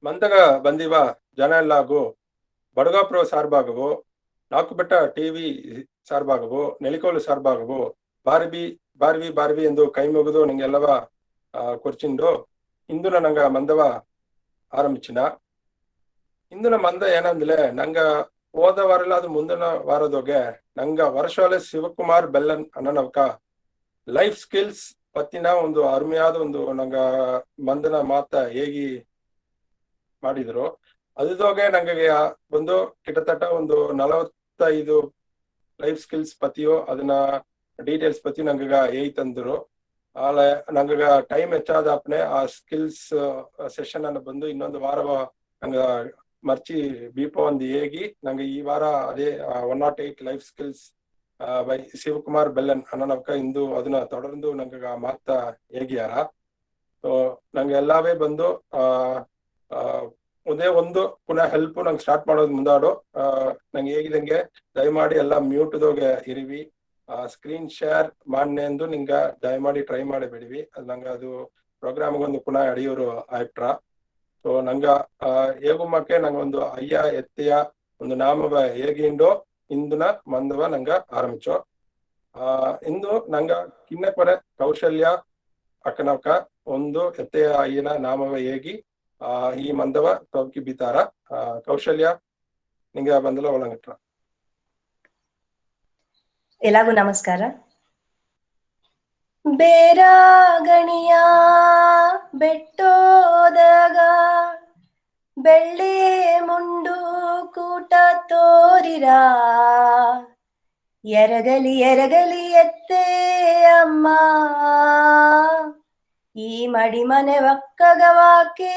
ಮಂದಗ ಬಂದಿವ ಜನ ಎಲ್ಲಾಗೂ ಬಡಗಾಪ್ರೋ ಸಾರ್ಭಾಗವು ನಾಕುಬೆಟ್ಟ TV ಸಾರ್ಭಾಗವು ನೆಲಿಕೋಲು ಸಾರ್ಭಾಗವು Barbie ಬಾರ್ವಿ ಬಾರ್ವಿ ಎಂದು ಕೈ ಮುಗಿದು ನಿಂಗೆಲ್ಲವ ಕೊರ್ಚಿಂಡು ಇಂದು ನಂಗ ಮಂದವ ಆರಂಭಿಸಿನ ಇಂದಿನ ಮಂದ ಏನಂದ್ರೆ ನಂಗ ಹೋದ ವಾರ ಇಲ್ಲ ಅದು ಮುಂದಿನ ವಾರದೋಗೆ ನಂಗ ವರ್ಷಾಲೆ ಶಿವಕುಮಾರ್ ಬೆಲ್ಲನ್ ಅನ್ನನವಕ ಲೈಫ್ ಸ್ಕಿಲ್ಸ್ ಪತ್ತಿನ ಒಂದು ಅರುಮೆಯಾದ ಒಂದು ನಂಗ ಮಂದನ ಮಾತ ಹೇಗಿ ಮಾಡಿದ್ರು ಅದೋಗೆ ನಂಗೆ ಒಂದು ಕಿಟತಟ ಒಂದು 45 ಲೈಫ್ ಸ್ಕಿಲ್ಸ್ ಪತಿಯೋ ಅದನ್ನ ಡೀಟೇಲ್ಸ್ ಪತಿ ನಂಗ ಹೇಗೆ ತಂದ್ರು ಆಲೆ ನಂಗ ಟೈಮ್ ಹೆಚ್ಚಾದಪ್ನೆ ಆ ಸ್ಕಿಲ್ಸ್ ಸೆಷನ್ ಅನ್ನ ಬಂದು ಇನ್ನೊಂದು ವಾರ ನಂಗ ಮರ್ಚಿ ಬೀಪ ಒಂದು ಹೇಗಿ ನಂಗೆ ಈ ವಾರ ಅದೇ 108 ಲೈಫ್ ಸ್ಕಿಲ್ಸ್ ಬೈ ಶಿವಕುಮಾರ್ ಬೆಲ್ಲನ್ ಅನ್ನನವಕ ಇಂದು ಅದನ್ನ ತೊಡರ್ದು ನಂಗ ಮಾತ ಹೇಗಿಯಾರ ಸೊ ನಂಗೆ ಎಲ್ಲವೇ ಬಂದು ಉದೇ ಒಂದು ಪುನಃ ಹೆಲ್ಪ್ ನಂಗೆ ಸ್ಟಾರ್ಟ್ ಮಾಡೋದು ಮುಂದಾಡು ನಂಗೆ ಹೇಗಿದಂಗೆ ದಯಮಾಡಿ ಎಲ್ಲ ಮ್ಯೂಟ್ದೋಗೆ ಇರಿವಿ ಸ್ಕ್ರೀನ್ ಶೇರ್ ಮಾಡ್ನೆ ಎಂದು ನಿಂಗ ದಯಮಾಡಿ ಟ್ರೈ ಮಾಡಿ ಬಿಡಿವಿ ಅದು ನಂಗೆ ಅದು ಪ್ರೋಗ್ರಾಮ್ಗೊಂದು ಪುನಃ ಅಡಿಯೋರು ಆಯ್ಟ್ರ ಸೊ ನಂಗ ಹೇಗುಮ್ಮಕ್ಕೆ ನಂಗೆ ಒಂದು ಅಯ್ಯ ಎತ್ತೆಯ ಒಂದು ನಾಮವ ಹೇಗಿಂಡೋ ಇಂದುನ ಮಂದವ ನಂಗ ಆರಂಭಿಸೋ ಇಂದು ನಂಗ ಕಿನ್ನಪರೆ ಕೌಶಲ್ಯ ಅಕ್ಕನವಕ ಒಂದು ಎತ್ತೆಯ ಅಯ್ಯನ ನಾಮವ ಹೇಗಿ ಈ ಮಂದವ ತವಕಿ ಬಿತಾರ ಕೌಶಲ್ಯ ನಿಂಗ ಬಂದಲ ಒಳಗಟ್ರ ಎಲ್ಲರಿಗೂ ನಮಸ್ಕಾರ. ಬೇರಾಗಣಿಯ ಬೆಟ್ಟೋದಾಗ ಬೆಳ್ಳಿ ಮುಂಡು ಕೂಟ ತೋರಿರ ಎರಗಲಿ ಎರಗಲಿ ಎತ್ತೇ ಅಮ್ಮ ಈ ಮಡಿ ಮನೆ ಒಕ್ಕಗವಾಕೆ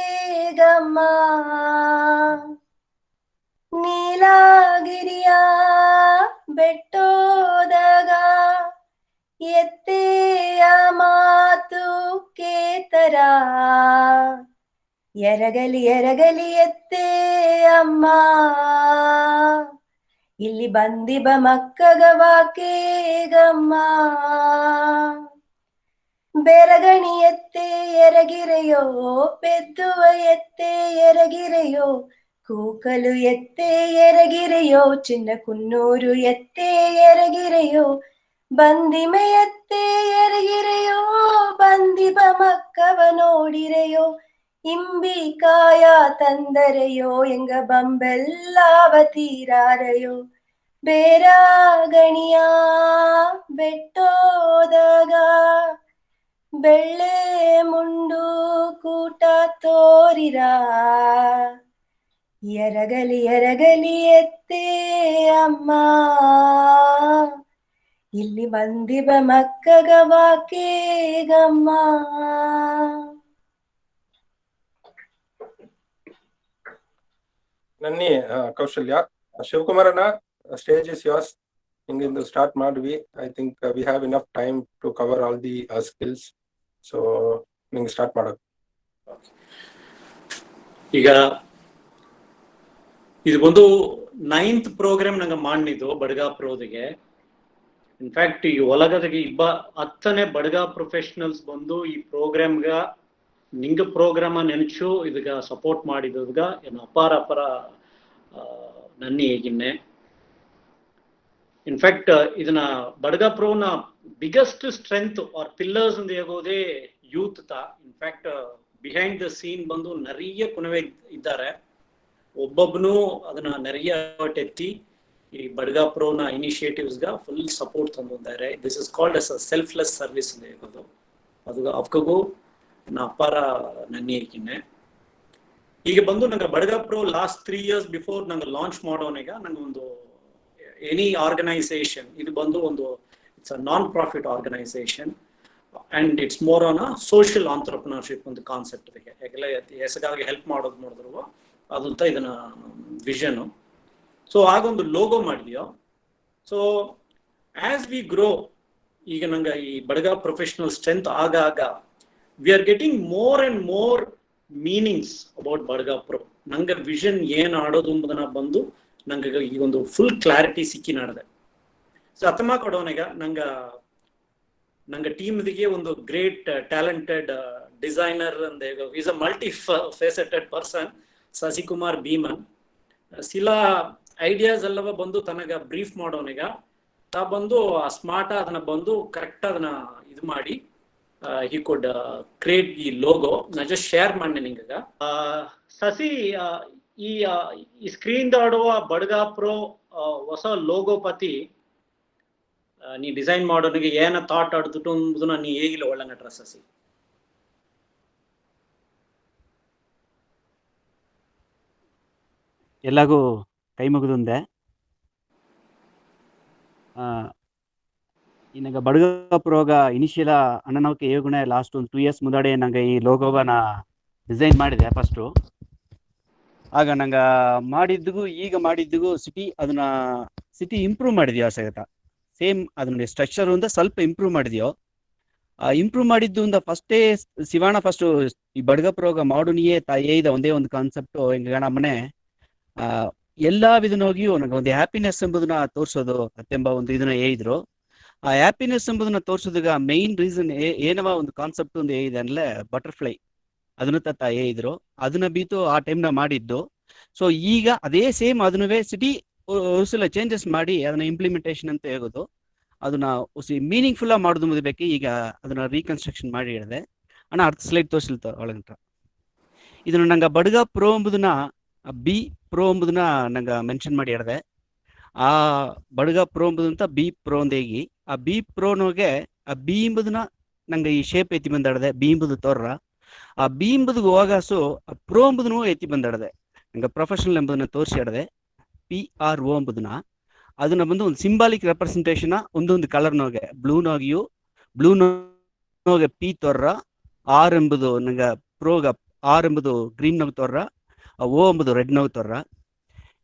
ಗಮ್ಮ ನೀಲಗಿರಿಯ ಬೆಟ್ಟೋದಾಗ ಎತ್ತೆಯ ಮಾತು ಕೇತರ ಎರಗಲಿ ಎರಗಲಿ ಎತ್ತೇ ಅಮ್ಮ ಇಲ್ಲಿ ಬಂದಿಬ ಮಕ್ಕಗವಾಕೆ ಗಮ್ಮ ಬೆರಗಣಿ ಎತ್ತೆ ಎರಗಿರೆಯೋ ಪೆದ್ದುವ ಎತ್ತೆ ಎರಗಿರೆಯೋ ಕೂಕಲು ಎತ್ತೆ ಎರಗಿರೆಯೋ ಚಿನ್ನ ಕುನ್ನೂರು ಎತ್ತೆ ಎರಗಿರೆಯೋ ಬಂದಿಮೆ ಎತ್ತೆ ಎರಗಿರೆಯೋ ಬಂದಿಬ ಮಕ್ಕವ ನೋಡಿರೆಯೋ ಇಂಬಿ ಕಾಯ ತಂದರೆಯೋ ಎಂಗ ಬಂಬೆಲ್ಲಾವ ತೀರಾರೆಯೋ ಬೇರಾಗಣಿಯ ಬೆಟ್ಟೋದಾಗ ಬೆಳ್ಳೆ ಮುಂಡು ಕೂಟ ತೋರಿರ ಎರಗಲಿ ಎರಗಲಿ ಎತ್ತೇ ಅಮ್ಮ ಇಲ್ಲಿ ಬಂದಿಬ ಮಕ್ಕಗವಾಕೆ ಗಮ್ಮ. ನನ್ನಿ ಕೌಶಲ್ಯ ಶಿವಕುಮಾರನ ಸ್ಟೇಜ್ ಇಸ್ ಯೋರ್ಸ್ ಹಿಂಗಿಂದು ಸ್ಟಾರ್ಟ್ ಮಾಡ್ವಿ I think we have enough time to cover all the skills so ನಿಂಗೆ ಸ್ಟಾರ್ಟ್ ಮಾಡೋದು. ಈಗ ಇದು ಒಂದು 9th ಪ್ರೋಗ್ರಾಮ್ ನಂಗೆ ಮಾಡಿದ್ದು ಬಡಗಾ ಪ್ರೋದಿಗೆ. ಇನ್ಫ್ಯಾಕ್ಟ್ ಈ ಒಳಗದಿಗೆ 10ನೇ ಬಡಗಾ ಪ್ರೊಫೆಷನಲ್ಸ್ ಬಂದು ಈ ಪ್ರೋಗ್ರಾಮ್ಗ ನಿಂಗ ಪ್ರೋಗ್ರಾಮ ನೆನಚು ಇದಗ ಸಪೋರ್ಟ್ ಮಾಡಿದಗ ಏನು ಅಪಾರ ನನ್ನಿ ಹೇಗಿನ್ನೆ. ಇನ್ಫ್ಯಾಕ್ಟ್ ಇದನ್ನ ಬಡಗಾ ಪ್ರೋನ ಬಿಗ್ಗೆಸ್ಟ್ ಸ್ಟ್ರೆಂತ್ ಆರ್ ಪಿಲ್ಲರ್ಸ್ ಅಂತ ಹೇಗೋದೇ ಯೂತ್ ತಾ. ಇನ್ಫ್ಯಾಕ್ಟ್ ಬಿಹೈಂಡ್ ದ ಸೀನ್ ಬಂದು நிறைய ಕುಣವೆ ಇದ್ದಾರೆ. ಒಬ್ಬೊಬ್ಬನು ಅದನ್ನ நிறைய ಎತ್ತಿ ಈ ಬಡಗಾ ಪ್ರೋನ ಇನಿಷಿಯೇಟಿವ್ಸ್ಗ ಫುಲ್ ಸಪೋರ್ಟ್ ತಂದಿದ್ದಾರೆ. This is called as a selfless service ಅಂತ ಹೇಗೋದು. ಅದು ಅವಕಗೂ ನಾ ಅಪಾರ ನನ್ನಿ ಹೇಗಿನ್ನೆ. ಈಗ ಬಂದು ನಂಗೆ Badaga Pro last 3 years before ನಂಗೆ ಲಾಂಚ್ ಮಾಡೋನಿಗ ನಂಗೆ ಒಂದು ಎನಿ ಆರ್ಗನೈಸೇಷನ್ ಇದು ಬಂದು ಒಂದು it's a non profit organisation and it's more on a social entrepreneurship ಒಂದು ಕಾನ್ಸೆಪ್ಟ್ ಇದೆ. ಯಾಕೆಲ್ಲ ಹೆಸಗಾಗಿ ಹೆಲ್ಪ್ ಮಾಡೋದು ನೋಡಿದ್ರು ಅದಂತ ಇದನ್ನ ವಿಷನ್. ಸೊ ಆಗೊಂದು ಲೋಗೋ ಮಾಡಿದ್ಯೋ. ಸೊ ಆಸ್ ವಿ ಗ್ರೋ ಈಗ ನಂಗೆ ಈ ಬಡಗಾ ಪ್ರೊಫೆಷನಲ್ ಸ್ಟ್ರೆಂತ್ ಆಗಾಗ we are getting more and more meanings about Badaga Pro. ನಂಗೆ ವಿಷನ್ ಏನ್ ಆಡೋದು ಎಂಬುದನ್ನ ಬಂದು ನಂಗೆ ಈ ಒಂದು ಫುಲ್ ಕ್ಲಾರಿಟಿ ಸಿಕ್ಕಿ ನಡೆದೆ. ಸೊ ಅತಮ ಕೊಡೋನಿಗ ನಂಗೆ ಟೀಮ್ದಿಗೆ ಒಂದು ಗ್ರೇಟ್ ಟ್ಯಾಲೆಂಟೆಡ್ ಡಿಸೈನರ್ ಅಂದ is a multi faceted person. Sasikumar Bheeman ಸಿಲಾ ಐಡಿಯಾಸ್ ಎಲ್ಲವ ಬಂದು ತನಗ ಬ್ರೀಫ್ ಮಾಡೋನಿಗ ತಾ ಬಂದು ಸ್ಮಾರ್ಟ್ ಅದನ್ನ ಬಂದು ಕರೆಕ್ಟ್ ಅದನ್ನ ಇದು ಮಾಡಿ ಹಿ ಕುಡ್ ಕ್ರಿಯೇಟ್ ಈ ಲೋಗೋ ನಾ ಜಸ್ಟ್ ಶೇರ್ ಮಾಡಿ ನಿಂಗ ಸಸಿ ಈ ಸ್ಕ್ರೀನ್ ಆಡುವ ಬಡಗಾ ಪ್ರೋ ಹೊಸ ಲೋಗೋ ಪತಿ ನೀ ಡಿಸೈನ್ ಮಾಡೋನಿಗೆ ಏನ ಥಾಟ್ ಆಡ್ದುಟ್ಟು ಅಂಬುದನ್ನ ನೀ ಹೇಗಿಲ್ಲ ಒಳ್ಳೆ ನಟ್ರ ಸಸಿ ಎಲ್ಲಾಗೂ ಕೈ ಮುಗಿದುಂದೆ ನನಗೆ ಬಡಗಪ್ರೋಗ ಇನಿಷಿಯಲ ಅಣ್ಣನವಕ್ಕೆ ಏಗುಣೆ ಲಾಸ್ಟ್ ಒಂದು 2 years ಮುಂದಾಡೆ ನಂಗೆ ಈ ಲೋಗೋನ ಡಿಸೈನ್ ಮಾಡಿದೆ ಫಸ್ಟು ಆಗ ನಂಗೆ ಮಾಡಿದ್ದಿಗೂ ಈಗ ಮಾಡಿದ್ದಿಗೂ ಸಿಟಿ ಇಂಪ್ರೂವ್ ಮಾಡಿದ್ಯೋ ಸಗತ ಸೇಮ್ ಅದನ್ನ ಸ್ಟ್ರಕ್ಚರ್ ಒಂದು ಸ್ವಲ್ಪ ಇಂಪ್ರೂವ್ ಮಾಡಿದ್ಯೋ ಇಂಪ್ರೂವ್ ಮಾಡಿದ್ದು ಒಂದು ಫಸ್ಟೇ ಶಿವಣ್ಣ ಫಸ್ಟು ಈ ಬಡಗಪ್ರೋಗ ಮಾಡುನಿಯೇ ತಾಯಿದ ಒಂದೇ ಒಂದು ಕಾನ್ಸೆಪ್ಟು ಹೆಂಗ ನಮ್ಮನೆ ಎಲ್ಲಾ ವಿಧನೋಗಿಯೂ ನನಗೆ ಒಂದು ಹ್ಯಾಪಿನೆಸ್ ಎಂಬುದನ್ನ ತೋರಿಸೋದು ಅತ್ತೆಂಬ ಒಂದು ಇದನ್ನ ಹೇಳಿದ್ರು ಆ ಹ್ಯಾಪಿನೆಸ್ ಎಂಬುದನ್ನ ತೋರಿಸೋದಾಗ ಮೈನ್ ರೀಸನ್ ಏನವ ಒಂದು ಕಾನ್ಸೆಪ್ಟ್ ಒಂದು ಇದೆ ಅಂದ್ರೆ ಬಟರ್ಫ್ಲೈ ಅದನ್ನ ತತ್ತ ಹೇಳಿದ್ರು ಅದನ್ನ ಬೀತು ಆ ಟೈಮ್ನ ಮಾಡಿದ್ದು ಸೊ ಈಗ ಅದೇ ಸೇಮ್ ಅದನ್ನವೇ ಸಿಟಿ ಹೊಸಲ ಚೇಂಜಸ್ ಮಾಡಿ ಅದನ್ನ ಇಂಪ್ಲಿಮೆಂಟೇಷನ್ ಅಂತ ಹೇಳೋದು ಅದನ್ನ ಮೀನಿಂಗ್ಫುಲ್ ಮಾಡೋದು ಬೇಕು ಈಗ ಅದನ್ನ ರೀಕನ್ಸ್ಟ್ರಕ್ಷನ್ ಮಾಡಿ ಹೇಳಿದೆ ಅಣ್ಣ ಅರ್ಥ ಸ್ಲೈಡ್ ತೋರಿಸಿಲ್ತ ಒಳಗಂಟ ಇದನ್ನ ನಂಗೆ ಬಡಗ ಪ್ರೋ ಎಂಬುದನ್ನ ಬಿ ಪ್ರೋ ಎಂಬುದನ್ನ ನಂಗೆ ಮೆನ್ಷನ್ ಮಾಡಿ ಹೇಳಿದೆ ಆ ಬಡಗ ಪ್ರೋ ಎಂಬುದಂತ ಬಿ ಪ್ರೋ ಅಂದೇಗಿ ಆ ಬಿ ಪ್ರೋನೋಗೆ ಆ ಬಿ ಎಂಬುದನ್ನ ನಂಗೆ ಈ ಶೇಪ್ ಎತ್ತಿ ಬಂದಾಡದೆ ಬಿ ಎಂಬುದು ತೋರ್ರ ಆ ಬಿ ಎಂಬುದು ಹೋಗಾಸು ಆ ಪ್ರೋ ಎಂಬುದನ್ನು ಎತ್ತಿ ಬಂದಾಡದೆ ನಂಗೆ ಪ್ರೊಫೆಷನಲ್ ಎಂಬುದನ್ನ ತೋರಿಸಿ ಹೇಳಿದೆ PRO ಎಂಬುದನ್ನ ಅದನ್ನ ಬಂದು ಒಂದು ಸಿಂಬಾಲಿಕ್ ರೆಪ್ರೆಸೆಂಟೇಷನ್ ಒಂದೊಂದು ಕಲರ್ನೋಗೆ ಬ್ಲೂನೋಗೆ ಪಿ ತೋರ್ರ ಆರ್ ಎಂಬುದು ನಂಗೆ ಪ್ರೋಗ ಆರ್ ಎಂಬುದು ಗ್ರೀನ್ ನೋಗೆ ತೋರ್ರ ಓ ಎಂಬುದು ರೆಡ್ ನೋಗೆ ತೋರ್ರ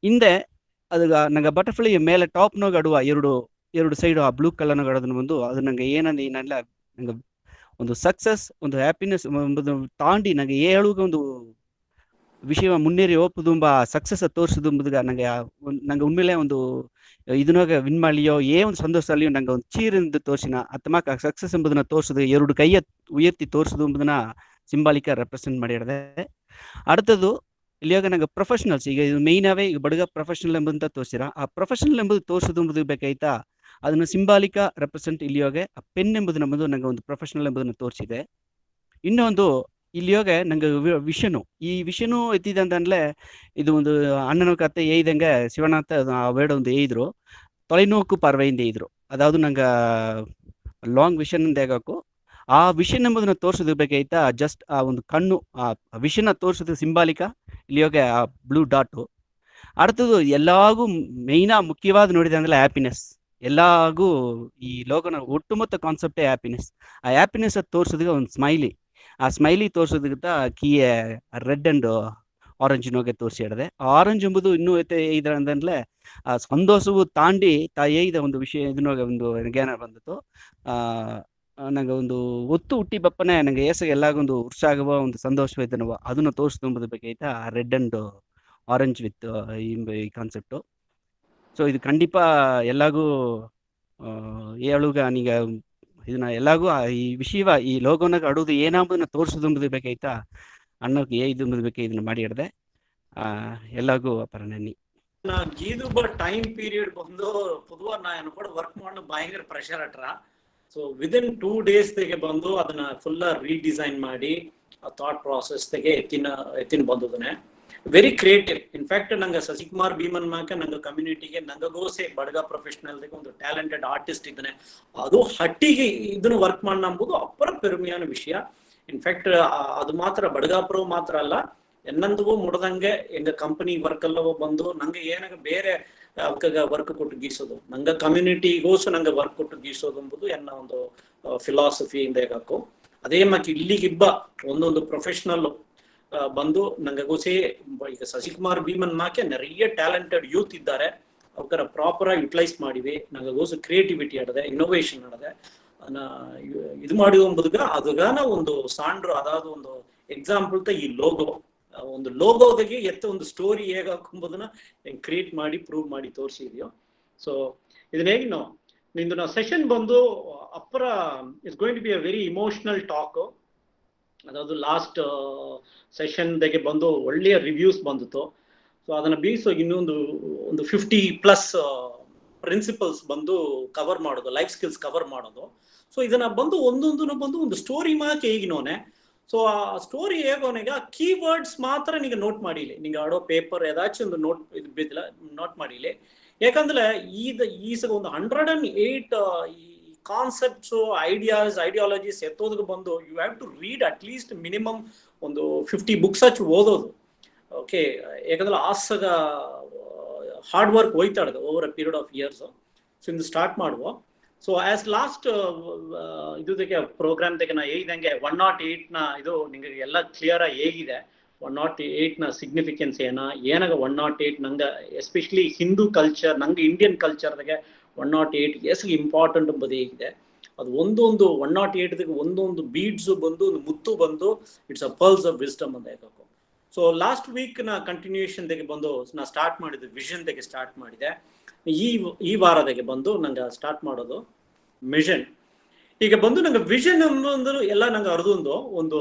ಹಿಂದೆ ಅದಾಗ ನಂಗೆ ಬಟರ್ಫ್ಲೈ ಮೇಲೆ ಟಾಪ್ ನೋಗೆ ಆಡುವ ಎರಡು ಸೈಡು ಆ ಬ್ಲೂ ಕಲರ್ ನೋಗೆ ಆಡೋದನ್ನ ಬಂದು ಅದು ನಂಗೆ ಏನೆಲ್ಲ ನಂಗೆ ಒಂದು ಸಕ್ಸಸ್ ಒಂದು ಹ್ಯಾಪಿನೆಸ್ ಎಂಬುದು ತಾಂಡಿ ನಂಗೆ ಹೇಳುವ ಒಂದು ವಿಷಯ ಮುನ್ನೇರಿ ಒಪ್ಪುದುಂಬ ಸಕ್ಸಸ್ ತೋರಿಸೋದು ಎಂಬುದು ನಂಗೆ ಉண்மையிலே ಒಂದು ಇದನ್ನಾಗ ವಿನ್ ಮಾಡಲಿಯೋ ಒಂದು ಸಂತೋಷದಲ್ಲಿಯೋ ನಂಗೆ ಒಂದು ಚೀರಿಂದ ತೋರಿಸಿನ ಅತ್ತಮಾಕ ಸಕ್ಸಸ್ ಎಂಬುದನ್ನ ತೋರಿಸೋದು ಎರಡು ಕೈಯ ಉಯರ್ತಿ ತೋರಿಸೋದು ಎಂಬುದನ್ನ ಸಿಂಬಾಲಿಕ ರೆಪ್ರೆಸೆಂಟ್ ಮಾಡಿಡಿದೆ அடுத்தது ಇಲ್ಲಿಯಾಗ ನಂಗೆ ಪ್ರೊಫೆಷನಲ್ಸ್ ಈಗ ಇದು ಮೇಯ್ನಾವೇ ಈಗ ಬಡಗ ಪ್ರೊಫೆಷನಲ್ ಎಂಬುದಂತ ತೋರಿಸಿರ ಆ ಪ್ರೊಫೆಷನಲ್ ಎಂಬುದು ತೋರಿಸೋದು ಎಂಬುದು ಬೇಕಾಯ್ತಾ ಅದನ್ನು ಸಿಂಬಾಲಿಕ ರೆಪ್ರೆಸೆಂಟ್ ಇಲ್ಲಿಯೋಗೆ ಆ ಪೆನ್ ಎಂಬುದನ್ನ ಬಂದು ನಂಗೆ ಒಂದು ಪ್ರೊಫೆಷನಲ್ ಎಂಬುದನ್ನು ತೋರಿಸಿದೆ ಇನ್ನೊಂದು ಇಲ್ಲಿಯೋಗೆ ನಂಗೆ ವಿಷನು ಈ ವಿಷನು ಎತ್ತಿದೆ ಅಂತಂದ್ರೆ ಇದು ಒಂದು ಅಣ್ಣನ ಕತೆ ಏಯ್ದಂಗೆ ಶಿವನಾಥ ಬೇಡ ಒಂದು ಏಯ್ದ್ರು ತೊಲೆನೋಕು ಪಾರ್ವೆಯಿಂದ ಇದ್ರು ಅದಾವುದು ನಂಗೆ ಲಾಂಗ್ ವಿಷನ್ ಅಂತ ಹೇಗಬೇಕು ಆ ವಿಷನ್ ಎಂಬುದನ್ನ ತೋರಿಸೋದು ಬೇಕಾಯ್ತಾ ಜಸ್ಟ್ ಆ ಒಂದು ಕಣ್ಣು ಆ ವಿಷನ ತೋರಿಸೋದು ಸಿಂಬಾಲಿಕ ಇಲ್ಲಿಯೋಗೆ ಆ ಬ್ಲೂ ಡಾಟು அடுத்தது ಎಲ್ಲಾಗೂ ಮೇಯ್ನಾ ಮುಖ್ಯವಾದ ನೋಡಿದೆ ಅಂದ್ರೆ ಹ್ಯಾಪಿನೆಸ್ ಎಲ್ಲಾಗೂ ಈ ಲೋಕನ ಒಟ್ಟುಮೊತ್ತ ಕಾನ್ಸೆಪ್ಟೇ ಹ್ಯಾಪಿನೆಸ್ ಆ ಹ್ಯಾಪಿನೆಸ್ ಅದು ತೋರಿಸೋದಕ್ಕೆ ಒಂದು ಸ್ಮೈಲಿ ಆ ಸ್ಮೈಲಿ ತೋರಿಸೋದಕ್ಕಿಂತ ಕೀಯೆ ರೆಡ್ ಅಂಡ್ ಆರೆಂಜ್ ನೋಗೆ ತೋರಿಸಿ ಹೇಳಿದೆ ಆರೆಂಜ್ ಎಂಬುದು ಇನ್ನೂ ಇದೆ ಅಂತಂದ್ರೆ ಆ ಸಂತೋಷವು ತಾಂಡಿ ತಾಯಿದ ಒಂದು ವಿಷಯ ಇದನ್ನೋಗೆ ಒಂದು ಜ್ಞಾನ ಬಂದಿತ್ತು ನಂಗೆ ಒಂದು ಒತ್ತು ಹುಟ್ಟಿ ಬಪ್ಪನೆ ನಂಗೆ ಎಲ್ಲಾಗೊಂದು ಉತ್ಸಾಹವ ಒಂದು ಸಂತೋಷವಿದ್ದನವ ಅದನ್ನು ತೋರಿಸ್ಕೊಂಬುದು ಬೇಕಾಯ್ತಾ ರೆಡ್ ಅಂಡ್ ಆರೆಂಜ್ ವಿತ್ ಈ ಕಾನ್ಸೆಪ್ಟು ಸೊ ಇದು ಖಂಡಿತ ಎಲ್ಲಾಗೂ ಹೇಳುಗ ನೀಗ ಇದನ್ನ ಎಲ್ಲಾಗೂ ಈ ವಿಷಯವ ಈ ಲೋಗೋನಾಗ ಆಡೋದು ಏನಾಂಬುದನ್ನ ತೋರಿಸೋದು ಬೇಕಾಯ್ತಾ ಅಣ್ಣಕ್ಕೆ ಇದು ಬೇಕಾ ಇದನ್ನ ಮಾಡಿ ಹಿಡ್ದೆ ಎಲ್ಲಾಗೂ ಪರನನ್ನಿ ಗೀದು ಟೈಮ್ ಪೀರಿಯಡ್ ಬಂದು ಪೊದುವ ನಾನು ಕೂಡ ವರ್ಕ್ ಮಾಡೋ ಭಯಂಕರ ಪ್ರೆಷರ್ ಅಟ್ರ ಸೊ ವಿದಿನ್ 2 days ತೆಗೆ ಬಂದು ಅದನ್ನ ಫುಲ್ಲ ರೀಡಿಸೈನ್ ಮಾಡಿ ಆ ಥಾಟ್ ಪ್ರಾಸೆಸ್ ತೆಗೆ ಎತ್ತಿನ ಬಂದದನೆ ವೆರಿ ಕ್ರಿಯೇಟಿವ್ ಇನ್ಫ್ಯಾಕ್ಟ್ ನಂಗೆ ಸಸಿಕುಮಾರ್ ಭೀಮನ್ ಮಾಕ ನಂಗೆ ಕಮ್ಯುನಿಟಿಗೆ ನಂಗಗೋಸೆ ಬಡಗ ಪ್ರೊಫೆಷನಲ್ ಒಂದು ಟ್ಯಾಲೆಂಟೆಡ್ ಆರ್ಟಿಸ್ಟ್ ಇದ್ದಾನೆ ಅದು ಹಟ್ಟಿಗೆ ಇದನ್ನು ವರ್ಕ್ ಮಾಡೋಣ ಎಂಬುದು ಅಪ್ಪರ ಪೆರುಮೆಯಾನ ವಿಷಯ ಇನ್ಫ್ಯಾಕ್ಟ್ ಅದು ಮಾತ್ರ BadagaPro ಮಾತ್ರ ಅಲ್ಲ ಎನ್ನಂದವೂ ಮುಡ್ದಂಗೆ ಎಂಗ ಕಂಪನಿ ವರ್ಕ್ ಅಲ್ಲವೋ ಬಂದು ನಂಗೆ ಏನಾಗ ಬೇರೆ ವರ್ಕ್ ಕೊಟ್ಟು ಗೀಸೋದು ನಂಗೆ ಕಮ್ಯುನಿಟಿಗೋಸು ನಂಗೆ ವರ್ಕ್ ಕೊಟ್ಟು ಗೀಸೋದು ಎಂಬುದು ಎನ್ನ ಒಂದು ಫಿಲಾಸಫಿ ಇಂದ ಹೇಗಾಕು ಅದೇ ಮತ್ತೆ ಇಲ್ಲಿಗಿಬ್ಬ ಒಂದೊಂದು ಪ್ರೊಫೆಷನಲ್ ಬಂದು ನಂಗಗೋಸೆ ಈಗ ಸಸಿಕುಮಾರ್ ಭೀಮನ್ ಮಾಕೆ ನೆರೆಯ ಟ್ಯಾಲೆಂಟೆಡ್ ಯೂತ್ ಇದ್ದಾರೆ ಅವರ ಪ್ರಾಪರ್ ಆಗಿ ಯುಟಿಲೈಸ್ ಮಾಡಿವಿ ನಂಗಗೋಸು ಕ್ರಿಯೇಟಿವಿಟಿ ಆಡದೆ ಇನ್ನೋವೇಷನ್ ಆಡದೆ ಇದು ಮಾಡಿದ ಎಂಬುದುಗ ಅದುಗಾನ ಒಂದು ಸಾಂಡ್ರು ಅದಾದ ಒಂದು ಎಕ್ಸಾಂಪಲ್ ಈ ಲೋಗೋ ಒಂದು ಲೋಗೋದಾಗೆ ಒಂದು ಸ್ಟೋರಿ ಹೇಗೆ ಹಾಕೊಂಬುದನ್ನ ಕ್ರಿಯೇಟ್ ಮಾಡಿ ಪ್ರೂವ್ ಮಾಡಿ ತೋರಿಸಿದ್ಯೋ ಸೊ ಇದನ್ನ ಹೇಗೆ ನಿಂದು ಸೆಷನ್ ಬಂದು ಅಪ್ಪರ it's going to be a very emotional talk ಅದಾವುದು ಲಾಸ್ಟ್ ಸೆಷನ್ದಾಗೆ ಬಂದು ಒಳ್ಳೆಯ ರಿವ್ಯೂಸ್ ಬಂದಿತ್ತು. ಸೊ ಅದನ್ನು ಬೀಸೋ ಇನ್ನೊಂದು 50+ ಪ್ರಿನ್ಸಿಪಲ್ಸ್ ಬಂದು ಕವರ್ ಮಾಡೋದು, ಲೈಫ್ ಸ್ಕಿಲ್ಸ್ ಕವರ್ ಮಾಡೋದು. ಸೊ ಇದನ್ನ ಬಂದು ಒಂದೊಂದನ್ನು ಬಂದು ಒಂದು ಸ್ಟೋರಿ ಮಾಕೆ ಹೇಗಿನೋನೆ. ಸೊ ಆ ಸ್ಟೋರಿ ಹೇಗೋನೆಗ ಕೀವರ್ಡ್ಸ್ ಮಾತ್ರ ನಿಂಗೆ ನೋಟ್ ಮಾಡಿಲಿ, ನಿಂಗೆ ಆಡೋ ಪೇಪರ್ ಏದಾச்சும் ಒಂದು ನೋಟ್ ಇದು ಬಿದ್ದಿಲ್ಲ ನೋಟ್ ಮಾಡಿಲಿ. ಯಾಕಂದ್ರೆ ಈಸಗ ಒಂದು 108 ಕಾನ್ಸೆಪ್ಟ್ಸ್, ಐಡಿಯಾಲಜೀಸ್ ಎತ್ತೋದಕ್ಕೆ ಬಂದು you have to read at least minimum ಒಂದು 50 ಬುಕ್ಸ್ ಹಚ್ಚಿ ಓದೋದು. ಓಕೆ, ಯಾಕಂದ್ರೆ ಆಸಗ ಹಾರ್ಡ್ ವರ್ಕ್ ಹೋಯ್ತಾಡ್ದು over a period of years. So ಇಂದು ಸ್ಟಾರ್ಟ್ ಮಾಡುವ. ಸೊ ಆಸ್ ಲಾಸ್ಟ್ ಇದಕ್ಕೆ ಪ್ರೋಗ್ರಾಮ್ ತೆಗೆ ನಾ ಹೇಳಿದಂಗೆ 108ನ ಇದು ನಿಮಗೆ ಎಲ್ಲ ಕ್ಲಿಯರ್ ಆಗಿ ಹೇಗಿದೆ. 108ನ ಸಿಗ್ನಿಫಿಕೆನ್ಸ್ ಏನಾಗ 108 ನಂಗೆ ಎಸ್ಪೆಷಲಿ ಹಿಂದೂ ಕಲ್ಚರ್, ನಂಗೆ ಇಂಡಿಯನ್ ಕಲ್ಚರ್ದಾಗೆ 108 ಎಸ್ಗೆ ಇಂಪಾರ್ಟೆಂಟ್ ಎಂಬುದು ಹೇಗಿದೆ. ಅದು ಒಂದೊಂದು 108ಗೆ ಒಂದೊಂದು ಬೀಡ್ಸು ಬಂದು ಒಂದು ಮುತ್ತು ಬಂದು it's a pearls of wisdom ಅಂತ ಹೇಳಬೇಕು. ಸೊ ಲಾಸ್ಟ್ ವೀಕ್ ನಾ ಕಂಟಿನ್ಯೂಷನ್ ತೆಗೆ ಬಂದು ನಾ ಸ್ಟಾರ್ಟ್ ಮಾಡಿದ್ದು ವಿಷನ್ ತೆಗೆ ಸ್ಟಾರ್ಟ್ ಮಾಡಿದೆ. ಈ ವಾರದಾಗೆ ಬಂದು ನಂಗೆ ಸ್ಟಾರ್ಟ್ ಮಾಡೋದು ಮಿಷನ್. ಈಗ ಬಂದು ನಂಗೆ ವಿಷನ್ ಅನ್ನೋದು ಎಲ್ಲ ನಂಗೆ ಅರ್ದೊಂದು ಒಂದು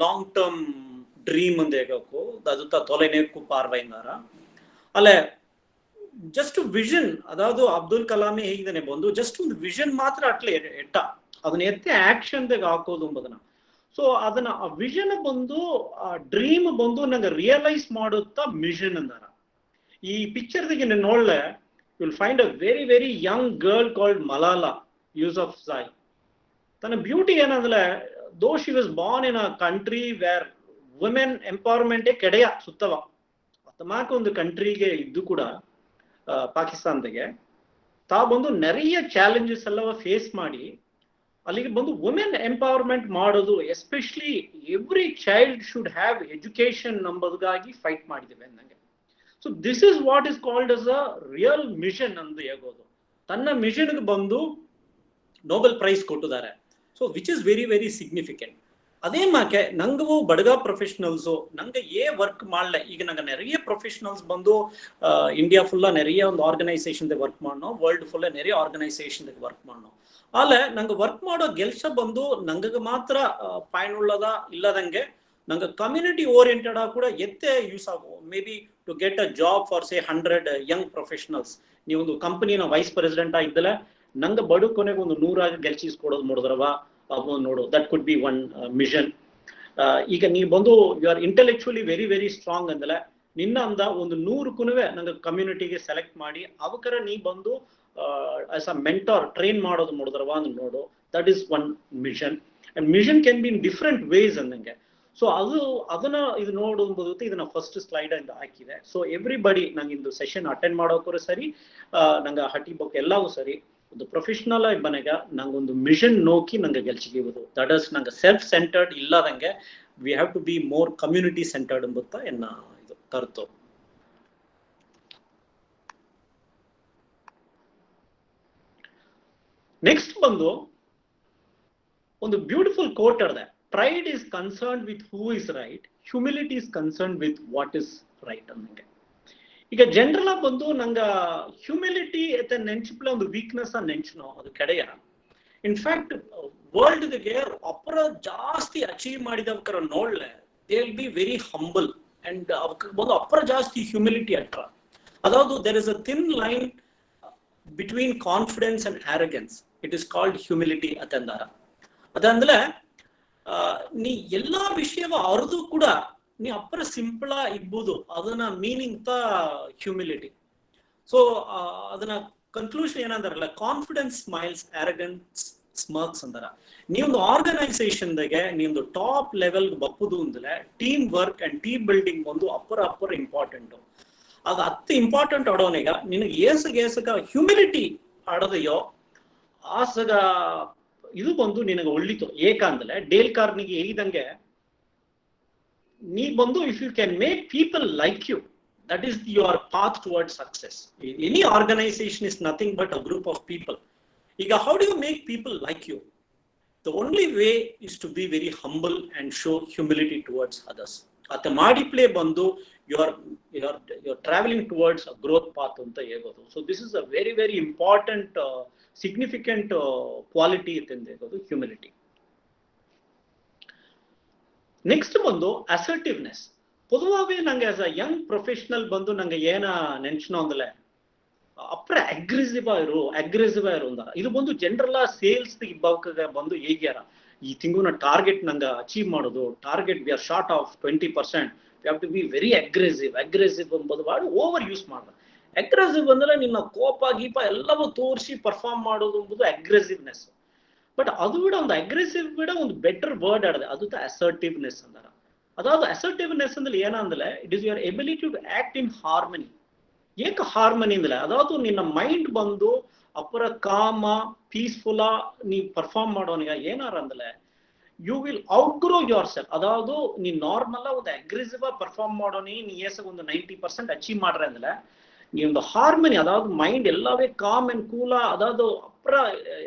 ಲಾಂಗ್ ಟರ್ಮ್ ಡ್ರೀಮ್ ಅಂತ ಹೇಳಬೇಕು. ಅದು ತೊಲೆನೇಕು ಪಾರ್ವೈಂಗಾರ ಅಲ್ಲೇ ಜಸ್ಟ್ ವಿಷನ್. ಅದಾವುದು ಅಬ್ದುಲ್ ಕಲಾಮೇ ಹೇಗಿದ್ದಾನೆ ಬಂದು ಜಸ್ಟ್ ಒಂದು ವಿಷನ್ ಮಾತ್ರ ಅಟ್ಲೆ ಎಟ್ಟ ಅದನ್ನ ಎತ್ತೆ ಆಕ್ಷನ್ ದಾಗ ಹಾಕೋದು ಎಂಬುದನ್ನ. ಸೊ ಅದನ್ನ ಆ ವಿಷನ್ ಬಂದು ಆ ಡ್ರೀಮ್ ಬಂದು ನಂಗೆ ರಿಯಲೈಸ್ ಮಾಡುತ್ತಾ ಮಿಷನ್ ಅಂದಾರ. ಈ ಪಿಕ್ಚರ್ದಾಗೆ ನೀನು ನೋಡ್ಲೆ will find a very very young girl called Malala Yousafzai. ತನ್ನ ಬ್ಯೂಟಿ ಏನಂದ್ರೆ though she was born in a country where women ಎಂಪವರ್ಮೆಂಟೇ ಕೆಡೆಯ ಸುತ್ತವ ತಮಾಕ ಒಂದು ಕಂಟ್ರಿಗೆ ಇದ್ದು ಕೂಡ ಪಾಕಿಸ್ತಾನದಾಗೆ ತಾ ಬಂದು நிறைய ಚಾಲೆಂಜಸ್ ಎಲ್ಲ ಫೇಸ್ ಮಾಡಿ ಅಲ್ಲಿಗೆ ಬಂದು ವುಮೆನ್ ಎಂಪವರ್ಮೆಂಟ್ ಮಾಡೋದು, especially every child should have education ನಂಬುದಾಗಿ ಫೈಟ್ ಮಾಡಿದ್ದೇವೆ ಅಂದಂಗೆ. So this is what is called as a real mission ಅಂದು ಹೇಗೋದು. ತನ್ನ ಮಿಷನ್ಗೆ ಬಂದು ನೋಬೆಲ್ ಪ್ರೈಸ್ ಕೊಟ್ಟಿದ್ದಾರೆ. So which is very very significant. அதே மாக்க நங்கவும் படகா ப்ரொஃபஷனல்ஸோ நாங்கள் ஒர்க் ಮಾಡல. ಈಗ நாங்கள் நிறைய ப்ரொஃபஷனல்ஸ் ಬಂದು ಇಂಡಿಯಾ ಫುಲ್ಲ நிறைய ಒಂದು ಆರ್ಗನೈಸೇಷನ್ದಾಗ ವರ್ಕ್ ಮಾಡೋಣ, ವರ್ಲ್ಡ್ ಫುಲ್ಲ நிறைய ಆರ್ಗನೈಸೇಷನ್ದಾಗ ವರ್ಕ್ ಮಾಡೋಣ. ಆಲೆ ನಂಗೆ ವರ್ಕ್ ಮಾಡೋ ಕೆಲಸ ಬಂದು ನಂಗೆ ಮಾತ್ರ ಪಾಯನುಳ್ಳದ ಇಲ್ಲದಂಗೆ ನಂಗೆ ಕಮ್ಯುನಿಟಿ ಓರಿಯೆಂಟೆಡ್ ಆಗಿ ಕೂಡ ಎತ್ತೆ ಯೂಸ್ ಆಗೋ. Maybe to get a job for say 100 young professionals. ನೀವೊಂದು ಕಂಪನಿನ ವೈಸ್ ಪ್ರೆಸಿಡೆಂಟ್ ಆಗಿದ್ದಲ್ಲ ನಂಗೆ ಬಡು ಕೊನೆಗೆ ಒಂದು 100 ಗೆಲ್ಸಿಸ್ಕೊಡೋದು ನೋಡಿದ್ರವ ಅದು ನೋಡು, that could be one mission. ಈಗ ನೀವು ಬಂದು you are intellectually very very strong ಅಂದಲೆ ನಿನ್ನ ಅಂದ ಒಂದು 100 ನಂಗೆ ಕಮ್ಯುನಿಟಿಗೆ ಸೆಲೆಕ್ಟ್ ಮಾಡಿ ಅವಕರ ನೀ ಬಂದು ಆಸ್ ಅ ಮೆಂಟಾರ್ ಟ್ರೈನ್ ಮಾಡೋದು ನೋಡಿದ್ರವ ಅಂದ್ ನೋಡು, that is one mission. And mission can be in different ways ಅಂದಂಗೆ. ಸೊ ಅದನ್ನ ಇದು ನೋಡೋದು ಇದನ್ನ ಫಸ್ಟ್ ಸ್ಲೈಡ್ ಅಂತ ಹಾಕಿದೆ. ಸೊ ಎವ್ರಿಬಡಿ ನಂಗೆ ಇಂದು ಸೆಷನ್ ಅಟೆಂಡ್ ಮಾಡೋಕ್ಕೂ ಸರಿ, ನಂಗೆ ಹಟಿ ಬುಕ್ ಎಲ್ಲವೂ ಸರಿ, ಒಂದು ಪ್ರೊಫೆಷನಲ್ ಆಗಿ ಬನೆಗ ನಂಗೊಂದು ಮಿಷನ್ ನೋಕಿ ನಂಗೆ ಗೆಲ್ಸಿಗಿವುದು. ದಟ್ ಇಸ್ ನಂಗೆ ಸೆಲ್ಫ್ ಸೆಂಟರ್ಡ್ ಇಲ್ಲದಂಗೆ we have to be more community centred ಎಂಬುತ್ತಾ ಎನ್ನ ಇದು ಕರ್ತು. ನೆಕ್ಸ್ಟ್ ಬಂದು ಒಂದು ಬ್ಯೂಟಿಫುಲ್ ಕೋಟ್ ಅರ್ದೆ. Pride is concern with who is right, humility is concern with what is right ಅನ್ನಂಗೆ. ಈಗ ಜನರಲ್ ಬಂದು ನಂಗೆ ಹ್ಯೂಮಿಲಿಟಿ ಎತ್ತ ನೆಂಚಿಪ್ಲೆ ಒಂದು ವೀಕ್ನೆಸ್ ನೆಂಚನೋ ಅದು ಕೆಡೆಯ. ಇನ್ಫ್ಯಾಕ್ಟ್ ವರ್ಲ್ಡ್ಗೆ ಅಪರ ಜಾಸ್ತಿ ಅಚೀವ್ ಮಾಡಿದವಕರ ನೋಡ್ಲೆ they will be very humble and ಅವಕ್ಕೆ ಬಂದು ಅಪರ ಜಾಸ್ತಿ ಹ್ಯೂಮಿಲಿಟಿ ಅಟ್ರ. ಅದಾವುದು there is a thin line between confidence and arrogance. It is called humility ಅತಂದಾರ. ಅದಂದ್ರೆ ನೀ ಎಲ್ಲಾ ವಿಷಯವ ಅರ್ದು ಕೂಡ ನೀ ಅಪ್ಪರ ಸಿಂಪಲ್ ಇರ್ಬೋದು, ಅದನ್ನ ಮೀನಿಂಗ್ ತ ಹ್ಯೂಮಿಲಿಟಿ. ಸೊ ಅದನ್ನ ಕನ್ಕ್ಲೂಷನ್ ಏನಂದಾರಲ್ಲ, ಕಾನ್ಫಿಡೆನ್ಸ್ ಸ್ಮೈಲ್ಸ್, ಆರಗೆನ್ಸ್ ಸ್ಮರ್ಕ್ಸ್ ಅಂತಾರ. ನೀವೊಂದು ಆರ್ಗನೈಸೇಷನ್ದಾಗೆ ನೀವೊಂದು ಟಾಪ್ ಲೆವೆಲ್ ಬಪ್ಪುದು ಅಂದ್ರೆ team work and team building ಒಂದು ಅಪ್ಪರ ಇಂಪಾರ್ಟೆಂಟು. ಅದು ಅತ್ತು ಇಂಪಾರ್ಟೆಂಟ್ ಆಡೋನಿಗ ನಿನಗೆ ಏಸಗ ಹ್ಯೂಮಿಲಿಟಿ ಆಡೋದಯ್ಯೋ ಆಸಗ ಇದು ಬಂದು ನಿನಗೆ ಒಳ್ಳಿತು. ಏಕಂದ್ರೆ ಡೇಲ್ ಕಾರ್ನಿಗೆ ಹೇಳಿದಂಗೆ ನೀ ಬಂದು if you can make people like you, that is your path towards success. Any organization is nothing but a group of people. Iga how do you make people like you? The only way is to be very humble and show humility towards others. At maadi play bandu you're traveling towards a growth path anta hegodu. So this is a very very important significant quality ante hegodu, humility. Next ಬಂದು ಅಸರ್ಟಿವ್ನೆಸ್. பொதுவாகவே நாங்க as a young professional ಬಂದು ನಂಗೆ ಏನ ನೆನ್ಷನೋ ಅಂದ್ರೆ ಅಪ್ರ aggressive ಇರುಂದ ಇದು ಬಂದು general sales ಇಬ್ಬಾಗ ಬಂದು ಹೇಗ್ಯಾರ ಈ ತಿಂಗುನ ಟಾರ್ಗೆಟ್ ನಂಗೆ ಅಚೀವ್ ಮಾಡೋದು, target we are short of 20%, we have to be very aggressive ಎಂಬುದು ಮಾಡಿ ಓವರ್ ಯೂಸ್ ಮಾಡ್ದ. ಅಗ್ರೆಸಿವ್ ಅಂದ್ರೆ ನಿನ್ನ ಕೋಪ ಗೀಪ ಎಲ್ಲವೂ ತೋರಿಸಿ ಪರ್ಫಾರ್ಮ್ ಮಾಡೋದು ಎಂಬುದು ಅಗ್ರೆಸಿವ್ನೆಸ್. ಬಟ್ ಅದು ಬಿಡ ಒಂದು ಅಗ್ರೆಸಿವ್ ಬಿಡ ಒಂದು ಬೆಟರ್ ವರ್ಡ್ ಆಡದೆ ಅದು ಅಸರ್ಟಿವ್ನೆಸ್ ಅಂದಾರ. ಅದಾவது ಅಸರ್ಟಿವ್ನೆಸ್ ಅಂದ್ರೆ ಏನಂದ್ರೆ it is your ability to act in harmony. ಏಕ ಹಾರ್ಮನಿ ಅಂದ್ರೆ ಅದಾವುದು ನಿನ್ನ ಮೈಂಡ್ ಬಂದು ಅಪರ ಕಾಮ ಪೀಸ್ಫುಲ್ಲಾ ನೀ ಪರ್ಫಾರ್ಮ್ ಮಾಡೋನಿಗ ಏನಾರ ಅಂದ್ರೆ ಯು ವಿಲ್ ಔಟ್ಗ್ರೋ ಯುವರ್ ಸೆಲ್ಫ್. ಅದಾವುದು ನೀ ನಾರ್ಮಲ್ ಒಂದು ಅಗ್ರೆಸಿವ್ ಪರ್ಫಾರ್ಮ್ ಮಾಡೋನಿ ನೀ ಏಸಾಗ ಒಂದು 90% ಅಚೀವ್ ಮಾಡ್ರೆ ಅಂದ್ರೆ நீ ಒಂದು ಹಾರ್ಮನಿ ಅದಾவது ಮೈಂಡ್ ಎಲ್ಲವೇ ಕಾಮ್ ಅಂಡ್ ಕೂಲ ಅದಾವುದು ಅಪ್ರ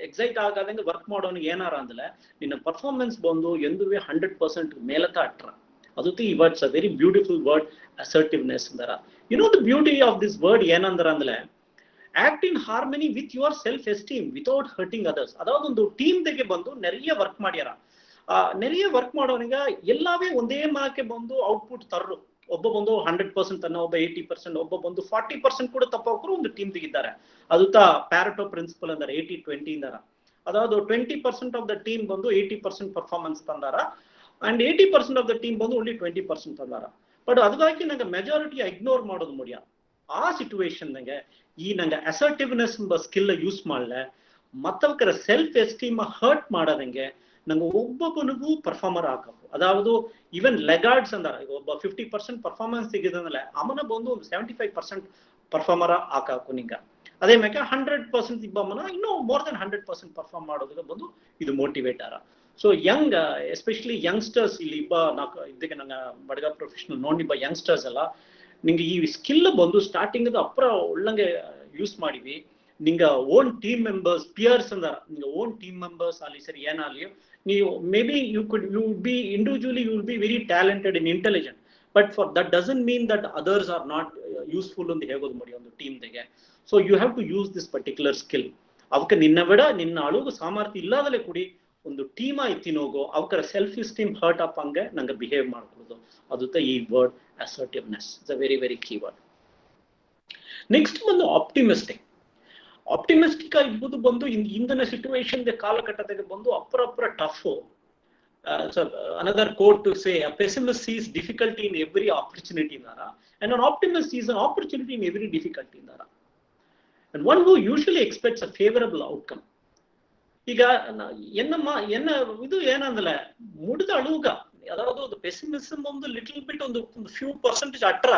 ಎಕ್ಸೈಟ್ ಆಗಾದಂಗೆ ವರ್ಕ್ ಮಾಡೋನಿಗೆ ಏನಾರ ಅಂದ್ರೆ ನಿನ್ನ ಪರ್ಫಾರ್ಮೆನ್ಸ್ ಬಂದು ಎಂದುವೆ 100% ಮೇಲತ್ತ ಅಟ್ರ. ಅದಕ್ಕೆ ಈ words a very beautiful word assertiveness ಅಂದಾರ. You know the beauty of this word ಏನಂದ್ರ ಅಂದ್ರೆ act in harmony with your self esteem without hurting others. ಅದಾவது ಒಂದು ಟೀಮ್ ತೆಗೆ ಬಂದು ನೆರೆಯ ವರ್ಕ್ ಮಾಡ್ಯಾರ. ನೆರೆಯ ವರ್ಕ್ ಮಾಡೋನಿಗ ಎಲ್ಲವೇ ಒಂದೇ ಮಾಕೆ ಬಂದು ಔಟ್ಪುಟ್ ತರ್ರು. ಒಬ್ಬ ಬಂದು 100% ತನ್ನ, ಒಬ್ಬ 80%, ಒಬ್ಬ ಬಂದು 40% ಕೂಡ ತಪ್ಪೋಕ್ರು ಒಂದು ಟೀಮ್ ತೆಗಿದ್ದಾರೆ. ಅದು ಪ್ಯಾರೆಟೋ ಪ್ರಿನ್ಸಿಪಲ್ ಅಂದಾರ 80-20 ಇಂದಾರ. ಅದಾವುದು 20% ಆಫ್ ದ ಟೀಮ್ ಬಂದು 80% ಪರ್ಫಾರ್ಮೆನ್ಸ್ ತಂದಾರ ಅಂಡ್ 80% ಆಫ್ ದ ಟೀಮ್ ಬಂದು ಓನ್ಲಿ 20% ತಂದಾರ. ಬಟ್ ಅದಕ್ಕಾಗಿ ನಂಗೆ ಮೆಜಾರಿಟಿ ಇಗ್ನೋರ್ ಮಾಡೋದು ಮುಡಿಯ. ಆ ಸಿಚುವೇಶನ್ ನಂಗೆ ಈ ನಂಗೆ ಅಸರ್ಟಿವ್ನೆಸ್ ಎಂಬ ಸ್ಕಿಲ್ ಯೂಸ್ ಮಾಡಲೆ ಮತ್ತವರ ಸೆಲ್ಫ್ ಎಸ್ಟೀಮ್ ಹರ್ಟ್ ಮಾಡದಂಗೆ ನಂಗೆ ಒಬ್ಬೊಬ್ಬನಿಗೂ ಪರ್ಫಾರ್ಮರ್ ಹಾಕಬೇಕು. ಅದಾವುದು ಈವನ್ ಲೆಗಾರ್ಡ್ಸ್ ಅಂದಾರ. ಈಗ ಒಬ್ಬ 50% ಪರ್ಫಾರ್ಮೆನ್ಸ್ ತೆಗೆದಂದ್ರೆ ಅವನ ಬಂದು ಒಂದು 75% ಪರ್ಫಾರ್ಮರ್ ಹಾಕಬೇಕು ನಿಂಗ. ಅದೇ ಮ್ಯಾಕೆ 100% ಇಬ್ಬಮ್ಮನ ಇನ್ನೂ ಮೋರ್ ದನ್ 100% ಪರ್ಫಾರ್ಮ್ ಮಾಡೋದಕ್ಕೆ ಬಂದು ಇದು ಮೋಟಿವೇಟರ. ಸೊ ಯಂಗ್ ಎಸ್ಪೆಷಲಿ ಯಂಗ್ಸ್ಟರ್ಸ್ ಇಲ್ಲಿ ಇಬ್ಬ ನಾಲ್ಕು ಇದಕ್ಕೆ ನಂಗೆ ಬಡಗ ಪ್ರೊಫೆಷನಲ್ ನೋಡಿಬ್ಬ ಯಂಗ್ಸ್ಟರ್ಸ್ ಎಲ್ಲ ನಿಂಗೆ ಈ ಸ್ಕಿಲ್ ಬಂದು ಸ್ಟಾರ್ಟಿಂಗ್ ಅಪ್ರ ಒಳ್ಳಂಗೆ ಯೂಸ್ ಮಾಡಿವಿ. ನಿಂಗ ಓನ್ ಟೀಮ್ ಮೆಂಬರ್ಸ್ ಪಿಯರ್ಸ್ ಅಂದಾರ. ನಿಂಗ ಓನ್ ಟೀಮ್ ಮೆಂಬರ್ಸ್ ಅಲ್ಲಿ ಸರಿ ಏನಾಗಲಿ ನೀವು may be you will be individually you will be very talented in intelligent, but for that doesn't mean that others are not useful ಅಂತ ಹೇಗೋದು ಮಾಡಿ ಒಂದು ಟೀಮ್ ತೆಗೆ. So you have to use this particular skill. ಅವಕ್ಕೆ ನಿನ್ನ ಬಿಡ ನಿನ್ನ ಅಳುಗು ಸಾಮರ್ಥ್ಯ ಇಲ್ಲದಲ್ಲೇ ಕೂಡಿ ಒಂದು ಟೀಮ್ ಆಯ್ತಿನೋಗೋ ಅವಕರ ಸೆಲ್ಫ್ ಎಸ್ಟೀಮ್ ಹರ್ಟ್ ಅಪ್ ಹಂಗೆ ನಂಗೆ ಬಿಹೇವ್ ಮಾಡ್ಕೊಳ್ಳೋದು ಅದು ಈ word assertiveness is a very very key word. Next ಬಂದು ಆಪ್ಟಿಮಿಸ್ಟಿಕ್. ಆಪ್ಟಿಮಿಸ್ಟಿಕ್ ಆಗಿರ್ಬೋದು ಬಂದು ಇಂದಿನ ಸಿಚುವೇಶನ್ಗೆ ಕಾಲಘಟ್ಟದಾಗ ಬಂದು ಅಪ್ರ tough. Another quote to say a pessimist sees difficulty in every opportunity nara and an optimist sees an opportunity in every difficulty nara and one who usually expects a favorable outcome. ಈಗ என்ன ಇದು ಏನಂದ್ರೆ ಮುಡಿದ ಅಳುಗ ಅದಾವುದು ಒಂದು pessimism ಒಂದು little ಬಿಟ್ ಒಂದು few percentage ಅಟ್ರ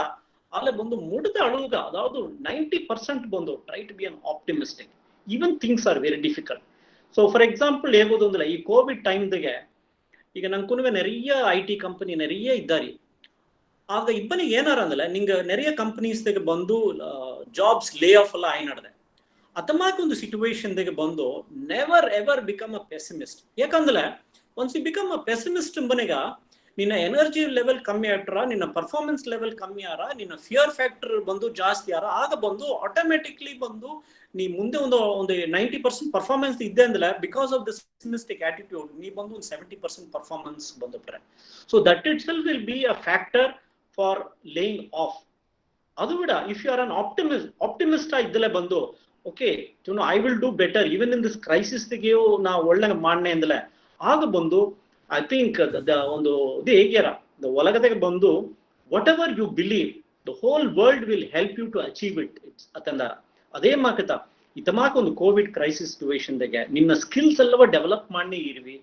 ಅಲ್ಲೇ ಬಂದು ಮುಡಿದ ಅಳುಗ ಅದಾವುದು 90% ಬಂದು try to be an optimistic even things are very difficult. So for example ಹೇಗೋದು ಅಂದ್ರೆ ಈ ಕೋವಿಡ್ ಟೈಮ್ದಾಗೆ ಈಗ ನಂಗೆ ನೆರೆಯ IT ಕಂಪನಿ ನೆರೆಯ ಇದ್ದಾರೆ. ಆಗ ಇಬ್ಬನಿಗೆ ಏನಾರ ಅಂದ್ರೆ ನಿಂಗೆ ನೆರೆಯ ಕಂಪನೀಸ್ದಾಗೆ ಬಂದು ಜಾಬ್ಸ್ ಲೇ ಆಫ್ ಎಲ್ಲ ಆಯ್ ನಡೆದೆ. ಅತಮಾಕ ಒಂದು ಸಿಚುವೇಶನ್ದಾಗೆ ಬಂದು never ever become a pessimist. ಯಾಕಂದ್ರೆ once you become a pessimist ಎಂಬನಿಗ ನಿನ್ನ ಎನರ್ಜಿ ಲೆವೆಲ್ ಕಮ್ಮಿ ಆಟ್ರ, ನಿನ್ನ ಪರ್ಫಾರ್ಮೆನ್ಸ್ ಲೆವೆಲ್ ಕಮ್ಮಿ ಆರ, ನಿನ್ನ ಫಿಯರ್ ಫ್ಯಾಕ್ಟರ್ ಬಂದು ಜಾಸ್ತಿ ಆರ, ಆಗ ಬಂದು ಆಟೋಮೆಟಿಕ್ಲಿ ಬಂದು ನೀ ಮುಂದೆ ಒಂದು 90% ಪರ್ಫಾರ್ಮೆನ್ಸ್ ಇದೆ ಅಂದ್ರೆ because of this pessimistic attitude ನೀ ಬಂದು ಒಂದು 70% ಪರ್ಫಾರ್ಮೆನ್ಸ್ ಬಂದುಬಿಟ್ರೆ so that itself will be a factor for laying off. ಅದು ಬಿಡ if you are an optimist ಇದ್ದಲೇ ಬಂದು okay I will do better even in this crisis ತೆಗೆಯೋ ನಾ ಒಳ್ಳೆ ಮಾಡನೆ ಅಂದಲೆ ಆಗ ಬಂದು ಐ ಥಿಂಕ್ ಒಂದು ಇದು ಹೇಗ್ಯಾರ ಒಳಗದಾಗ ಬಂದು whatever you believe the whole world will help you to achieve it ಅತಂದಾರ. ಅದೇ ಮಾಕತ ಇತಮಾಕ ಒಂದು ಕೋವಿಡ್ ಕ್ರೈಸಿಸ್ ಸಿಚುವೇಶನ್ದಾಗೆ ನಿನ್ನ ಸ್ಕಿಲ್ಸ್ ಎಲ್ಲವ ಡೆವಲಪ್ ಮಾಡಿ ಇರ್ವಿ.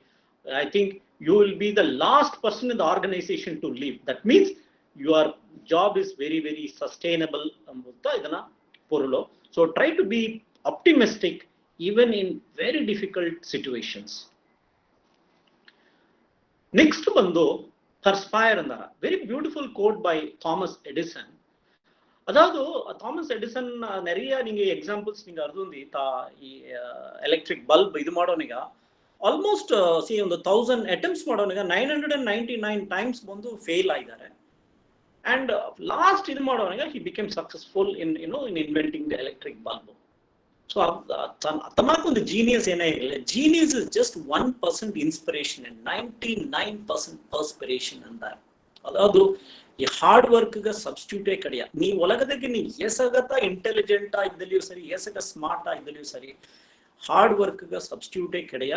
I think you will be the last person in the organisation to leave. That means your job is very very sustainable ಎಂಬುತ್ತ ಇದನ್ನ ಪೊರುಳು. So try to be optimistic even in very difficult situations. Next ಬಂದು perspire ಅಂದಾರ. Very beautiful quote by Thomas Edison. ಅದಾವುದು Thomas Edison ನೆರೆಯ ನಿಂಗೆ examples ನಿಂಗೆ ಅರ್ಧಂದಿ ಈ ಎಲೆಕ್ಟ್ರಿಕ್ ಬಲ್ಬ್ ಇದು ಮಾಡೋನಿಗ ಆಲ್ಮೋಸ್ಟ್ ಒಂದು 1000 ಅಟೆಂಪ್ಟ್ಸ್ ಮಾಡೋನಿಗ 999 ಟೈಮ್ಸ್ ಬಂದು ಫೇಲ್ ಆಗಿದ್ದಾರೆ. And last ಇದು ಮಾಡೋನಿಗ he became successful in in inventing the electric bulb. So ತಮಾಕೊಂದು ಜೀನಿಯಸ್ ಏನೇ ಇರಲಿಲ್ಲ, genius is just 1% inspiration and 99% perspiration ಅಂತಾರೆ. ಅದಾವುದು ಈ ಹಾರ್ಡ್ ವರ್ಕ್ಗೆ ಸಬ್ಸ್ಟಿಟ್ಯೂಟೇ ಕಡಿಯ. ನೀ ಒಳಗದಕ್ಕೆ ನೀ ಎಸಗತ್ತ ಇಂಟೆಲಿಜೆಂಟ್ ಇದ್ದಲ್ಲಿಯೂ ಸರಿ, ಎಸಗ ಸ್ಮಾರ್ಟ್ ಇದ್ದಲ್ಲಿಯೂ ಸರಿ, ಹಾರ್ಡ್ ವರ್ಕ್ಗೆ ಸಬ್ಸ್ಟಿಟ್ಯೂಟೇ ಕಡಿಯ.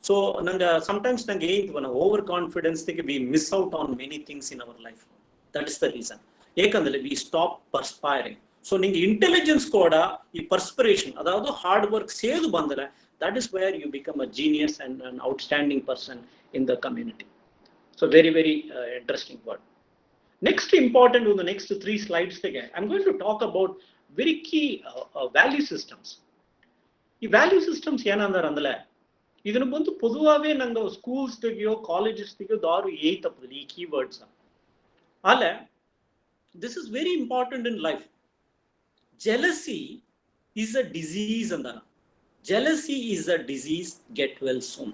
ಸೊ ನಂಗೆ ಸಮ್ಟೈಮ್ಸ್ ನಂಗೆ ಏನಿದ್ವ overconfidence we miss out on many things in our life. That is the reason. ಏಕಂದ್ರೆ ವಿ ಸ್ಟಾಪ್ ಪರ್ಸ್ಪೈರಿಂಗ್. ಸೊ ನಿಂಗೆ ಇಂಟೆಲಿಜೆನ್ಸ್ ಕೂಡ ಈ ಪರ್ಸ್ಪಿರೇಷನ್, ಅதாவது ಹಾರ್ಡ್ ವರ್ಕ್ ಸೇದು ಬಂದರೆ, that is where you become a genius and an outstanding person in the community. So very very interesting word. Next important on the next 3 slides again, I'm going to talk about very key value systems. ಈ value systems ಏನಂದ್ರೆ ಅಂದ್ರೆ ಇದನ್ನು ಬಂದು ಪೊದುವಾಗೇ ನಂಗೆ schools ತೆಗಿಯೋ colleges ತೆಗಿಯೋ ದಾರು ಏತಪ್ಪದಿಲ್ಲ ಈ keywords. ಅಲ್ಲೇ this is very important in life. Jealousy is a disease ಅಂದಾರ. Jealousy is a disease, get well soon.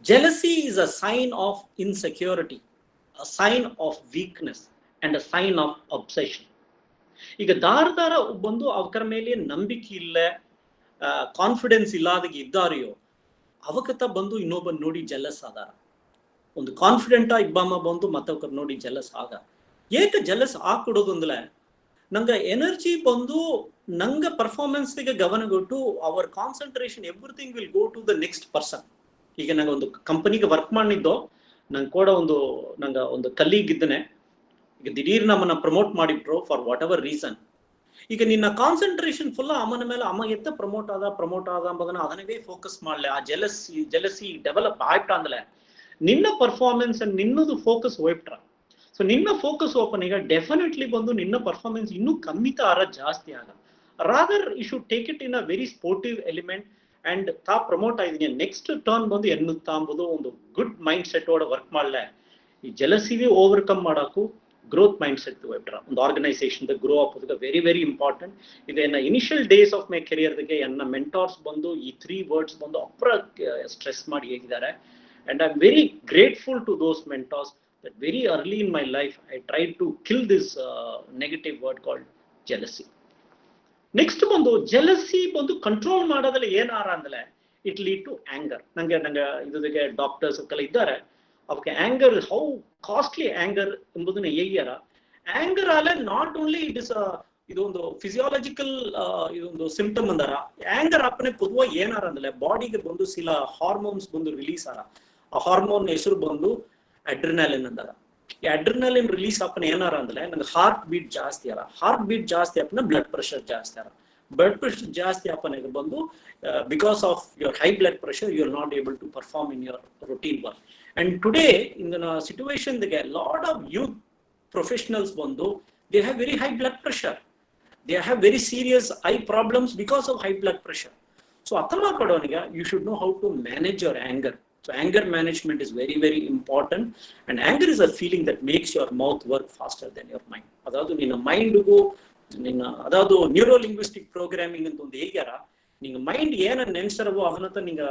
Jealousy is a sign of insecurity, a sign of weakness and a sign of obsession. ಈಗ ದಾರ ಬಂದು ಅವರ ಮೇಲೆ ನಂಬಿಕೆ ಇಲ್ಲ, confidence ಇಲ್ಲದಾಗಿ ಇದ್ದಾರೆಯೋ ಅವಕತ್ತ ಬಂದು ಇನ್ನೊಬ್ಬ ನೋಡಿ ಜೆಲಸ್ ಆದಾರ. ಒಂದು ಕಾನ್ಫಿಡೆಂಟ್ ಇಬ್ಬಮ್ಮ ಬಂದು ಮತ್ತೊಬ್ಬರು ನೋಡಿ ಜೆಲಸ್ ಆಗ. ಏಕೆ ಜೆಲಸ್ ಕೊಡೋದು ಅಂದ್ರೆ ನಂಗೆ ಎನರ್ಜಿ ಬಂದು ನಂಗೆ ಪರ್ಫಾರ್ಮೆನ್ಸ್ಗೆ ಗಮನ ಕೊಟ್ಟು our concentration everything will go to the next person. ಈಗ ನಂಗೆ ಒಂದು ಕಂಪನಿಗೆ ವರ್ಕ್ ಮಾಡಿದ್ದೋ, ನಂಗೆ ಕೂಡ ನಂಗೆ ಒಂದು ಕಲೀಗ್ ಇದ್ದನೆ, ಈಗ ದಿಢೀರ್ ನಮ್ಮನ್ನ ಪ್ರಮೋಟ್ ಮಾಡಿಬಿಟ್ರು ಫಾರ್ ವಾಟ್ ಎವರ್ ರೀಸನ್. ಈಗ ನಿನ್ನ ಕಾನ್ಸಂಟ್ರೇಷನ್ ಫುಲ್ ಅಮ್ಮನ ಮೇಲೆ, ಅಮ್ಮ ಎತ್ತ ಪ್ರಮೋಟ್ ಆದ ಅಂಬದನ್ನ ಅದನ್ನೇ ಫೋಕಸ್ ಮಾಡಲೆ. ಆ ಜೆಲಸಿ ಡೆವಲಪ್ ಆಯ್ತಾ ಅಂದ್ರೆ ನಿನ್ನ ಪರ್ಫಾರ್ಮೆನ್ಸ್ ನಿನ್ನದು ಫೋಕಸ್ ಹೋಯ್ಬಿಟ್ರ. ಸೊ ನಿನ್ನ ಫೋಕಸ್ ಓಪನ್ ಈಗ ಡೆಫಿನೆಟ್ಲಿ ಬಂದು ನಿನ್ನ ಪರ್ಫಾರ್ಮೆನ್ಸ್ ಇನ್ನೂ ಕಮ್ಮಿ ಜಾಸ್ತಿ ಆಗ. Rather you should take it in a very sportive element and promote ಆಗಿದ್ದೀನಿ ನೆಕ್ಸ್ಟ್ ಟರ್ನ್ ಬಂದು ಎನ್ನುತ್ತಾ ಅಂಬುದು ಒಂದು ಗುಡ್ ಮೈಂಡ್ ಸೆಟ್ ಒಳಗೆ ವರ್ಕ್ ಮಾಡಲೆ. ಈ ಜೆಲಸಿಗೆ ಓವರ್ಕಮ್ ಮಾಡೋಕ್ಕೂ ಗ್ರೋತ್ ಮೈಂಡ್ ಸೆಟ್ ಹೋಗ್ಬಿಟ್ರ. ಒಂದು ಆರ್ಗನೈಸೇಷನ್ ಗ್ರೋ ಆಗೋದಕ್ಕೆ ವೆರಿ ವೆರಿ ಇಂಪಾರ್ಟೆಂಟ್. ಇದನ್ನ ಇನಿಷಿಯಲ್ ಡೇಸ್ ಆಫ್ ಮೈ ಕೆರಿಯರ್ಗೆ ನನ್ನ ಮೆಂಟಾರ್ಸ್ ಬಂದು ಈ 3 ವರ್ಡ್ಸ್ ಬಂದು ಅಪ್ರ ಸ್ಟ್ರೆಸ್ ಮಾಡಿ ಹೇಗಿದ್ದಾರೆ. And I am very grateful to those mentors that very early in my life I try to kill this negative word called jealousy. Next ಬಂದು jealousy ಬಂದು control ಮಾಡೋದ್ರಲ್ಲಿ ಏನಾರ ಅಂದ್ರೆ ಇಟ್ ಲೀಡ್ ಟು ಆಂಗರ್. ನಂಗೆ ಇದಕ್ಕೆ doctors ಎಲ್ಲ ಇದ್ದಾರೆ, ಅವಕ್ಕೆ ಆಂಗರ್ ಹೌ ಕಾಸ್ಟ್ಲಿ ಆಂಗರ್ ಎಂಬುದನ್ನ ಹೇಗ್ಯಾರ. ಆಂಗರ್ ಅಲ್ಲ ನಾಟ್ ಓನ್ಲಿ ಇಟ್ ಇಸ್ ಇದೊಂದು ಫಿಸಿಯಾಲಜಿಕಲ್ ಇದೊಂದು ಸಿಂಪ್ಟಮ್ ಅಂದಾರ. ಆಂಗರ್ ಅಪ್ಪನೆ ಪೊದುವ ಏನಾರ ಅಂದ್ರೆ ಬಾಡಿಗೆ ಬಂದು ಸಿಲ ಹಾರ್ಮೋನ್ಸ್ ಬಂದು ರಿಲೀಸ್ ಆರ. ಆ ಹಾರ್ಮೋನ್ ಹೆಸರು ಬಂದು ಅಡ್ರಿನಾಲಿನ್ ಅಂದಾರ. ಈ ಅಡ್ರಿನಾಲಿನ್ ರಿಲೀಸ್ ಅಪ್ಪನ ಏನಾರ ಅಂದ್ರೆ ನಂಗೆ ಹಾರ್ಟ್ ಬೀಟ್ ಜಾಸ್ತಿ ಆರ. ಹಾರ್ಟ್ ಬೀಟ್ ಜಾಸ್ತಿ ಅಪ್ಪನ ಬ್ಲಡ್ ಪ್ರೆಷರ್ ಜಾಸ್ತಿ ಆರ. ಬ್ಲಡ್ ಪ್ರೆಷರ್ ಜಾಸ್ತಿ ಅಪ್ಪನಿಗೆ ಬಂದು because of your high blood pressure you are not able to perform in your routine work. And today in the situation they get lot of youth professionals ಬಂದು they have very high blood pressure, they have very serious eye problems because of high blood pressure. So atama kodoniga you should know how to manage your anger. So anger management is very very important, and anger is a feeling that makes your mouth work faster than your mind. adadu nina mind go nina adadu neuro linguistic programming ಅಂತ ಒಂದು ಹೇಗ್ಯಾರ, ನಿಂಗೆ mind ಏನ ನೆನ್ಸರವೋ ಅದನ್ನತ್ತ ನಿಂಗೆ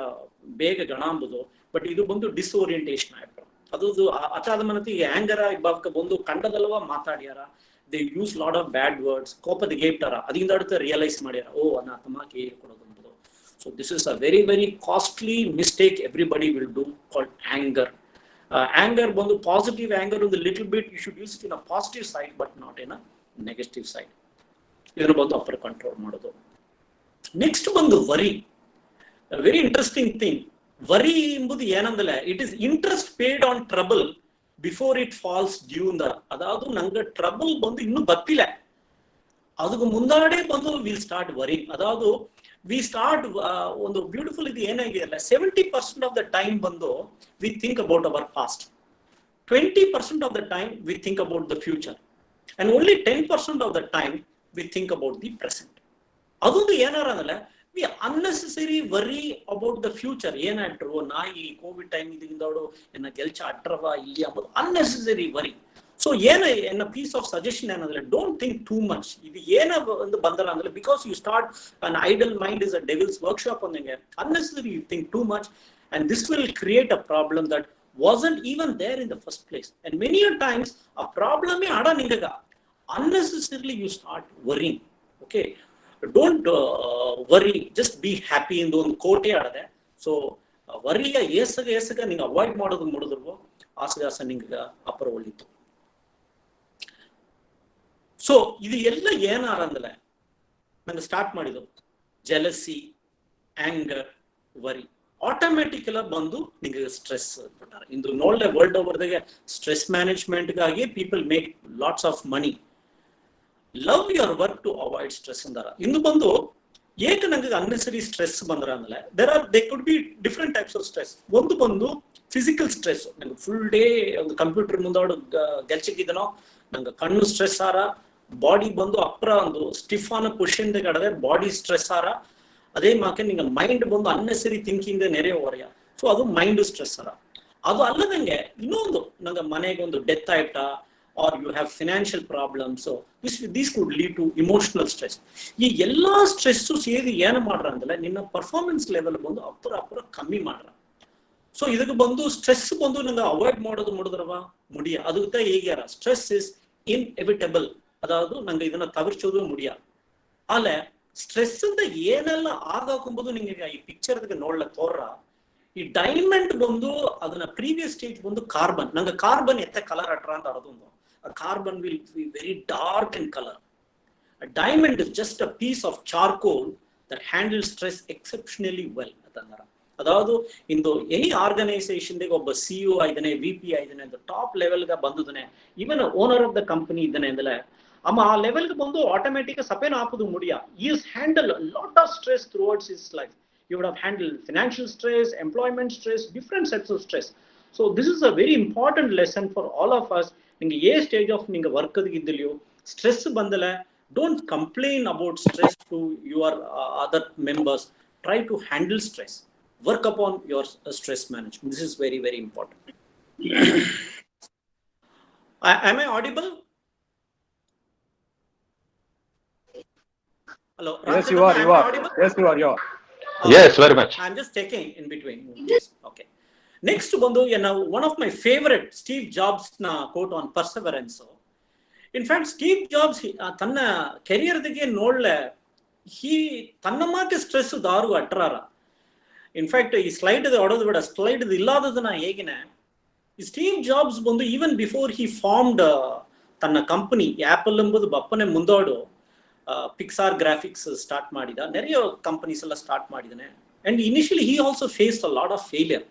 ಬೇಗ ಗಣ ಅಂಬುದು. But ಇದು ಬಂದು ಡಿಸ್ಓರಿಯಂಟೇಷನ್ ಆಗ್ಬಿಡ. ಅದು ಅಚಾದ ಮನತಿ ಆಂಗರ ಇಬ್ಬಾಕ ಬಂದು ಕಂಡದಲ್ವ ಮಾತಾಡ್ಯಾರ, they use lot of bad words, ಕೋಪದ ಗೇಪ್ಟಾರ, ಅದರಿಂದ അടുത്ത് ರಿಯಲೈಸ್ ಮಾಡ್ಯಾರ ಓ ಅನ್ನ ತಮಾಕೆ ಕೊಡೋದು ಅಂಬುದು. So this is a very very costly mistake everybody will do called anger. Anger ಬಂದು ಪಾಸಿಟಿವ್ ಆಂಗರ್ ಒಂದು little bit you should use it in a positive side but not in a negative side. ಇದನ್ನು ಬಂದು upper control ಮಾಡೋದು. Next ಬಂದು worry, very interesting thing. Worry ಎಂಬುದು ಏನಂದ್ರೆ it is interest paid on trouble before it falls due ಅಂದ. ಅದಾವುದು ನಂಗೆ trouble ಬಂದು ಇನ್ನೂ ಬತ್ತಿಲ್ಲ, ಅದಕ್ಕೆ ಮುಂದಾಡೆ ಬಂದು ವಿಲ್ ಸ್ಟಾರ್ಟ್ ವರಿ. ಅದಾವುದು ವಿ ಸ್ಟಾರ್ಟ್ ಒಂದು ಬ್ಯೂಟಿಫುಲ್ ಇದು ಏನಾಗಿದೆ 70% ಆಫ್ ದ ಟೈಮ್ ಬಂದು we think about our past, 20% of the time we think about the future, and only 10% of the time we think about the present. ಅದೊಂದು ಏನಾರ ಅಂದ್ರೆ we unnecessary worry about the future. ಏನಾಟ್ರು ನಾ ಈ Covid time ಇದರಿಂದವಳು ಎನ್ನ ಗೆಲ್ಚ ಅಟ್ರವ ಇಲ್ಲಿ ಅಂಬೋದು ಅನ್ನೆಸೆಸರಿ ವರಿ. ಸೊ ಎನ್ನ ಪೀಸ್ ಆಫ್ ಸಜೆಷನ್ ಏನಂದ್ರೆ ಡೋಂಟ್ ಥಿಂಕ್ ಟೂ ಮಚ್. ಇದು ಏನ ಒಂದು ಬಂದಲ್ಲ ಅಂದ್ರೆ because you start an idle mind is a devil's workshop ಅಂದಂಗೆ unnecessary you think too much and this will create a problem that wasn't even there in the first place. And many a times a problem ಆಡ ನಿಂಗ unnecessarily you start worrying. Okay, don't worry, just be happy ಎಂದು ಒಂದು ಕೋಟೆ ಆಡದೆ. So ವರಿಯ ಏಸಗ ನಿಂಗೆ avoid ಮಾಡೋದು ಮಾಡಿದ್ರು ಆಸಗಾಸ ನಿಂಗೆ ಅಪರ ಒಳ್ಳಿತ್ತು. ಸೊ ಇದು ಎಲ್ಲ ಏನಾರ ಅಂದ್ರೆ ನಂಗೆ ಸ್ಟಾರ್ಟ್ ಮಾಡಿದ್ದು ಜೆಲಸಿ, ಆಂಗರ್, ವರಿ ಆಟೋಮ್ಯಾಟಿಕ್ ಎಲ್ಲ ಬಂದು ನಿಂಗೆ ಸ್ಟ್ರೆಸ್ ಕೊಟ್ಟಾರೆ. ಇಂದು ನೋಡ್ಲೆ ವರ್ಲ್ಡ್ ಓವರ್ದಾಗೆ ಸ್ಟ್ರೆಸ್ ಮ್ಯಾನೇಜ್ಮೆಂಟ್ಗಾಗಿ people make lots of money. Love your work to avoid stress ಅಂದಾರ. ಇನ್ನು ಬಂದು ಏಕ ನಂಗೆ ಅನ್ನೆಸರಿ ಸ್ಟ್ರೆಸ್ ಬಂದ್ರ ಅಂದ್ರೆ they could be different types of stress. ಒಂದು ಬಂದು ಫಿಸಿಕಲ್ ಸ್ಟ್ರೆಸ್, ನಂಗೆ ಫುಲ್ ಡೇ ಒಂದು ಕಂಪ್ಯೂಟರ್ ಮುಂದೋಡು ಗೆಲ್ಚಿಕ್ಕಿದನೋ ನಂಗೆ ಕಣ್ಣು ಸ್ಟ್ರೆಸ್ ಆರ, ಬಾಡಿ ಬಂದು ಅಪ್ರ ಒಂದು ಸ್ಟಿಫ್ ಆನ ಪೊಸಿಷನ್ ಕಡದೆ ಬಾಡಿ ಸ್ಟ್ರೆಸ್ ಆರ, ಅದೇ ಮಾಕೆ ನಿಂಗೆ ಮೈಂಡ್ ಬಂದು ಅನ್ನೆಸರಿ ಥಿಂಕಿಂಗ್ ನೆರೆ ಹೊರೆಯ. ಸೊ ಅದು ಮೈಂಡ್ ಸ್ಟ್ರೆಸ್ ಆರ. ಅದು ಅಲ್ಲದಂಗೆ ಇನ್ನೊಂದು ನಂಗೆ ಮನೆಗೆ ಒಂದು ಡೆತ್ ಆಯ್ತಾ or you have financial problems, so this could lead to emotional stress. ಈ ಎಲ್ಲಾ ಸ್ಟ್ರೆಸ್ ಸೇರಿ ಏನು ಮಾಡ್ರ ಅಂದ್ರೆ ನಿನ್ನ ಪರ್ಫಾರ್ಮೆನ್ಸ್ ಲೆವೆಲ್ ಬಂದು ಅಪ್ಪರ ಕಮ್ಮಿ ಮಾಡ್ರ. ಸೊ ಇದಕ್ಕೆ ಬಂದು ಸ್ಟ್ರೆಸ್ ಬಂದು ನಂಗೆ ಅವಾಯ್ಡ್ ಮಾಡೋದು ಮಾಡಿದ್ರವ ಮುಡಿಯ. ಅದಕ್ಕೆ ಹೇಗ್ಯಾರ ಸ್ಟ್ರೆಸ್ ಇಸ್ ಇನ್ಎವಿಟಬಲ್, ಅದಾವುದು ನಂಗೆ ಇದನ್ನ ತವಿರ್ಸೋದು ಮುಡಿಯ. ಆಲೆ ಸ್ಟ್ರೆಸ್ ಅಂತ ಏನೆಲ್ಲ ಆಗಾಕೊಂಬೋದು ನಿಂಗೆ ಈ ಪಿಕ್ಚರ್ ನೋಡ್ಲ ತೋರ್ರ. ಈ ಡೈಮಂಡ್ ಬಂದು ಅದನ್ನ ಪ್ರೀವಿಯಸ್ ಸ್ಟೇಜ್ ಬಂದು ಕಾರ್ಬನ್, ನಂಗೆ ಕಾರ್ಬನ್ ಎತ್ತ ಕಲರ್ ಅಟ್ರ ಅಂತ ಅದೊಂದು. A carbon will be very dark in color. A diamond is just a piece of charcoal that handles stress exceptionally well. ಅದಾವುದು ಇಂದು ಎನಿ ಆರ್ಗನೈಸೇಷನ್ ಒಬ್ಬ CEO ಆಗಿದ್ದಾನೆ, VP ಆಗಿದ್ದಾನೆ, ಅಂತ ಟಾಪ್ ಲೆವೆಲ್ಗೆ ಬಂದಿದ್ದಾನೆ, even owner of the company ಇದ್ದಾನೆ ಅಂದ್ರೆ ಅಮ್ಮ ಆ ಲೆವೆಲ್ಗೆ ಬಂದು ಆಟೋಮೆಟಿಕ್ ಸಪೇನ ಹಾಕೋದು ಮುಡಿಯ. Is handle lot of stress throughout his life. You would have handled financial stress, employment stress, different sets of stress. So this is a very important lesson for all of us. ನಿಂಗೆ ಏ stage of ನಿಂಗೆ work ಇದ್ದಿಲ್ಯೋ stress ಬಂದಲೆ don't complain about stress to your other members. Try to handle stress, work upon your stress management. This is very very important. Am I audible? Hello. Yes, you are. Yes, you are. Yes, very much. I'm just checking in between. Yes. Okay. Next ಬಂದು one of my favorite Steve Jobs na quote on perseverance. In fact, Steve Jobs ತನ್ನ career dige ನೋಡ್ಲೆ ತನ್ನ Maa Ke stress ದಾರು ಅಟ್ರಾರ. In fact ಈ slide ಹೊಡೋದು ಬೇಡ, slide ಇಲ್ಲದನ್ನ ಹೇಗಿನೆ Steve jobs ಬಂದು even before ಹಿ formed ತನ್ನ company apple ಎಂಬುದು ಬಪ್ಪನೆ ಮುಂದೋಡು ಪಿಕ್ಸಾರ್ graphics start ಮಾಡಿದ, ನೆರೆಯ ಕಂಪನೀಸ್ ಎಲ್ಲ ಸ್ಟಾರ್ಟ್ ಮಾಡಿದಾನೆ. And initially he also faced a lot of failure.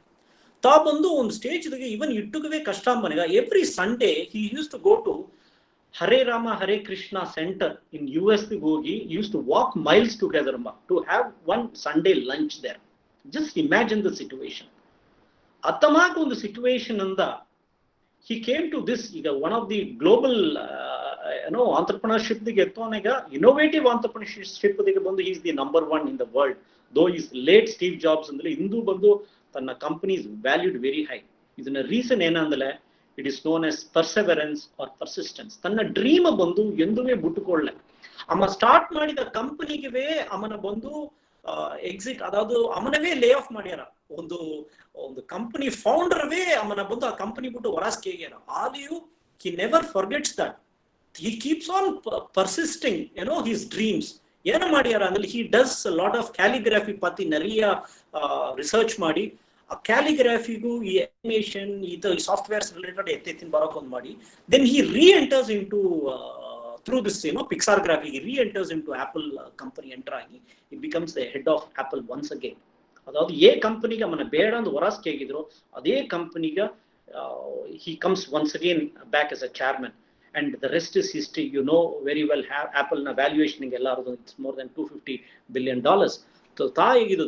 ತಾ ಬಂದು ಒಂದು ಸ್ಟೇಜ್ ಇವನ್ ಇಟ್ಟುಕವೇ ಕಷ್ಟ ಮನೆಗ. Every Sunday he use to go to Hare Rama Hare Krishna centre in US ಹೋಗಿ use to walk miles together to have one Sunday lunch there. Just imagine the situation. ಅತ್ತಮಾಗ ಒಂದು situation ಅಂದ he came to this. ಈಗ one of the global entrepreneurship ಗೆ ಎತ್ತೋನೆಗ innovative entrepreneurship ಗೆ ಬಂದು he is the number 1 in the world. though is late Steve Jobs ಅಂದ್ರೆ ಇಂದು ಬಂದು ತನ್ನ company is valued very high. ಇದನ್ನ ರೀಸನ್ ಏನಂದ್ರೆ it is known as perseverance or persistence. ತನ್ನ ಡ್ರೀಮ್ ಬಂದು ಎಂದುವೇ ಬಿಟ್ಟುಕೊಳ್ಳೆ. ಅಮ್ಮ ಸ್ಟಾರ್ಟ್ ಮಾಡಿದ ಕಂಪನಿಗೆ ಅವನ ಬಂದು ಎಕ್ಸಿಟ್, ಅದಾವುದು ಅವನವೇ ಲೇ ಆಫ್ ಮಾಡ್ಯಾರ. ಒಂದು ಕಂಪನಿ ಫೌಂಡರ್ವೇ ಅವನ ಬಂದು ಆ ಕಂಪನಿ ಬಿಟ್ಟು ಹೊರಸ್ಕೆ ಆಗ್ಯಾರ. ಆಲಿಯೂ he never forgets that. He keeps on persisting his dreams. ಏನು ಮಾಡ್ಯಾರ ಅಂದ್ರೆ he does lot of calligraphy ಪತಿ ನೆರೆಯ ರಿಸರ್ಚ್ ಮಾಡಿ ಆ ಕ್ಯಾಲಿಗ್ರಾಫಿಗೂ ಈ ಅನಿಮೇಷನ್ ಇದು ಸಾಫ್ಟ್ವೇರ್ಸ್ ರಿಲೇಟೆಡ್ ಎತ್ತಿನ ಬರೋಕ್ ಒಂದು ಮಾಡಿ then he reenters into through this Pixar ಗ್ರಾಫಿ he reenters into Apple company enter ಆಗಿ he becomes the head of Apple once again. ಅದಾவது ಏ ಕಂಪನಿಗೆ ಅವನ ಬೇಡ ಅಂತ ಹೊರಸ್ಕೆ ಆಗಿದ್ರು ಅದೇ ಕಂಪನಿಗೆ he comes once again back as a chairman. And the rest is history. You know very well, Apple na valuation it's more than $250 billion. So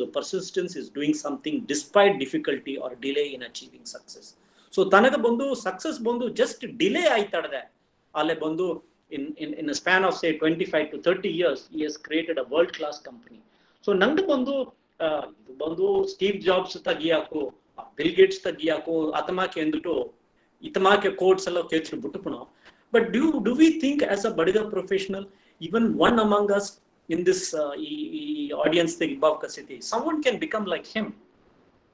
the persistence is doing something despite difficulty or delay in achieving success. So tanaga bandu success bandu just delay aitadade alle bandu in a span of say 25 to 30 years he has created a world class company. So nandu bandu Steve Jobs tagiyako, Bill Gates tagiyako atamake enduto itamake quotes alla kechu buttupuno. But do we think as a Badaga professional, even one among us in this audience, someone can become like him?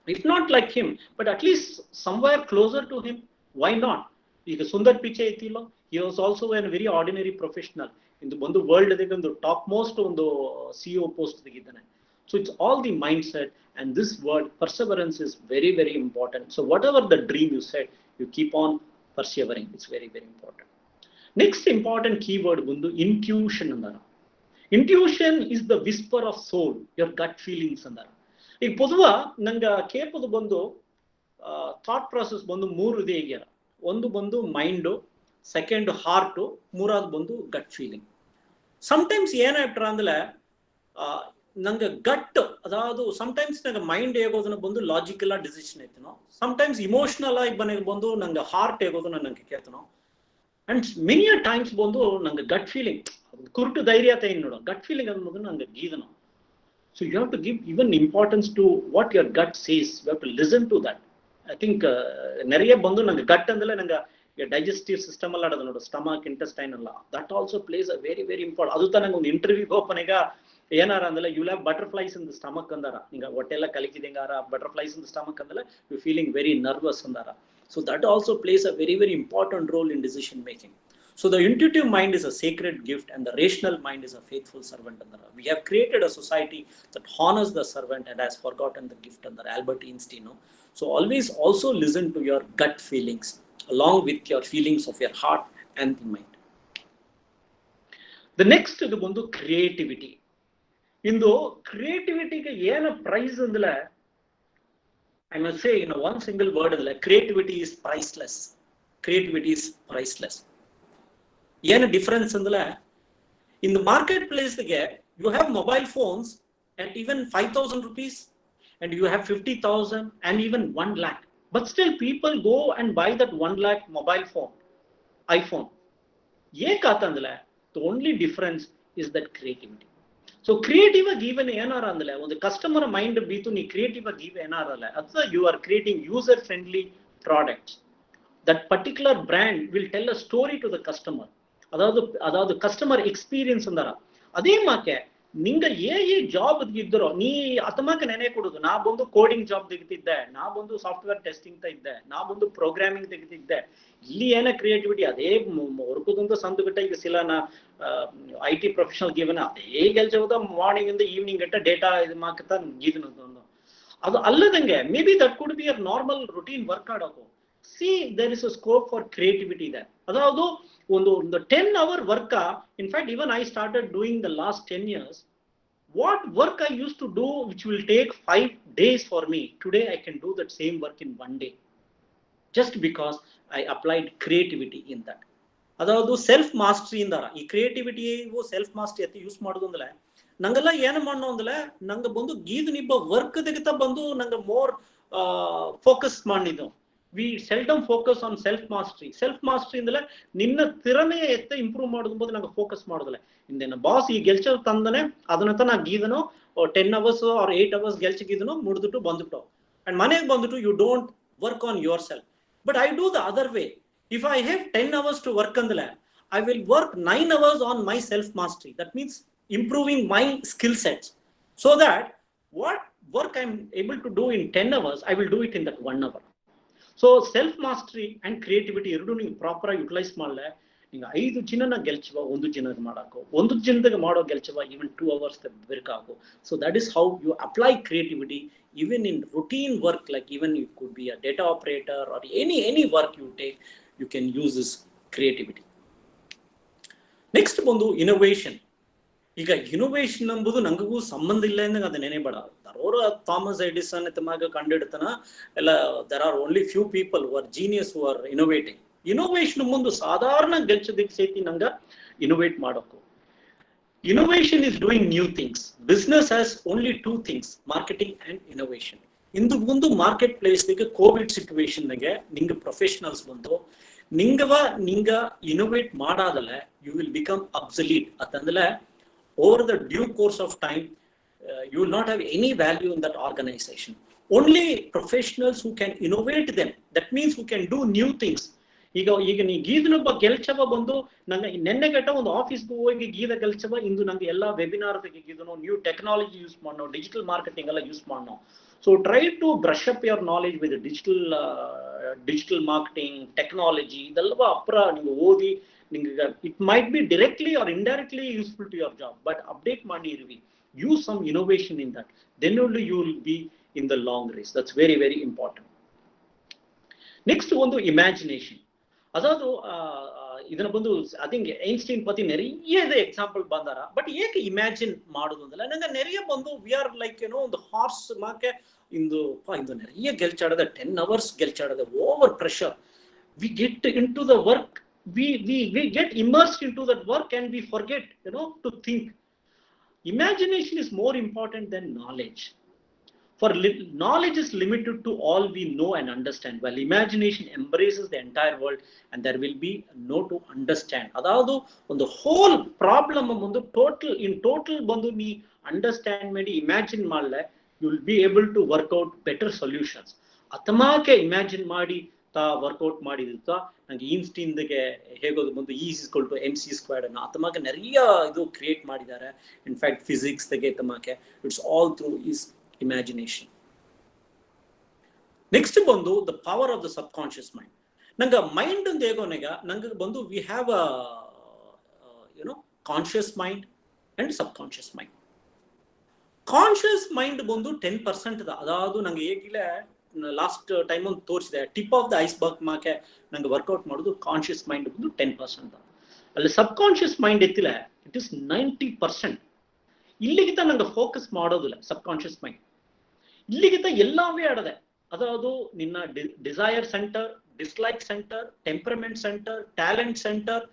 If not like him, but at least somewhere closer to him. Why not? Sundar Pichai, he was also a very ordinary professional. ಇಂದು ಬಂದು world ಒಂದು topmost ಒಂದು CEO post ತೆಗಿದ್ದಾನೆ. So it's all the mindset, and this word perseverance is very, very important. So whatever the dream you set, you keep on persevering. It's very, very important. Next important keyword bundu intuition andara. Intuition is the whisper of soul, your gut feelings andara. ಈಗ ಪೊದುವ ನಂಗೆ ಕೇಪದು ಬಂದು thought process ಬಂದು 3 ಇದೆ ಈಗ. ಒಂದು ಬಂದು mind, second heart, ಮೂರಾದ್ ಬಂದು gut feeling. Sometimes ಏನಾಗ್ಬಿಟ್ರ ಅಂದ್ರೆ ನಂಗೆ ಗಟ್ ಅದಾವುದು ಸಮ್ಟೈಮ್ಸ್ ನಂಗೆ ಮೈಂಡ್ ಹೇಗೋದನ್ನ ಬಂದು ಲಾಜಿಕಲ್ ಡಿಸಿಷನ್ ಐತನೋ, ಸಮ್ಟೈಮ್ಸ್ ಇಮೋಷನಲ್ ಆಗಿ ಬಂದು ನಂಗೆ ಹಾರ್ಟ್ ಹೇಗೋದನ್ನ ನಂಗೆ ಕೇಳ್ತನೋ, ಅಂಡ್ ಮೆನಿ ಟೈಮ್ಸ್ ಬಂದು ನಂಗೆ ಗಟ್ ಫೀಲಿಂಗ್ ಕುರುಟು ಧೈರ್ಯತೆ ಏನು ನೋಡೋ ಗಟ್ ಫೀಲಿಂಗ್ ಅನ್ನೋದು ನಂಗೆ ಗೀದನೋ. So you have to give even importance to what your gut says. You have to listen to that. I think nariya bandu nanga gut andale nanga digestive system alla adadu nodu, stomach, intestine alla, that also plays a very, very important. Adu ta nanga ಒಂದು interview ಹೋಪನೆಗ ಏನಾರ andale you will have butterflies in the stomach andara, ninga ಹೊಟ್ಟೆಲ್ಲ ಕಲಕಿದಂಗಾರ butterflies in the stomach andale you feeling very nervous andara. So that also plays a very, very important role in decision making. So the intuitive mind is a sacred gift, and the rational mind is a faithful servant. We have created a society that honors the servant and has forgotten the gift under Albert Einstein. So always also listen to your gut feelings along with your feelings of your heart and the mind. The next is the creativity. In the creativity ke yena price andala, I must say in one single word, creativity is priceless. Creativity is priceless. ಏನು difference ಅಂದ್ರೆ in the market place ಗೆ you have mobile phones at even 5,000 rupees and you have 50,000 and even 1 lakh, but still people go and buy that 1 lakh mobile phone, iPhone. ಏಕಾತಂದ್ರೆ the only difference is that creativity. So creative given ಏನಾರ ಅಂದ್ರೆ ಒಂದು customer mind ಬೀತು ನೀ creative give ಏನಾರಲ್ಲ ಅಥವಾ you are creating user friendly products. That particular brand will tell a story to the customer. ಅದಾವುದು customer experience ಅಂದಾರ. ಅದೇ ಮಾಕೆ ನಿಂಗ ಏ ಜಾಬ್ ಇದ್ದರೋ ನೀ ಅತಮಾಕ ನೆನೆ ಕೊಡುದು, ನಾ ಬಂದು ಕೋಡಿಂಗ್ ಜಾಬ್ ತೆಗಿತಿದ್ದೆ, ನಾ ಬಂದು ಸಾಫ್ಟ್ವೇರ್ ಟೆಸ್ಟಿಂಗ್ ಇದ್ದೆ, ನಾ ಬಂದು ಪ್ರೋಗ್ರಾಮಿಂಗ್ ತೆಗಿತಿದ್ದೆ. ಇಲ್ಲಿ ಏನ ಕ್ರಿಯೇಟಿವಿಟಿ ಅದೇ ಹೊರಕುದಂತ ಸಂದುಗಟ್ಟ ಈಗ ಸಿಲ ನಾ IT ಪ್ರೊಫೆಷನಲ್ ಗಿವನ ಅದೇ ಕೆಲಸ ಹೋದ ಮಾರ್ನಿಂಗ್ ಇಂದ ಈವ್ನಿಂಗ್ ಗಟ್ಟ ಡೇಟಾ ಇದು ಮಾಕತ್ತ ಗೀದನದು. ಅದು ಅಲ್ಲದಂಗೆ maybe that could be a normal routine work ಆಡೋಕು. See, there is a scope for creativity there. ಅದಾವುದು ಒಂದು 10-hour work. In fact, even I started doing the last 10 years. What work I used to do, which will take 5 days for me, today I can do that same work in 1 day. Just because I applied creativity in that. ಅದಾವುದು self mastery ಇಂದಾರ ಈ creativity self mastery ಅತಿ use ಮಾಡೋದು ಅಂದ್ರೆ ನಂಗೆಲ್ಲ ಏನು ಮಾಡೋ ಅಂದ್ರೆ ನಂಗೆ ಬಂದು ಗೀದ್ ನಿಬ್ಬ ವರ್ಕ್ ತೆಗಿತಾ ಬಂದು ನಂಗೆ ಮೋರ್ ಫೋಕಸ್ ಮಾಡಿದ್ದು. We seldom focus on self mastery. Self mastery indale ninna tirame ette improve ಮಾಡೋದು ನಂಗೆ ಫೋಕಸ್ ಮಾಡೋದಿಲ್ಲ. ಇಂದೇನ ಬಾಸ್ ಈ ಗೆಲ್ಚ ತಂದನೆ ಅದನ್ನತ ನಾ ಗೀದನೋ 10 hours or 8 hours ಗೆಲ್ಚಿಗಿದನೋ ಮುಡ್ದುಟ್ಟು ಬಂದುಬಿಟ್ಟು ಅಂಡ್ ಮನೆಗೆ ಬಂದುಟ್ಟು you don't work on yourself. But I do the other way. If I have 10 hours to work andale, I will work 9 hours on my self mastery. That means improving my skill sets, so that what work I'm able to do in 10 hours, I will do it in that 1 hour. So self mastery and creativity ಎರಡು ನೀವು proper ಆಗಿ utilise ಮಾಡಲೆ ನಿಂಗೆ 5 ಜನನ ಗೆಲ್ಚುವ 1 ಜನದ ಮಾಡಾಕೋ 1 ಜನದಾಗ ಮಾಡೋ ಗೆಲ್ಚುವ even 2 hours ಬೇಕಾಗೋ. So that is how you apply creativity even in routine work, like even you could be a data operator or any work you take, you can use this creativity. Next ಬಂದು innovation. ಈಗ innovation ಎಂಬುದು ನಂಗೂ ಸಂಬಂಧ ಇಲ್ಲ ಎಂದಾಗ ಅದು ನೆನೆಬೇಡ. ದರೋರ Thomas Edison ತಮಾಗ ಕಂಡಿಡ್ತಾನ ಎಲ್ಲ there are only few people who are genius who are innovating. Innovation ಮುಂದೆ ಸಾಧಾರಣ ಗೆಲ್ಚದಿಕ್ಕೆ ಸೇತಿ ನಂಗೆ ಇನೋವೇಟ್ ಮಾಡೋಕು. Innovation is doing new things. Business has only 2 things, marketing and innovation. ಇಂದು ಮುಂದೆ ಮಾರ್ಕೆಟ್ ಪ್ಲೇಸ್ಗೆ ಕೋವಿಡ್ ಸಿಚುವೇಶನ್ಗೆ ನಿಂಗೆ ಪ್ರೊಫೆಷನಲ್ಸ್ ಬಂದು ನಿಂಗ ಇನೋವೇಟ್ ಮಾಡಾದಲ್ಲ ಯು ವಿಲ್ ಬಿಕಮ್ ಅಬ್ಸಲೀಟ್. ಅಂತಂದ್ರೆ over the due course of time, you will not have any value in that organization. Only professionals who can innovate them, that means who can do new things. ಈಗ ನೀ ಗೀದನೊಬ್ಬ ಗೆಲ್ಚವ ಬಂದು ನಂಗೆ ನೆನ್ನೆ ಗಟ್ಟ ಒಂದು ಆಫೀಸ್ಗೆ ಹೋಗಿ ಗೀದ ಗೆಲ್ಚವ ಇಂದು ನಂಗೆ ಎಲ್ಲ ವೆಬಿನಾರ್ ತೆಗಿದನೋ, ನ್ಯೂ ಟೆಕ್ನಾಲಜಿ ಯೂಸ್ ಮಾಡೋ, ಡಿಜಿಟಲ್ ಮಾರ್ಕೆಟಿಂಗ್ ಎಲ್ಲ ಯೂಸ್ ಮಾಡೋ. So try to brush up your knowledge with digital marketing technology ಇದೆಲ್ಲವ ಅಪ್ರ ನೀವು ಓದಿ it might be directly or indirectly useful to your job, but update ಮಾಡಿರುವಿ, use some innovation in that, then only you will be in the long race. That's very very important. Next ಒಂದು imagination. ಅದಾದ್ರು ಇದನ್ನ ಬಂದು I think Einstein ಪತಿ ನೆರೆಯ example ಬಂದಾರ. But ಏಕೆ imagine ಮಾಡೋದು ಅಂದಲ್ಲ, ನಂಗೆ ನೆರೆಯ ಬಂದು ವಿ ಆರ್ ಲೈಕ್ ಏನೋ ಒಂದು ಹಾರ್ಸ್ ಮಾಕೆ ಇಂದು ನೆರೆಯ ಗೆಲ್ಚಾಡದ 10 hours ಗೆಲ್ಚಾಡದ over pressure. We get into the work, we get immersed into that work and we forget to think. Imagination is more important than knowledge. For knowledge is limited to all we know and understand, while imagination embraces the entire world and there will be no to understand. Adadu on the whole problem mundu total bandu nee understand ಮಾಡಿ imagine ಮಾಡಲೆ, you will be able to work out better solutions. athamake imagine ಮಾಡಿ ತಾ workout ಮಾಡಿದ ನಂಗೆ ಈನ್ಸ್ಟೀನ್ಗೆ ಹೇಗೋದು ಬಂದು E = mc² ಅನ್ನು athamake ನೆರೆಯ ಇದು create ಮಾಡಿದ್ದಾರೆ. ಇನ್ಫ್ಯಾಕ್ಟ್ ಫಿಸಿಕ್ಸ್ ತೆಗೆ athamake it's all through is imagination. Next ಬಂದು the power of the subconscious mind. ನಂಗೆ ಮೈಂಡ್ ಅಂತ ಹೇಗೋನೆಗ ನಂಗೆ ಬಂದು we have a conscious mind and subconscious mind. Conscious mind ಬಂದು 10% ಅದಾವುದು ನಂಗೆ ಹೇಗಿಲ್ಲ ಲಾಸ್ಟ್ ಟೈಮ್ ಒಂದು ತೋರಿಸಿದೆ, tip of the iceberg Maa Ke ನಂಗೆ ವರ್ಕೌಟ್ ಮಾಡೋದು ಕಾನ್ಶಿಯಸ್ ಮೈಂಡ್ ಬಂದು 10%. ಅಲ್ಲಿ ಸಬ್ಕಾನ್ಶಿಯಸ್ ಮೈಂಡ್ ಎತ್ತಿಲ್ಲ, ಇಟ್ ಇಸ್ 90%. ಇಲ್ಲಿಗಿಂತ ನಂಗೆ ಫೋಕಸ್ ಮಾಡೋದಿಲ್ಲ ಸಬ್ಕಾನ್ಶಿಯಸ್ ಮೈಂಡ್. ಇಲ್ಲಿಗಿಂತ ಎಲ್ಲವೇ ಆಡದೆ, ಅದಾವುದು ನಿನ್ನ desire centre, dislike centre, temperament centre, talent centre,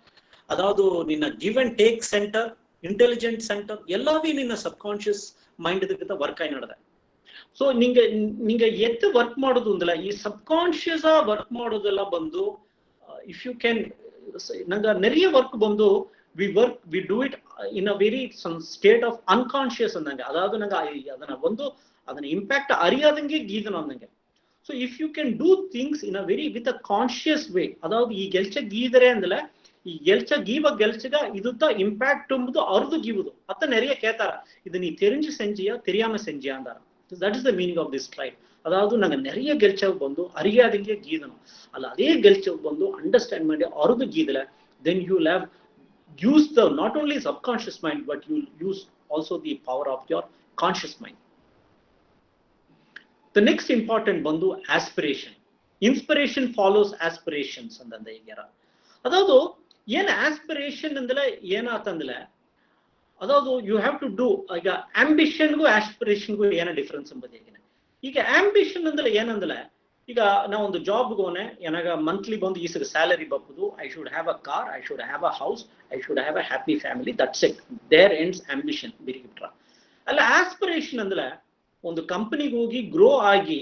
ಅದಾವುದು ನಿನ್ನ give and take centre, intelligent centre, ಎಲ್ಲವೇ ನಿನ್ನ ಸಬ್ಕಾನ್ಶಿಯಸ್ ಮೈಂಡ್ ಇದಕ್ಕಿಂತ ವರ್ಕ್ ಆಗಿ ನಡೆದೆ. ಸೊ ನಿಂಗೆ ಎತ್ತು ವರ್ಕ್ ಮಾಡೋದು ಅಂದಲ್ಲ, ಈ ಸಬ್ಕಾನ್ಶಿಯಸ್ ವರ್ಕ್ ಮಾಡೋದೆಲ್ಲ ಬಂದು ಇಫ್ ಯು ಕ್ಯಾನ್, ನಂಗೆ ನೆರೆಯ ವರ್ಕ್ ಬಂದು we do it in a very state of unconscious ಅಂದಂಗೆ. ಅದಾவது ನಂಗೆ ಅದನ್ನ ಇಂಪ್ಯಾಕ್ಟ್ ಅರಿಯಾದಂಗೆ ಗೀದನ ಅಂದಂಗೆ. So if you can do things in a very with a conscious way, ಅದಾவது ಈ ಗೆಲ್ಚ ಗೀದರೆ ಅಂದಲ್ಲ, ಈ ಗೆಲ್ಚ ಗೀವ ಗೆಲ್ಚಗ ಇದುತ್ತ ಇಂಪ್ಯಾಕ್ಟ್ ಎಂಬುದು ಅರ್ದು ಗೀವುದು ಅತ್ತ ನೆರೆಯ ಕೇತಾರ, ಇದು ನೀ ತೆರಿಂಜು ಸೆಂಜಿಯ ತೆರಿಯಾಮ ಸೆಂಜಿಯ ಅಂದಾರ. That is the meaning of this slide. ಅದಾವುದು ನಂಗೆ ನೆರೆಯ ಗೆಲ್ಚವ್ ಬಂದು ಅರಿಯಾದಂಗೆ ಗೀದನು ಅಲ್ಲ, ಅದೇ ಗೆಲ್ಚವ್ ಬಂದು ಅಂಡರ್ಸ್ಟ್ಯಾಂಡ್ ಮಾಡಿ ಅರ್ದು ಗೀದಲೆ, then you will have use the not only subconscious mind but you will use also the power of your conscious mind. The next important ಬಂದು aspiration. Inspiration follows aspirations ಅಂತಂದ ಹೀಗ್ಯಾರ. ಅದಾವುದು ಏನು ಆಸ್ಪಿರೇಷನ್ ಅಂದಲೆ ಏನಾತಂದಲೆ, ಅದಾವುದು ಯು ಹ್ಯಾವ್ ಟು ಡೂ. ಈಗ ಆಂಬಿಷನ್ಗೂ ಆಸ್ಪಿರೇಷನ್ಗೂ ಏನೋ ಡಿಫ್ರೆನ್ಸ್ ಎಂಬುದು ಹೇಗೆ. ಈಗ ಆಂಬಿಷನ್ ಅಂದ್ರೆ ಏನಂದಲೆ, ಈಗ ನಾವು ಒಂದು ಜಾಬ್ಗೆ ಹೋನೆ, ಏನಾಗ ಮಂತ್ಲಿ ಬಂದು ಈಸಗ ಸ್ಯಾಲರಿ ಬಪ್ಪುದು, I should have a car, I should have a house, I should have a happy family, that's it, there ends ambition ಬಿರಿಗಿಟ್ರ. ಅಲ್ಲ ಆಸ್ಪಿರೇಷನ್ ಅಂದ್ರೆ ಒಂದು ಕಂಪನಿಗೆ ಹೋಗಿ ಗ್ರೋ ಆಗಿ,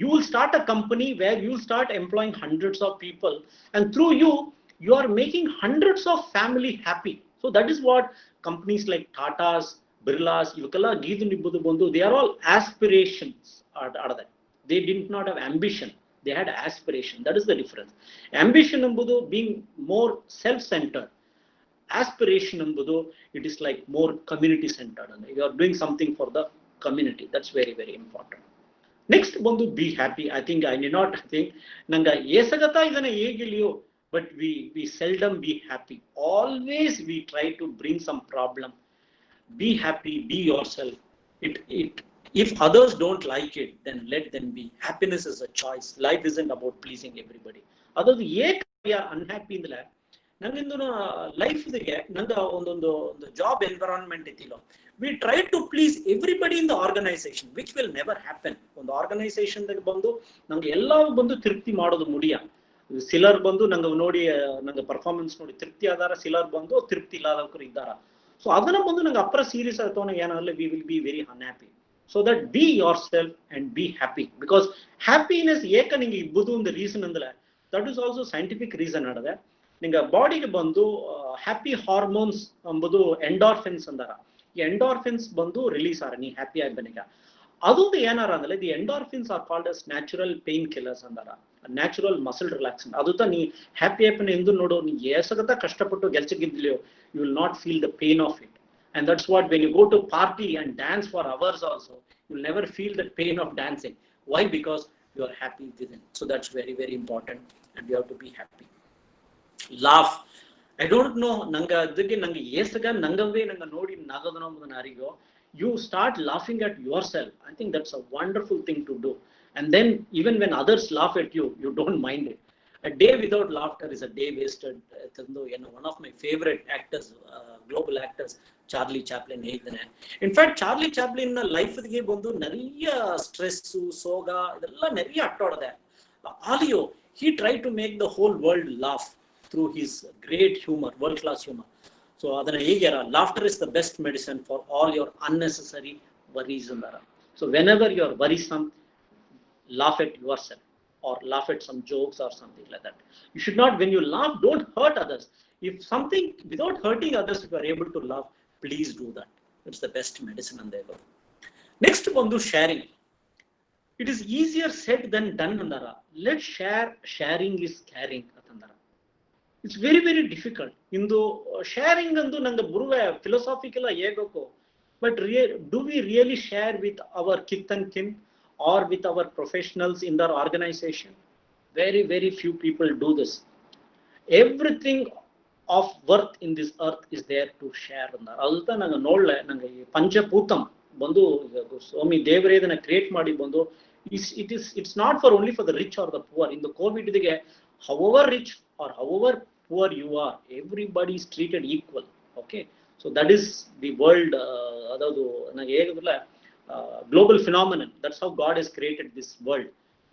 you will start a company where you will start employing hundreds of people and through you are making hundreds of family happy. So that is what companies like Tata's, Birla's, ಇವಕ್ಕೆಲ್ಲ ಗೀದು ನಿಬ್ಬುದು ಬಂದು, they are all aspirations ಆಡದೆ. They did not have ambition, they had aspiration. That is the difference. Ambition ಎಂಬುದು being more self-centered. Aspiration ಎಂಬುದು it is like more community centered. You are doing something for the community. That's very very important. Next ಬಂದು be happy. I think I need not think ನಂಗೆ ಏಸಗತ ಇದನ್ನ ಹೇಗಿಲಿಯೋ, but we seldom be happy. Always we try to bring some problem. Be happy, be yourself. If others don't like it, then let them be. Happiness is a choice. Life isn't about pleasing everybody. Adadu ಏಕೆ unhappy ಅಂದ್ರೆ, ನಂಗಿಂದು ಲೈಫ್ಗೆ ನಂಗೆ ಒಂದು job environment ಇತ್ತಿಲ್ಲ, we try to please everybody in the organization, which will never happen. ಒಂದು organisation ಬಂದು ನಂಗೆ ಎಲ್ಲ ಬಂದು ತೃಪ್ತಿ ಮಾಡೋದು ಮುಡಿಯ. ಸಿಲರ್ ಬಂದು ನಂಗೆ ನೋಡಿ ನಂಗೆ ಪರ್ಫಾರ್ಮೆನ್ಸ್ ನೋಡಿ ತೃಪ್ತಿ ಆದಾರ, ಸಿಲರ್ ಬಂದು ತೃಪ್ತಿ ಇಲ್ಲದವರು ಇದ್ದಾರ. ಸೊ ಅದನ್ನ ಬಂದು ನಂಗೆ ಅಪ್ಪರ ಸೀರಿಯಸ್ ಅಥವಾ ಏನಾಗಲ್ಲ, we will be very unhappy. So that be yourself and be happy. Because happiness ಏಕ ನಿಂಗೆ ಇಬ್ಬದು ಒಂದು ರೀಸನ್ ಅಂದ್ರೆ, that is also scientific reason ಆಡದೆ. ನಿಂಗೆ ಬಾಡಿಗೆ ಬಂದು ಹ್ಯಾಪಿ ಹಾರ್ಮೋನ್ಸ್ ಎಂಬುದು ಎಂಡಾರ್ಫಿನ್ಸ್ ಅಂದಾರ. ಈ ಎಂಡಾರ್ಫಿನ್ಸ್ ಬಂದು ರಿಲೀಸ್ ಆರ ನೀ ಹ್ಯಾಪಿ ಆಗ್ಬನಿಗ. ಅದೊಂದು ಏನಾರ ಅಂದ್ರೆ, the endorphins are called as natural pain killers ಅಂದಾರ, ನ್ಯಾಚುರಲ್ ಮಸಲ್ ರಿಲ್ಯಾಕ್ಸೆಂಟ್. ಅದು ನೀ ಹ್ಯಾಪಿ ಹ್ಯಾಪಿನ ಎಂದು ನೋಡು, ನೀ ಏಸಗತ ಕಷ್ಟಪಟ್ಟು ಗೆಲ್ಚಗಿದ್ಲಿಯೋ, you will not feel the pain of it. And that's what when you go to party and dance for hours also, you will never feel the pain of dancing. Why? Because you are happy within. So that's very very important and you have to be happy. Laugh. I don't know nanga adike nanga yesaga nangave nanga nodi nagadana narigo. You start laughing at yourself. I think that's a wonderful thing to do. And then even when others laugh at you, you don't mind it. A day without laughter is a day wasted. One of my favorite actors, global actors, Charlie Chaplin ಹೇಳಿದ್ದಾನೆ. In fact, Charlie Chaplin ಲೈಫ್ಗೆ ಬಂದು நிறைய stress ಸೋಗ ಇದೆಲ್ಲ நிறைய ಅಟ್ಟೋಡದೆ. Alio, he tried to make the whole world laugh through his great humor, world class humor. So adana hegera, laughter is the best medicine for all your unnecessary worries andara. So whenever you are worrisome, laugh at yourself or laugh at some jokes or something like that. You should not, when you laugh, don't hurt others. If something without hurting others, if you are able to laugh, please do that. It's the best medicine and there. Next ಬಂದು sharing. It is easier said than done andara. Let's share, sharing is caring atandara. It's very very difficult into sharing ಅಂದು ನಂಗೆ ಬರುವೆ philosophical ಹೇಗೋ, but do we really share with our kith and kin or with our professionals in their organization? Very very few people do this. Everything of worth in this earth is there to share andara. ಅದಕ್ಕೆ ನಂಗೆ ನೋಡ್ಲೆ ನಂಗೆ ಈ ಪಂಚಭೂತಂ ಬಂದು ಸ್ವಾಮಿ ದೇವರೇ ಇದನ್ನ create ಮಾಡಿ ಬಂದು it's not for only for the rich or the poor. In the covid ಗೆ however rich or however poor you are, everybody is treated equal. Okay, so that is the world adadu nage hegadilla global phenomenon. That's how God has created this world.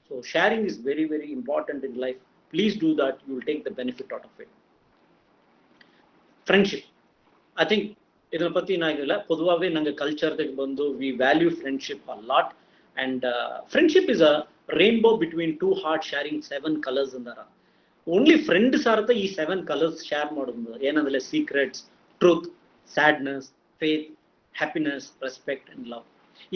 So sharing is very very important in life. Please do that, you will take the benefit out of it. Friendship, I think ಇದರ ಪತಿ ಏನಾಗಿಲ್ಲ, ಪೊದುವಾಗೇ ನಂಗೆ ಕಲ್ಚರ್ದಾಗ ಬಂದು we value friendship a lot. And friendship is a rainbow between two hearts sharing 7 colors ಅಂದಾರ. Only friends ಅರ್ಥ ಈ 7 colours share ಮಾಡೋದು ಏನಂದ್ರೆ secrets, truth, sadness, faith, happiness, respect and love.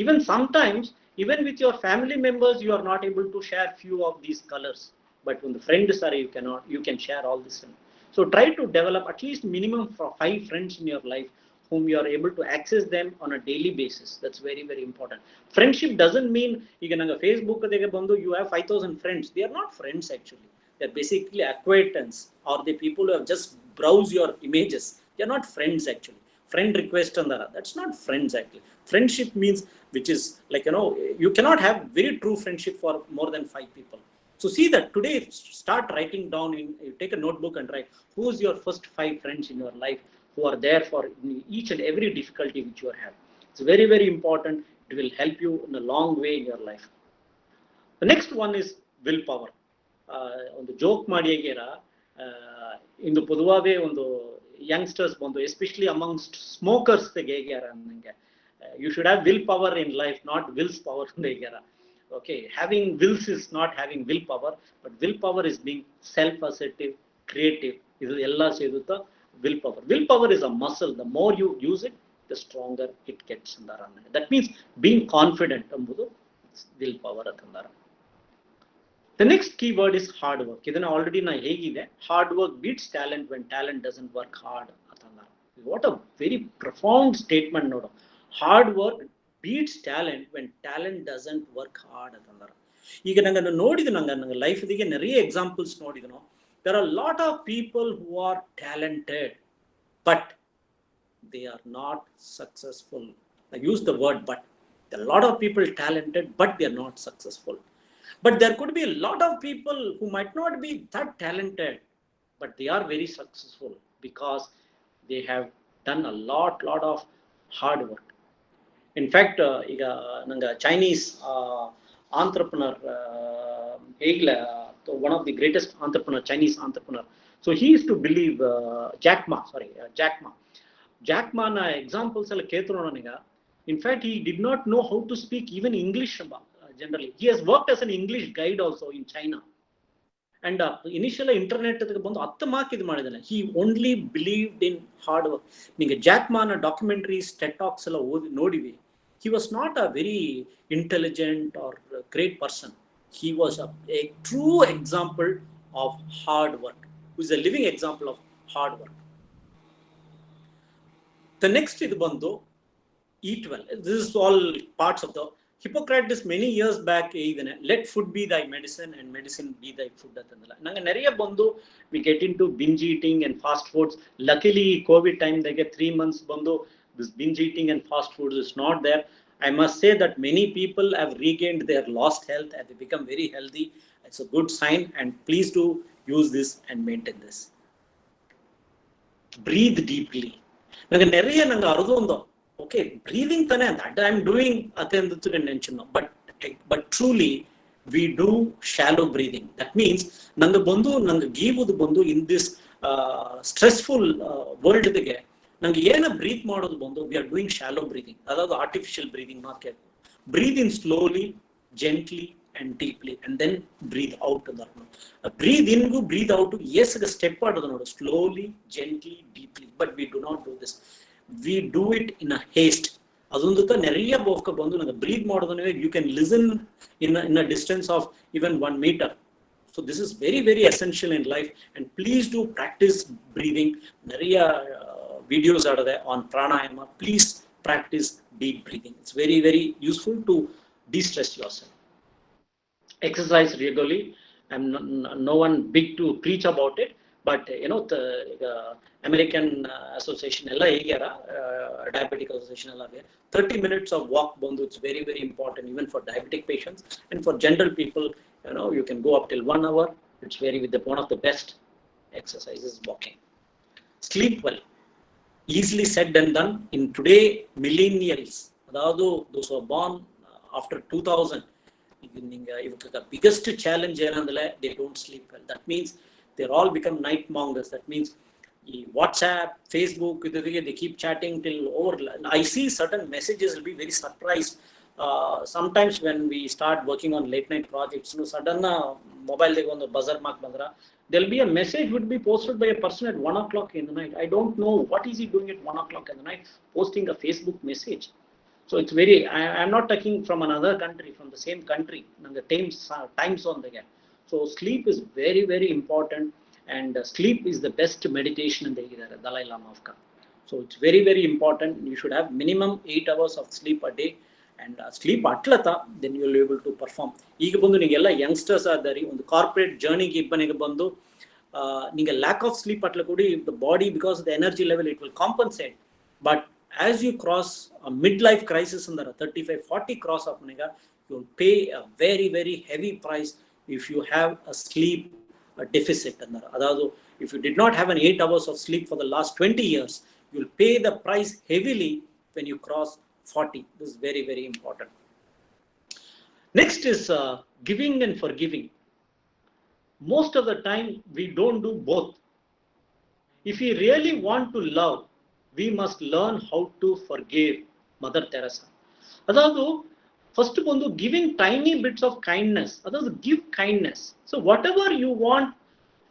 Even sometimes, even with your family members, you are not able to share few of these colors. But when the friends are, you can share all this. So try to develop at least minimum for 5 friends in your life whom you are able to access them on a daily basis. That's very very important. Friendship doesn't mean ಈಗ ನಂಗೆ Facebook ಗೆ ಬಂದು you have 5,000 friends. They are not friends actually. They are basically acquaintance or the people who have just browse your images. They are not friends actually. Friend request andara, that's not friends actually. Friendship means, which is like you cannot have very true friendship for more than 5 people. So see that today, start writing down, you take a notebook and write who is your first 5 friends in your life who are there for each and every difficulty which you have. It's very very important. It will help you in a long way in your life. The next one is willpower. ಒಂದು joke ಮಾಡಿ ಹೇಗಿರ, ಇಂದು ಪೊದುವಾಗೇ ಒಂದು youngsters ಬಂದು especially ಅಮಂಗ್ಸ್ಟ್ smokers ಹೇಗ್ಯಾರ ನನಗೆ, you should have will power in life, not wills power ಅಂತ ಹೇಗ್ಯಾರ. Okay, having wills is not having will power, but will power is being self assertive, creative, ಇದು ಎಲ್ಲ ಸೇರುತ್ತಾ will power. Will power is a muscle, the more you use it the stronger it gets ಅಂದಾರ. That means being confident ಎಂಬುದು will power ಅಂತಂದಾರ. The next keyword is hard work. ಇದನ್ನ already ನಾ ಹೇಗಿದೆ, hard work beats talent when talent doesn't work hard ಅಂತಂದಾರ. What a very profound statement ನೋಡು. Hard work beats talent when talent doesn't work hard ಅಂತಂದಾರ. ಈಗ ನಂಗೆ ನೋಡಿದ್ದು ನಂಗೆ ಲೈಫ್ದಿಗೆ நிறைய ಎಕ್ಸಾಂಪಲ್ಸ್ ನೋಡಿದನು. There are a lot of people who are talented but they are not successful. I use the word but. There are a lot of people talented but they are not successful. But there could be a lot of people who might not be that talented, but they are very successful because they have done a lot of hard work. In fact, ಈಗ ನಂಗೆ Chinese entrepreneur, one of the greatest entrepreneur, Chinese entrepreneur. So he used to believe Jack Ma. Jack Ma na examples ಎಲ್ಲ ಕೇಳ್ತರು ನನಗೆ. In fact, he did not know how to speak even English generally. He has worked as an English guide also in China. And initially internet ಬಂದು 10 mark ಇದು ಮಾಡಿದಾನೆ. He only believed in hard work. ನಿಮಗೆ Jack ಮಾನ ಡಾಕ್ಯುಮೆಂಟರೀಸ್, Ted tax ಎಲ್ಲ ನೋಡಿವಿ. He was not a very intelligent or great person. He was a true example of hard work. Who is a living example of hard work. The next ಇದು ಬಂದು eat well. This is all parts of the Hippocrates many years back idane, let food be thy medicine and medicine be thy food antandala. Nanga nariya bandu we get into binge eating and fast foods. Luckily COVID time they get 3 months bandu this binge eating and fast foods is not there. I must say that many people have regained their lost health and they become very healthy. It's a good sign, and please do use this and maintain this. Breathe deeply. Nanga nariya nanga arudondam. Okay, breathing tane that I am doing atenduthu nenchunno, but truly we do shallow breathing. That means nanga bandu nanga givudu bandu in this stressful world dige nanga ena breathe ಮಾಡೋದು ಬಂದು we are doing shallow breathing. Adadu artificial breathing market. Breathe in slowly, gently and deeply, and then breathe out andarno. Breathe in go breathe out yes ga step ಮಾಡೋದು ನೋಡು, slowly, gently, deeply, but we do not do this. We do it in a haste. ಅದೊಂದು ನೆರೆಯ ಬೋಕ ಬಂದು ನನಗೆ breathe ಮಾಡೋದನ್ನೇ you can listen in a distance of even 1 meter. So this is very very essential in life, and please do practice breathing. Nariya videos are there on pranayama. Please practice deep breathing. It's very very useful to de-stress yourself. Exercise regularly. I'm no one big to preach about it, but you know the American association ella hegara diabetic association ella 30 minutes of walk bandu, it's very very important even for diabetic patients, and for general people you know you can go up till 1 hour. It's very with the one of the best exercises walking. Sleep well. Easily said and done. In today millennials, adadu those who are born after 2000, the biggest challenge ಏನಂದ್ರೆ they don't sleep well. That means they're all become night mongers. That means WhatsApp, Facebook, they keep chatting till over. I see certain messages will be very surprised. Sometimes when we start working on late night projects, you know, sudden mobile they go on the buzzer mark bandra, there'll be a message would be posted by a person at 1 o'clock in the night. I don't know what is he doing at 1 o'clock in the night posting a Facebook message. So it's very, I'm not talking from another country, from the same country, and the time zone again. So sleep is very very important, and sleep is the best meditation in the Dalai Lama of Ka. So it's very very important. You should have minimum 8 hours of sleep a day, and sleep atlata, then you will be able to perform. ಈಗ ಬಂದು ನೀಗೆಲ್ಲ youngsters ಆದರಿ ಒಂದು corporate ಜರ್ನಿಗೆ ಇಬ್ಬನಿಗೆ ಬಂದು ನಿಮಗೆ lack of sleep atla ಕೂಡಿ the body because of the energy level it will compensate, but as you cross a midlife crisis in the 35-40 cross up nega, you will pay a very very heavy price if you have a sleep deficit andara. Adadu if you did not have an 8 hours of sleep for the last 20 years, you will pay the price heavily when you cross 40. This is very very important. Next is giving and forgiving. Most of the time we don't do both. If we really want to love, we must learn how to forgive. Mother Teresa. Adadu first ಬಂದು giving tiny bits of kindness. Adadu give kindness. So whatever you want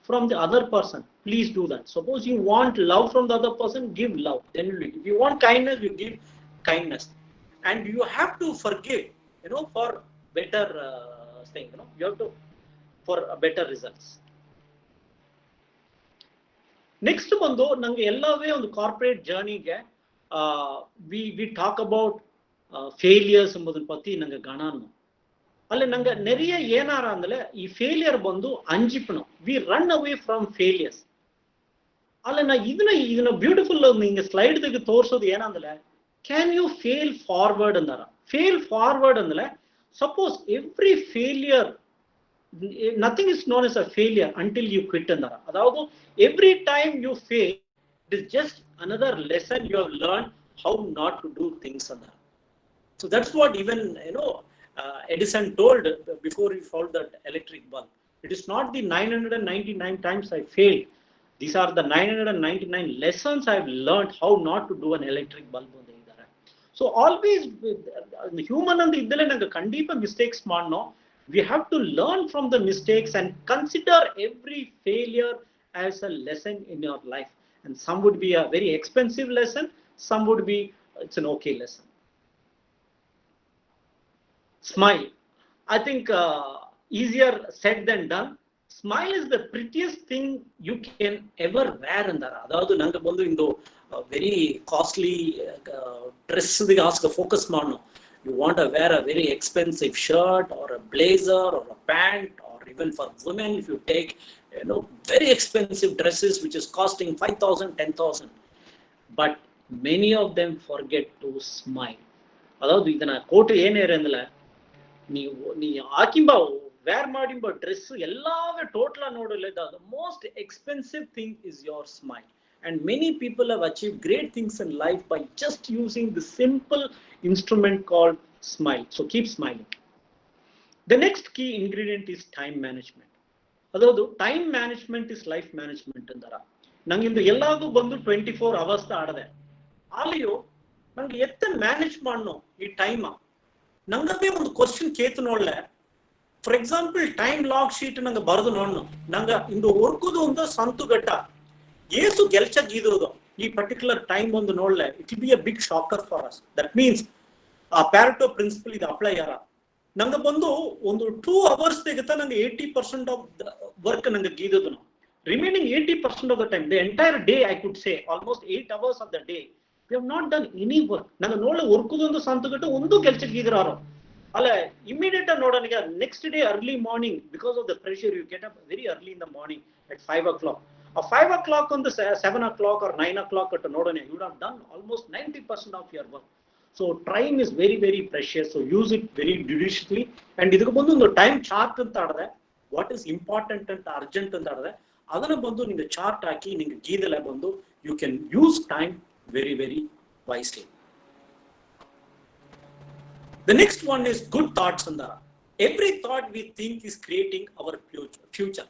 from the other person, please do that. Suppose you want love from the other person, give love. Then if you want kindness, you give kindness, and you have to forgive. You know, for better thing. You know, you have to for better results. Next ಬಂದು ನಂಗೆ ಎಲ್ಲವೇ ಒಂದು corporate ಜರ್ನಿಗೆ we talk about failures ಎಂಬುದನ್ನ ಪತಿ ನಂಗೆ ಗಣಾನು ಅಲ್ಲಿ ನಂಗೆ ನೆರೆಯ ಏನಾರ ಅಂದ್ರೆ ಈ ಫೇಲಿಯರ್ ಬಂದು ಅಂಜಿಪಣ we run away from failures. ಅಲ್ಲಿ ನಾ ಇದನ್ನ ಬ್ಯೂಟಿಫುಲ್ ನಿಂಗೆ ಸ್ಲೈಡ್ ತೆಗೆ ತೋರಿಸೋದು ಏನಂದ್ರೆ ಕ್ಯಾನ್ ಯು ಫೇಲ್ ಫಾರ್ವರ್ಡ್ ಅಂದಾರ. ಫೇಲ್ ಫಾರ್ವರ್ಡ್ ಅಂದ್ರೆ suppose every failure, nothing is known as a failure until you quit andara. Adavadu every time you fail, it is just another lesson you have learned how not to do things andara. So that's what even you know Edison told before he found that electric bulb. It is not the 999 times I failed. These are the 999 lessons I have learned how not to do an electric bulb on the idara. So always the human and the idale nanga kandipa mistakes maadno. We have to learn from the mistakes and consider every failure as a lesson in your life. And some would be a very expensive lesson, some would be it's an okay lesson. Smile. I think easier said than done. Smile is the prettiest thing you can ever wear andara. Adavadu nanga bandu indo very costly dress dige ask focus maadno. You want to wear a very expensive shirt or a blazer or a pant, or even for women, if you take, very expensive dresses which is costing 5,000, 10,000. But many of them forget to smile. ಅದಾವುದು ಇದನ್ನ coat ಏನೇರ ಅಂದಲ್ಲ, ನೀ ಹಾಕಿಂಬ wear ಮಾಡಿಂಬ dress ಎಲ್ಲಾವೇ total ನೋಡಲ್ಲ, the most expensive thing is your smile. And many people have achieved great things in life by just using the simple instrument called smile. So keep smiling. The next key ingredient is time management. Adadu time management is life management andara. Nangindu elladu bandu 24 hours ta adade. Aliyo nange ette manage manno ee time. Nangabe ಒಂದು question ಕೇತು ನೋಡ್ಲೆ. For example time log sheet ನಂಗೆ ಬರೆದು ನೋಡ್ನು. ನಂಗೆ ಇಂದು ವರ್ಕುದು ಒಂದು ಸಂತು ಗಟ್ಟ ಏಸು ಗೆಲ್ಚ ಗೀದೋದು ಈ particular time ಒಂದು ನೋಡ್ಲೆ, it will be a big shocker for us. That means ಆ ಪ್ಯಾರೆಟೋ ಪ್ರಿನ್ಸಿಪಲ್ ಇದು ಅಪ್ಲೈ ಯಾರ ನಂಗೆ ಬಂದು ಒಂದು 2 hours ತೆಗಿತಾ ನಂಗೆ 80% ಆಫ್ ವರ್ಕ್ ನಂಗೆ ಗೀದೋದು. Remaining 80% of the time, the entire day I could say almost 8 hours of the day we have not done any work. ನಂಗೆ ನೋಡ್ಲೆ ವರ್ಕುದೊಂದು ಸಂತುಗಟ್ಟು ಒಂದು ಕೆಲಸ ಗೀದ್ರಾರು ಅಲ್ಲ. ಇಮಿಡಿಯೇಟ್ ಆಗಿ ನೋಡೋಣ, next day early morning because of the pressure you get up very early in the morning at 5 o'clock. A 5 o'clock on the 7 o'clock or 9 o'clock at Nodane, you would have done almost 90% of your work. So time is very, very precious. So use it very judiciously. And idu bandu ಒಂದು time chart ಅಂತ ಆಡದೆ, what is important and urgent ಅಂತ ಆಡದೆ, ಅದನ್ನ ಬಂದು ನಿಮಗೆ chart ಹಾಕಿ ನಿಮಗೆ ಗೀದಲೆ ಬಂದು you can use time very, very wisely. The next one is good thoughts andara. Every thought we think is creating our future.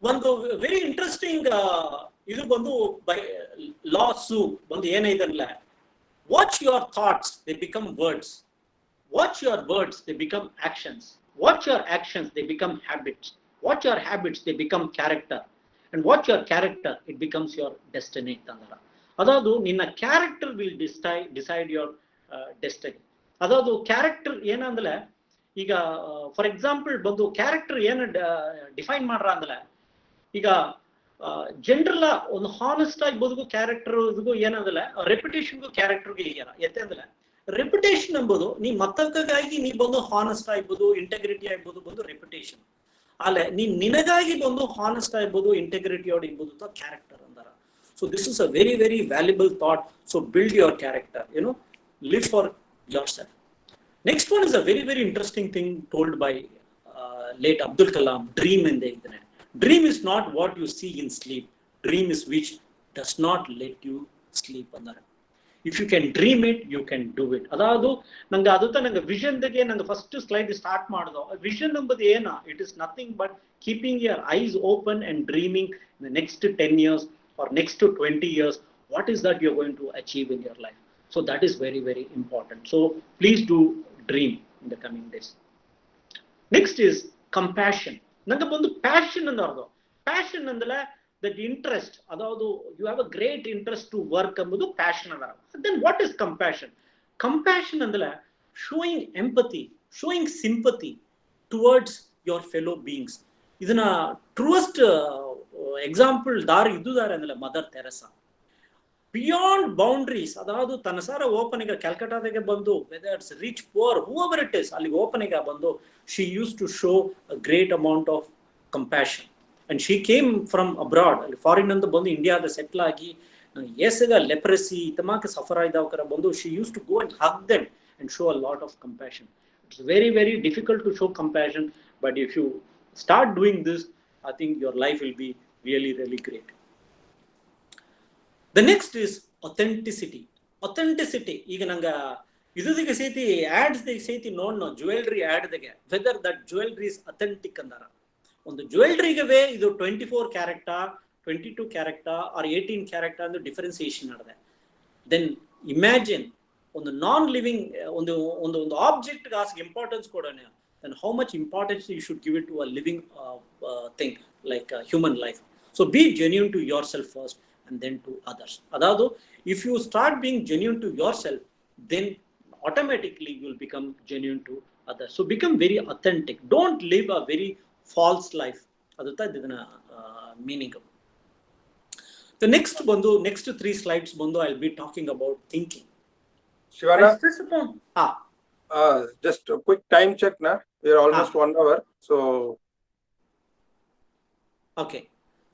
ಒಂದು very interesting ಇದು ಬಂದು ಬೈ ಲಾಸು ಒಂದು ಏನಿದಲ್ಲ, watch your thoughts they become words, watch your words they become actions, watch your actions they become habits, watch your habits they become character, and watch your character it becomes your destiny ಅಂತಾರ. ಅದಾವುದು ನಿನ್ನ character will decide your destiny. ಅದಾವುದು character ಏನಂದ್ರೆ, ಈಗ for example ಬಂದು character ಏನು define ಮಾಡ್ರ ಅಂದ್ರೆ, ಈಗ ಜನರಲ್ ಒಂದು ಹಾನೆಸ್ಟ್ ಆಗಿ ಬದುಕು ಕ್ಯಾರೆಕ್ಟರ್ ಏನಂದ್ರೆ ರೆಪ್ಯುಟೇಷನ್ಗೂ ಕ್ಯಾರೆಕ್ಟರ್ಗೆ ಈಗಾರ ಎತ್ತಂದ್ರೆ, ರೆಪ್ಯುಟೇಷನ್ ಎಂಬುದು ನೀ ಮತ್ತಕ್ಕಾಗಿ ನೀ ಬಂದು ಹಾನೆಸ್ಟ್ ಆಗ್ಬೋದು, ಇಂಟೆಗ್ರಿಟಿ ಆಗ್ಬೋದು ಬಂದು ರೆಪ್ಯುಟೇಷನ್. ಅಲ್ಲೇ ನೀನ್ ನಿನಗಾಗಿ ಬಂದು ಹಾನೆಸ್ಟ್ ಆಗ್ಬೋದು, ಇಂಟೆಗ್ರಿಟಿ ಅವ್ರು ಇರ್ಬೋದು ಕ್ಯಾರೆಕ್ಟರ್ ಅಂತಾರ. So this is a very, very valuable thought. So build your character, live for yourself. Next one is a very, very interesting thing told by late Abdul Kalam, dream in the internet. Dream is not what you see in sleep. Dream is which does not let you sleep. If you can dream it, you can do it. Adadu nanga adutta nanga vision dege nanga first slide start madado. Vision enbadu ena, it is nothing but keeping your eyes open and dreaming in the next 10 years or next 20 years, what is that you're going to achieve in your life. So that is very, very important. So please do dream in the coming days. Next is compassion. Nanga bandu passion andardo. Passion andala that interest, adavadu you have a great interest to work enbudu passion adara. Then what is compassion? Compassion andala showing empathy, showing sympathy towards your fellow beings. Idana truest example dar idudare andala Mother Teresa. Beyond boundaries, adadu tanasara opening Calcutta dege bandu, whether it's rich, poor, whoever it is, ali opening bandu, she used to show a great amount of compassion. And she came from abroad, foreign and bandu India da settle agi yesaga leprosy tamaka suffer aidavkara bandu, she used to go and hug them and show a lot of compassion. It's very, very difficult to show compassion, but if you start doing this, I think your life will be really, really great. The next is authenticity. Authenticity. ಈಗ ನಂಗೆ ಇದಕ್ಕೆ ಸೇತಿ ads ದಾಗ ಸೇತಿ ನೋಡ್ನೋ jewellery add ದಾಗೆ whether that jewellery is authentic ಅಂದಾರ. ಒಂದು ಜ್ಯುವೆಲ್ರಿಗವೇ ಇದು 24 character, 22 character R 18 character ಅಂದ್ರೆ differentiation ನಡೆದೆ. Then imagine ಒಂದು ನಾನ್ ಲಿವಿಂಗ್ ಒಂದು ಒಂದು ಒಂದು ಆಬ್ಜೆಕ್ಟ್ ಗಾಸ್ಗೆ ಇಂಪಾರ್ಟೆನ್ಸ್ ಕೊಡೋಣ, then how much importance you should give it to a living thing like a human life. So be genuine to yourself first and then to others. Adadu if you start being genuine to yourself, then automatically you will become genuine to others. So become very authentic. Don't live a very false life. Adutta idana meaning. The next 3 slides I'll be talking about thinking. Shivana, Just a quick time check na. We are almost 1 hour. So okay.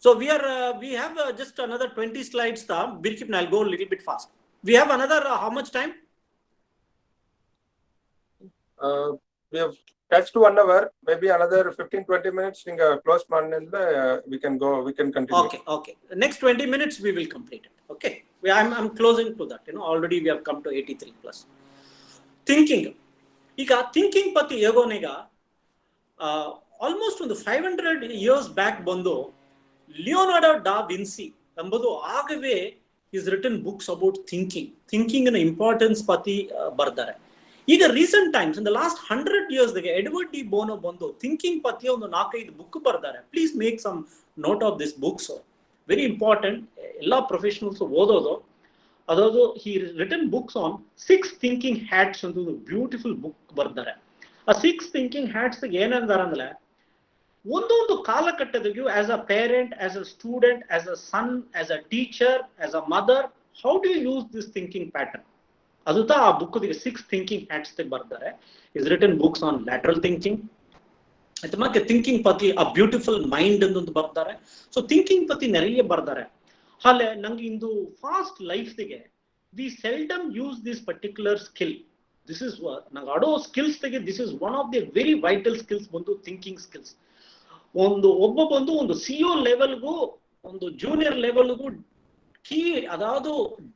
So we have just another 20 slides. I'll go a little bit fast. We have another how much time? we have touched 1 hour. Maybe another 15-20 minutes. Close we can go. We can continue. Okay. The next 20 minutes we will complete it. Okay. I'm closing to that. Already we have come to 83 plus. Thinking. Ika thinking pati yegonega almost ಒಂದು 500 years back ಬಂದು Leonardo da Vinci ಎಂಬುದು ಆಗವೇ is written books about thinking ನ importance ಪತಿ ಬರ್ತಾರೆ. ಈಗ recent times in the last 100 years Edward de Bono ಬಂದು thinking ಪತಿ ಒಂದು 4-5 ಬುಕ್ ಬರ್ತಾರೆ. Please make some note of this books. Very important, ಎಲ್ಲಾ ಪ್ರೊಫೆಷನಲ್ಸ್ ಓದೋದು. ಅದಾವುದು he written books on 6 thinking hats ಅಂತ ಒಂದು ಬ್ಯೂಟಿಫುಲ್ ಬುಕ್ ಬರ್ತಾರೆ. ಆ 6 ಥಿಂಕಿಂಗ್ ಹ್ಯಾಟ್ಸ್ ಏನಂದಾರ ಅಂದ್ರೆ ಒಂದೊಂದು ಕಾಲಘಟ್ಟದಾಗೂ as a parent, as a student, as a son, as a teacher, as a mother, how do you use this thinking pattern ಅದು ಆ ಬುಕ್ 6 ಥಿಂಕಿಂಗ್ ಹ್ಯಾಟ್ಸ್ ಬರ್ತಾರೆ. Is written books on lateral thinking, ಮತ್ತೆ thinking ಪತಿ ಆ beautiful mind ಒಂದು ಬರ್ತಾರೆ. So thinking ಪತಿ ನೆರೆಯ ಬರ್ತಾರೆ. ಅಲ್ಲೇ ನಂಗೆ ಇಂದು ಫಾಸ್ಟ್ ಲೈಫ್ಗೆ we seldom use this particular skill. This is ನಂಗೆ ಆಡೋ ಸ್ಕಿಲ್ಸ್ ತೆಗೆ this is one of the very vital skills ಬಂದು ಥಿಂಕಿಂಗ್ ಸ್ಕಿಲ್ಸ್. ಒಬ್ಬ ಬಂದು ಒಂದು ಸಿಒ ಲೆವೆಲ್ಗೂ ಒಂದು ಜೂನಿಯರ್ ಲೆವೆಲ್ಗೂ ಕೀ ಅದಾವುದು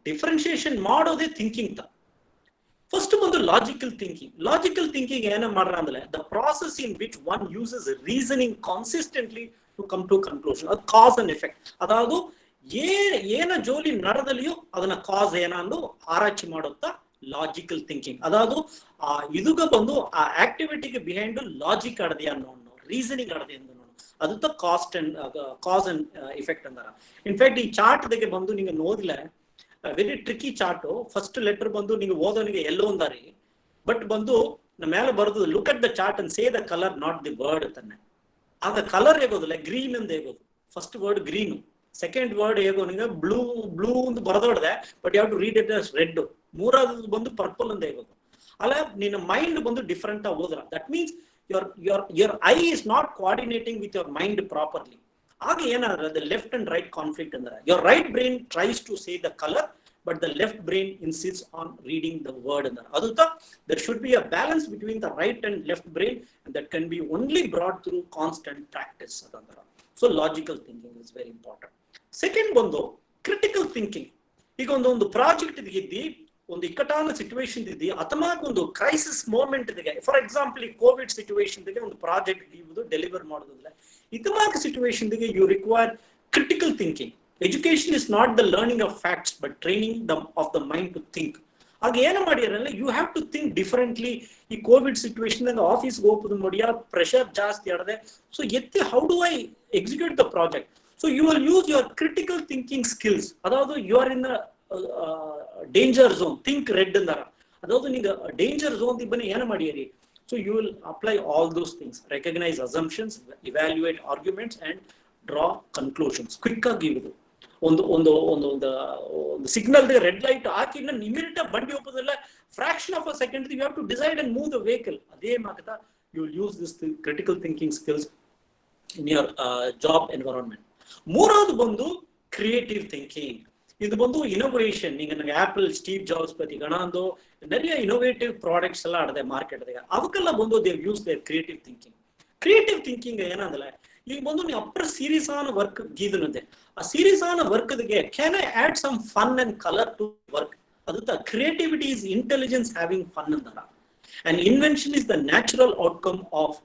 ಡಿಫ್ರೆನ್ಶಿಯೇಷನ್ ಮಾಡೋದೇ ಥಿಂಕಿಂಗ್ ತ. ಫಸ್ಟ್ ಬಂದು ಲಾಜಿಕಲ್ ಥಿಂಕಿಂಗ್ ಏನ ಮಾಡ್ರ ಅಂದ್ರೆ the process in which one uses reasoning consistently to come to conclusion. ಅದು ಕಾಸ್ ಅಂಡ್ ಎಫೆಕ್ಟ್. ಅದಾವುದು ಏನ ಜೋಲಿ ನಡೆದಲಿಯೋ ಅದನ್ನ ಕಾಸ್ ಏನಂದು ಆರಾய்ச்சி ಮಾಡುತ್ತಾ ಲಾಜಿಕಲ್ ಥಿಂಕಿಂಗ್. ಅದಾವುದು ಇದುಗ ಬಂದು ಆ ಆಕ್ಟಿವಿಟಿಗೆ ಬಿಹೈಂಡ್ ಲಾಜಿಕ್ ಆಡದೆ ಅನ್ನೋ ರೀಸನಿಂಗ್ ಆಡದೆ ಅನ್ನೋ ಅದು ಕಾಸ್ ಅಂಡ್ ಎಫೆಕ್ಟ್ ಅಂದಾರ. ಇನ್ಫ್ಯಾಕ್ಟ್ ಈ ಚಾರ್ಟ್ ದಾಗೆ ಬಂದು ನಿಂಗೆ ನೋಡಿಲ್ಲ very tricky chart. First letter ಬಂದು ನಿಂಗೆ ಓದೋನಿಗೆ ಎಲ್ಲೋ ಅಂದಾರಿ, ಬಟ್ ಬಂದು ನಮ್ಮ ಮೇಲೆ ಬರೋದು look at the chart and say the colour not the word ತಾನೆ. ಆಗ ಕಲರ್ ಹೇಗೋದಿಲ್ಲ, ಗ್ರೀನ್ ಅಂತ ಹೇಗೋದು. First word green, second word ಹೇಗೋ ನಿಂಗೆ ಬ್ಲೂ ಅಂತ ಬರೆದೋಡ್ದೆ, but you have to read it as red. ಮೂರನೇದು ಬಂದು ಪರ್ಪಲ್ ಅಂತ ಹೇಗೋದು. ಅಲ್ಲ ನಿನ್ನ ಮೈಂಡ್ ಬಂದು ಡಿಫ್ರೆಂಟ್ ಆಗಿ ಹೋದ್ರ that means your eye is not coordinating with your mind properly. ಆಗ ಏನಾದ್ರೆ the left and right conflict ಅಂದ್ರೆ your right brain tries to say the color but the left brain insists on reading the word ಅಂದ್ರೆ ಅದು there should be a balance between the right and left brain, and that can be only brought through constant practice adandara. So logical thinking is very important. Second ಬಂದು critical thinking. ಈಗ ಒಂದು project ಇದ್ದಿ ಒಂದು ಇಕ್ಕಟಾನ situation ಇದ್ದಿ ಅಥವಾ ಒಂದು crisis moment ಇದೆ. For example ಈ ಕೋವಿಡ್ ಸಿಚುವೇಶನ್ ಒಂದು ಪ್ರಾಜೆಕ್ಟ್ ಇವುದು ಡೆಲಿವರ್ ಮಾಡೋದಿಲ್ಲ. ಇತಮಾಕ situation you require critical thinking. Education is not the learning of facts but training of the mind to think. ಆಗ ಏನು ಮಾಡಿರಲ್ಲ you have to think differently. ಈ ಕೋವಿಡ್ ಸಿಚುವೇಶನ್ ಆಫೀಸ್ಗೆ ಹೋಗೋದು ನೋಡಿ ಪ್ರೆಷರ್ ಜಾಸ್ತಿ ಆಡದೆ. So how do I execute the project? So you will use your critical thinking skills. ಅದಾವುದು you are in danger zone, think red ಅಂದಾರ. ಅದಾವುದು ನೀವು ಡೇಂಜರ್ ಝೋನ್ ಬನ್ನಿ ಏನು ಮಾಡಿರಿ. So you will apply all those things, recognise assumptions, evaluate arguments and draw conclusions. Quick ಆಗಿ ಇರುವುದು ಒಂದು signal red light ಹಾಕಿ ಇಮಿಡಿಯೇಟ್ ಬಂಡಿ ಹೋಗೋದಿಲ್ಲ, fraction of a second you have to decide and move the vehicle. ಅದೇ ಮಾತಾ you will use this critical thinking skills in your job environment. ಮೂರವದು ಬಂದು ಕ್ರಿಯೇಟಿವ್ ಥಿಂಕಿಂಗ್. ಇದು ಬಂದು ಇನೋವೇಷನ್. ಈಗ ನನಗೆ ಆಪಲ್ ಸ್ಟೀವ್ ಜಾಬ್ಸ್ ಪತಿ ಗಣಂದು நிறைய ಇನೋವೇಟಿವ್ ಪ್ರಾಡಕ್ಟ್ಸ್ ಎಲ್ಲ ಆಡದೆ ಮಾರ್ಕೆಟ್ದಾಗ. ಅವಕ್ಕೆಲ್ಲ ಬಂದು they use their creative thinking. Creative thinking ಏನಂದ್ರೆ ಈಗ ಬಂದು ನೀವು ಅಪ್ಪರ್ ಸೀರೀಸ್ ಆನ ವರ್ಕ್ ಗೀದನದೆ ಆ ಸೀರೀಸ್ ಆನ ವರ್ಕ್ಗೆ can I add some fun and colour to work. ಅದು creativity is intelligence having fun ಅಂತಾರ. And invention is the natural outcome of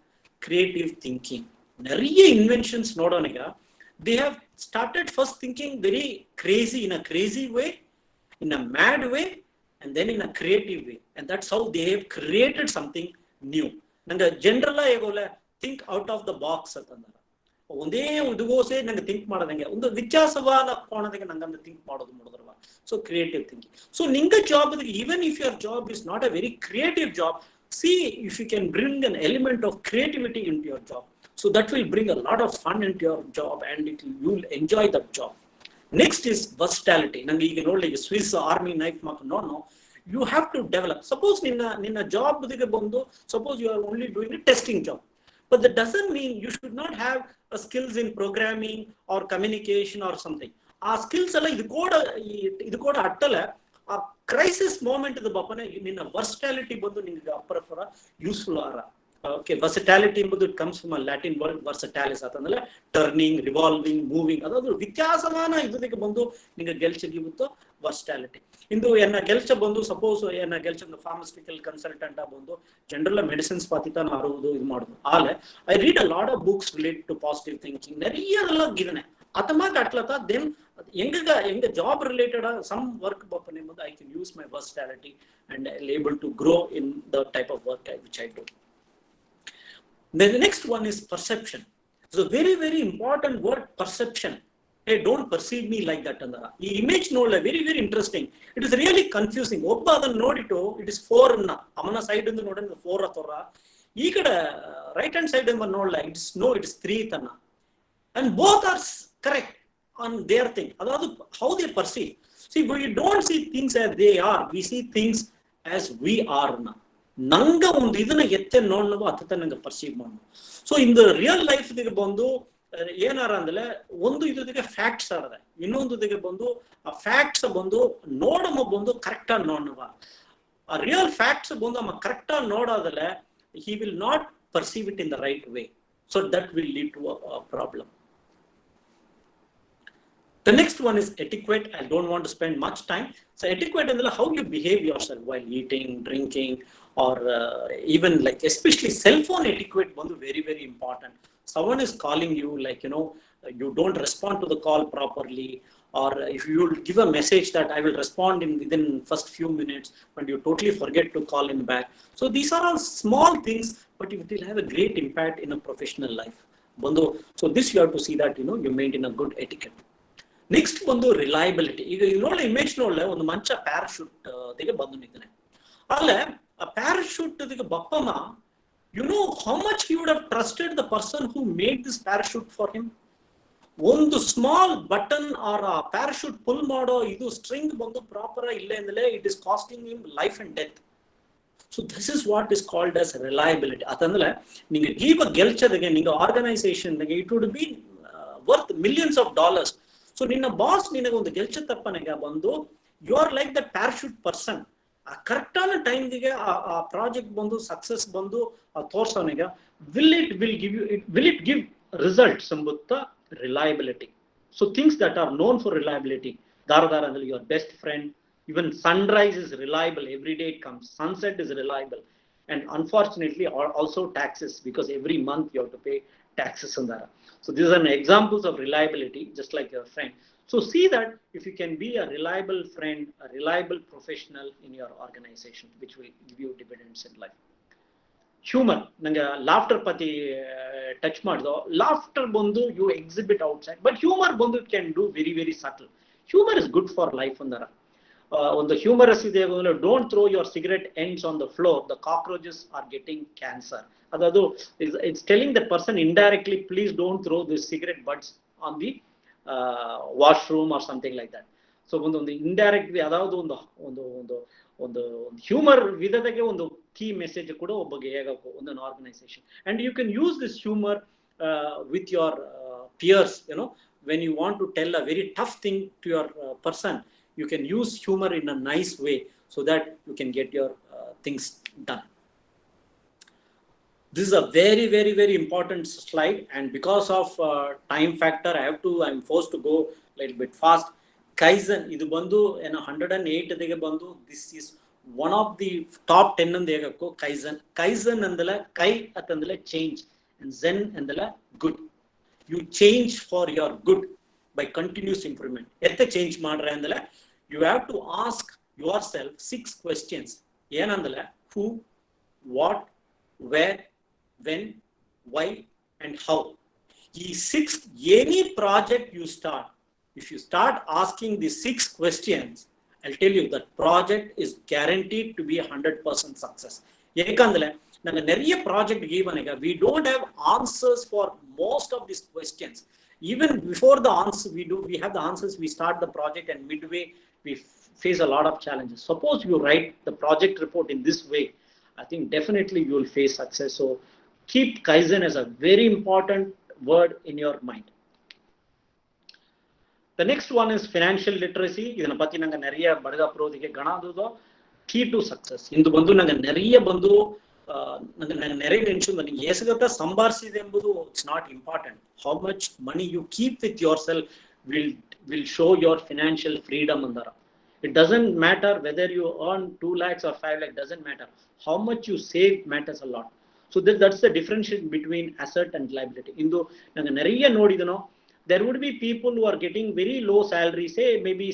creative thinking. நிறைய ಇನ್ವೆನ್ಷನ್ಸ್ ನೋಡೋನಿಗ they have started first thinking very crazy, in a crazy way, in a mad way, and then in a creative way, and that's how they have created something new. Nanga general egole think out of the box antandara. ಒಂದೇ ಉದುಗೋಸೆ ನಂಗೆ think ಮಾಡೋದಂಗೆ ಒಂದು ವ್ಯತ್ಯಾಸವಾದ ಕೋಣದಾಗೆ ನಂಗೆ think ಮಾಡೋದು ಮಾಡಿದ್ರವ. So creative thinking. So ನಿಂಗೆ job even if your job is not a very creative job, see if you can bring an element of creativity into your job. So that will bring a lot of fun into your job and you will enjoy that job. Next is versatility. Nange ಈಗ ನೋಡಿ Swiss army knife ಮಾತು ನೋಡು you have to develop. Suppose in a job suppose you are only doing a testing job, but that doesn't mean you should not have a skills in programming or communication or something. Our skills alla idu koda attala a crisis moment idu bapane ninna versatility bandu ninge appara useful ara. Okay, versatility ಎಂಬುದು it comes from a Latin word versatilis ಅಂತಂದ್ರೆ turning, revolving, moving. ಅದಾದ್ರು ವ್ಯತ್ಯಾಸಮಾನ ಇದಕ್ಕೆ ಬಂದು ನಿಮಗೆ ಗೆಲ್ಚಗಿಬಿತ್ತು ವರ್ಸ್ಟಾಲಿಟಿ. ಇಂದು ಎನ್ನ ಗೆಲ್ಚ ಬಂದು suppose ಎನ್ನ ಗೆಲ್ಚ pharmaceutical consultant ಬಂದು ಜನರಲ್ ಮೆಡಿಸಿನ್ಸ್ ಪಾತಿತ ನಾರುವುದು ಇದು ಮಾಡುದು. ಆಲೆ I read a lot of books related to positive thinking. நிறைய ಗಿದನೆ ಅತಮಾಗ ಅಟ್ಲತ ದೆನ್ ಎಂಗ ಜಾಬ್ ರಿಲೇಟೆಡ್ ಸಮ್ ವರ್ಕ್ ಬಪ್ಪನೆ ಬಂದು I can use my versatility and I able to grow in the type of work which I do. Then the next one is perception. So very, very important word, perception. Hey, don't perceive me like that. The image nola very, very interesting. It is really confusing. Obba adan nodito, it is 4 na. Amana side undu nodanu 4 athora. Ee kada right hand side undu nodla it is no, it is 3 tanna. And both are correct on their thing. Adadu how they perceive. See, we don't see things as they are. We see things as we are na. ನಂಗೆ ಒಂದು ಇದನ್ನ ಎತ್ತೆ ನೋಡ್ನವೋ ಅತ್ತ ನಂಗೆ perceive ಮಾಡು. So in the real life ಬಂದು ಏನಾರ ಅಂದ್ರೆ ಒಂದು ಇದಕ್ಕೆ ಫ್ಯಾಕ್ಟ್ಸ್ ಆಡದೆ, ಇನ್ನೊಂದು ಬಂದು ಆ ಫ್ಯಾಕ್ಟ್ಸ್ ಬಂದು ನೋಡಮ್ಮ ಬಂದು ಕರೆಕ್ಟಾಗಿ ನೋಡ್ನವ. ಆ ರಿಯಲ್ ಫ್ಯಾಕ್ಟ್ಸ್ ಬಂದು ಅಮ್ಮ ಕರೆಕ್ಟಾಗಿ ನೋಡೋದಲ್ಲ he will not perceive it in the right way. So that will lead to a problem. The next one is etiquette. I don't want to spend much time. So etiquette is how you behave yourself while eating, drinking, or even like especially cell phone etiquette is very, very important. Someone is calling you, like, you don't respond to the call properly, or if you give a message that I will respond within first few minutes, but you totally forget to call him back. So these are all small things, but it will have a great impact in a professional life. So this you have to see that you maintain a good etiquette. Next ಬಂದು reliability. ಈಗ ನೋಡ image ನೋಡ್ಲೆ ಒಂದು ಮಂಚ parachute ದಿಗೆ ಬಂದು ನಿಂತಾನೆ. ಅಲ್ಲೇ ಆ parachute ದಿಗೆ ಬಪ್ಪಮ್ಮ how much he would have trusted the person who made this parachute for him. ಒಂದು ಸ್ಮಾಲ್ ಬಟನ್ ಆರ್ ಆ ಪ್ಯಾರಾಶೂಟ್ ಪುಲ್ ಮಾಡೋ ಇದು ಸ್ಟ್ರಿಂಗ್ ಬಂದು ಪ್ರಾಪರ್ ಇಲ್ಲ ಅಂದ್ರೆ it is costing him life and death. So this is what is called as reliability. ಅದಂದ್ರೆ ನಿಂಗೆ ಗೀವ ಗೆಲ್ಚದಿಗೆ ನಿಂಗೆ ಆರ್ಗನೈಸೇಷನ್ಗೆ it would be worth millions of dollars. So ನಿನ್ನ ಬಾಸ್ ನಿನಗೆ ಒಂದು ಗೆಲ್ಚ ತಪ್ಪನೆಗ ಬಂದು you are like that parachute person. ಆ ಕರೆಕ್ಟಾನ ಟೈಮ್ಗೆ ಆ ಪ್ರಾಜೆಕ್ಟ್ ಬಂದು ಸಕ್ಸಸ್ ಬಂದು ತೋರ್ಸೋನೆಗ ವಿಲ್ ಇಟ್ ಗಿವ್ ರಿಸಲ್ಟ್ಸ್ ಎಂಬುತ್ತ reliability. So things that are known for reliability, ದಾರದಾರ ಅಂದ್ರೆ your best friend, even sunrise is reliable, every day it comes, sunset is reliable, and unfortunately also taxes, because every month you have to pay taxes on that. So these are examples of reliability, just like your friend. So see that if you can be a reliable friend, a reliable professional in your organization, which will give you dividends in life. Humor, ನಂಗೆ laughter ಪತಿ touch ಮಾಡಿದೋ, laughter ಬಂದು you exhibit outside, but humour ಬಂದು it can do very very subtle. Humour is good for life ಅಂದಾರ. ಒಂದು humorous ಇದೆ, don't throw your cigarette ends on the floor, the cockroaches are getting cancer. ಅದದು it's telling that person indirectly, please don't throw this cigarette buds on the washroom or something like that. So ಒಂದು indirect ಯಾವ್ದಾವುದು ಒಂದು humour ವಿಧದಾಗೆ ಒಂದು key message ಕೂಡ ಒಬ್ಬಗೆ ಹೇಗಬೇಕು ಒಂದೊಂದು organisation. And you can use this humour with your peers, when you want to tell a very tough thing to your person, you can use humor in a nice way so that you can get your things done. This is a very, very, very important slide, and because of time factor, I'm forced to go a little bit fast. Kaizen, idu bandu 108 dige bandu, this is one of the top 10 andegakko Kaizen. Kaizen andala kai atandala change, and Zen andala good. You change for your good by continuous improvement. Ette change madre andala you have to ask yourself 6 questions. Yenandala who, what, where, when, why, and how. These 6, any project you start, if you start asking these 6 questions, I'll tell you that project is guaranteed to be 100% success. Ekandale நாங்க நிறைய project given we don't have answers for most of these questions. Even before the answer we have the answers, we start the project and midway we face a lot of challenges. Suppose you write the project report in this way, I think definitely you will face success. So keep Kaizen as a very important word in your mind. The next one is financial literacy. ಇದನ್ನ ಪತ್ತಿ ನಂಗೆ நிறைய Badaga ಪ್ರೋದಿಗೆ ಗಣಾದುದು key to success. ಇಂದು ಬಂದು ನಂಗೆ நிறைய ಬಂದು ನಂಗೆ நிறைய ನೆನ್ಸು ನನಗೆ ಎಸಗತ್ತ ಸಂಭಾರಿಸಿದೆ ಎಂಬುದು it's not important. How much money you keep with yourself will show your financial freedom andara. It doesn't matter whether you earn 2 lakhs or 5 lakhs, doesn't matter. How much you save matters a lot. So that's the differentiation between asset and liability. ಇಂದು ನಂಗೆ நிறைய ನೋಡಿದನೋ, there would be people who are getting very low salary, maybe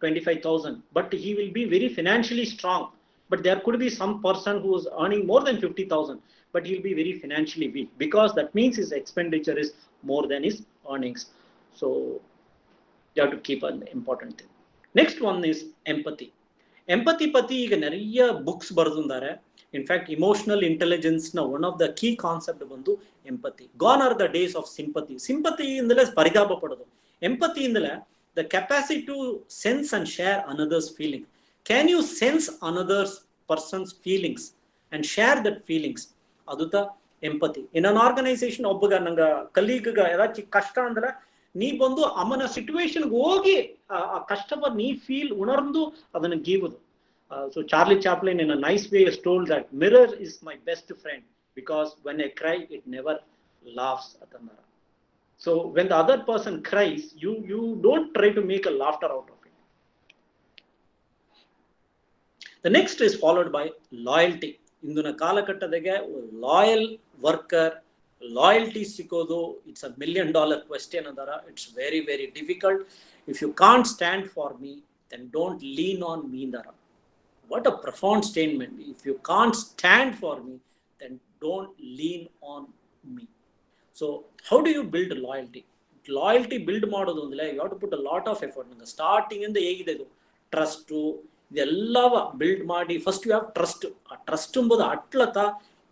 25,000, but he will be very financially strong. But there could be some person who is earning more than 50,000, but he will be very financially weak, because that means his expenditure is more than his earnings. So you have to keep an important thing. Next one is empathy. Empathy pati ಈಗ நிறைய books ಬರೆದಿದ್ದಾರೆ. In fact, emotional intelligence na one of the key concept ಬಂದು empathy. Gone are the days of sympathy. Sympathy ಇಂದಲೇ ಪರಿತಾಪ ಪಡೋದು. Empathy ಇಂದಲೇ the capacity to sense and share another's feeling. Can you sense another person's feelings and share that feelings? ಅದುತ empathy. In an organization ಒಬ್ಬಗ ನಂಗ ಕಲೀಗ್ಗ ಏದಾಚಿ ಕಷ್ಟ ಅಂದ್ರೆ ನೀ ಬಂದು ಅಮ್ಮನ ಸಿಚುವೇಶನ್ಗೆ ಹೋಗಿ ಆ ಕಷ್ಟವ ನೀ ಫೀಲ್ ಉಣರ್ದು ಅದನ್ನ ಗೀವುದು. So Charlie Chaplin in a nice way is told that mirror is my best friend, because when I cry it never laughs atandara. So when the other person cries, you don't try to make a laughter out of it. The next is followed by loyalty. Induna kalakattadage loyal worker, loyalty sikodu, it's a $1 million question andara. It's very very difficult. If you can't stand for me, then don't lean on me andara. What a profound statement. If you can't stand for me, then don't lean on me. So how do you build loyalty? Loyalty build ಮಾಡೋದು ಅಂದ್ರೆ you have to put a lot of effort. Starting ಇಂದ ಹೇಗಿದೆ ಇದು trust ಇದೆಲ್ಲವ build ಮಾಡಿ first you have trust. ಆ trust ಎಂಬುದು ಅಟ್ಲತ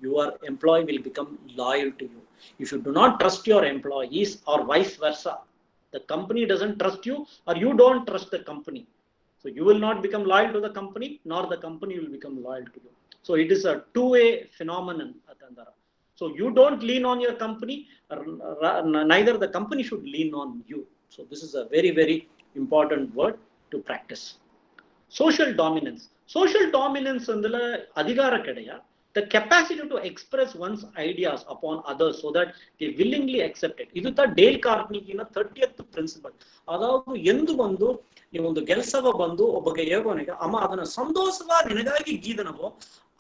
your employee will become loyal to you. If you do not trust your employees or vice versa, the company doesn't trust you or you don't trust the company, so you will not become loyal to the company, nor the company will become loyal to you. So it is a two-way phenomenon atandara. So you don't lean on your company, neither the company should lean on you. So this is a very very important word to practice. Social dominance. Social dominance andala adhigara kedaya, the capacity to express one's ideas upon others so that they willingly accept it. Idu ta Dale Carnegie 30th principle. Adavadu endu bandu ನೀವೊಂದು ಕೆಲಸವ ಬಂದು ಒಬ್ಬಗೆ ಹೇಗೋನಿಗೆ ಅಮ್ಮ ಅದನ್ನ ಸಂತೋಷವಾಗಿ ನಿನಗಾಗಿ ಗೀದನವೋ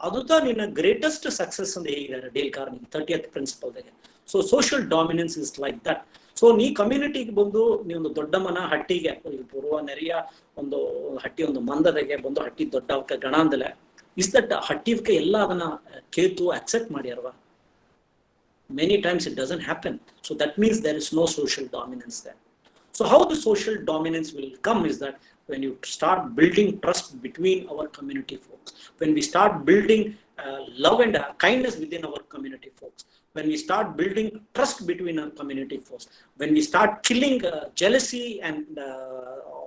ಅದುತ ನಿನ್ನ greatest success ಅಂತ ಹೇಳಿದ್ದಾರೆ Dale ಕಾರ್ನಿಗಿ 30th principal ದಾಗೆ. So social dominance is like that. So ನೀ ಕಮ್ಯುನಿಟಿಗೆ ಬಂದು ನೀವೊಂದು ದೊಡ್ಡ ಮನ ಹಟ್ಟಿಗೆ ಪೂರ್ವ ನೆರೆಯ ಒಂದು ಹಟ್ಟಿ ಒಂದು ಮಂದದಾಗೆ ಬಂದು ಹಟ್ಟಿ ದೊಡ್ಡ ಗಣ ಅಂದಲೆ ಇಸ್ ದಟ್ ಹಟ್ಟಿಗೆ ಎಲ್ಲ ಅದನ್ನ ಕೇತು ಅಕ್ಸೆಪ್ಟ್ ಮಾಡ್ಯಾರವ? Many times it doesn't happen. So that means there is no social dominance there. So how the social dominance will come is that when you start building trust between our community folks, when we start building love and kindness within our community folks, when we start building trust between our community folks, when we start killing jealousy and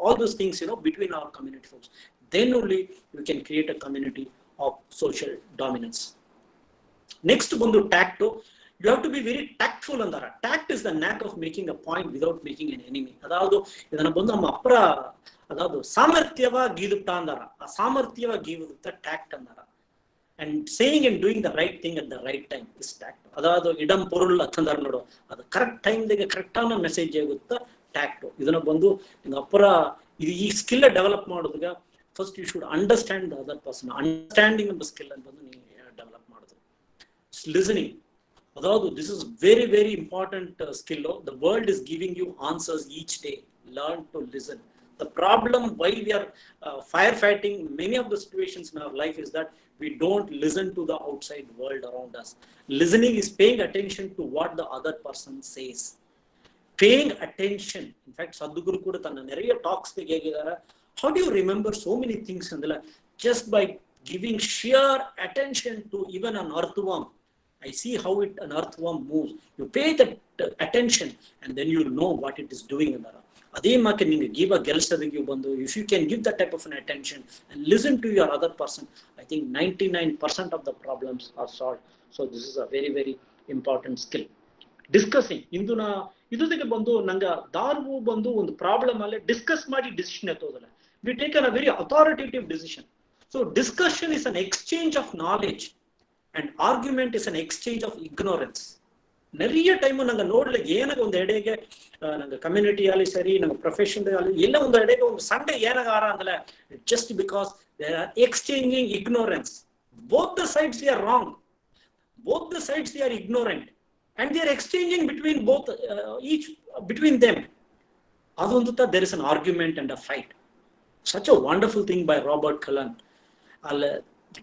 all those things, between our community folks, then only we can create a community of social dominance. Next bundu tact. You have to be very tactful andara. Tact is the knack of making a point without making an enemy. Adavadu idana bandu ನಮ್ಮ ಅಪ್ಪರ adavadu ಸಾಮರ್ಥ್ಯವಾಗಿ ಗೀದುತ್ತಾ ಅಂದಾರ. ಆ ಸಾಮರ್ಥ್ಯವಾಗಿ ಗೀದುತ್ತಾ tact ಅಂದಾರ. And saying and doing the right thing at the right time is tact. adavadu idam porul atandar nodu adu correct time dige correct ಆನ message ಆಗುತ್ತಾ tact. ಇದನ್ನ ಬಂದು ನಿಮ್ಮ ಅಪ್ಪರ ಈ ಸ್ಕಿಲ್ ಡೆವಲಪ್ ಮಾಡೋದಾಗ first you should understand the other person. Understanding ಎಂಬ skill ಅನ್ನು ಬಂದು ನೀವು ಡೆವಲಪ್ ಮಾಡೋದು. Listening. Although this is very very important skill. The world is giving you answers each day. Learn to listen. The problem why we are firefighting many of the situations in our life is that we don't listen to the outside world around us. Listening is paying attention to what the other person says. Paying attention. In fact, Sadhguru kuda tanna neriya talks ge hegidara. How do you remember so many things andala just by giving sheer attention to even an earthworm. I see how an earthworm moves. You pay that attention, and then you'll know what it is doing. Adhe maake ninge give a gelsadigi bandu, if you can give that type of an attention and listen to your other person, I think 99% of the problems are solved. So this is a very very important skill. Discussing ಇಂದು ಇದಕ್ಕೆ ಬಂದು ನಂಗೆ ದಾರ್ವು ಬಂದು ಒಂದು problem ಅಲ್ಲೇ discuss ಮಾಡಿ decision ಎತ್ತೋದಲ್ಲ. We take a very authoritative decision. So discussion is an exchange of knowledge and argument is an exchange of ignorance. நிறைய time நாங்கள் ನೋಡ್ಲಿ ಏನಾಗ ಒಂದು ಎಡೆಗೆ ನಂಗೆ ಕಮ್ಯುನಿಟಿ ಅಲ್ಲಿ ಸರಿ ನಮ್ಮ ಪ್ರೊಫೆಷನ್ ಅಲ್ಲಿ ಎಲ್ಲ ಒಂದು ಎಡೆಗೆ ಒಂದು ಸಂಡೆ ಏನಾಗಾರ ಅಂದ್ರೆ just because they are exchanging ignorance. Both the sides they are wrong, both the sides they are ignorant, and they are exchanging between both each between them. Adondutta there is an argument and a fight. Such a wonderful thing by Robert Cullen.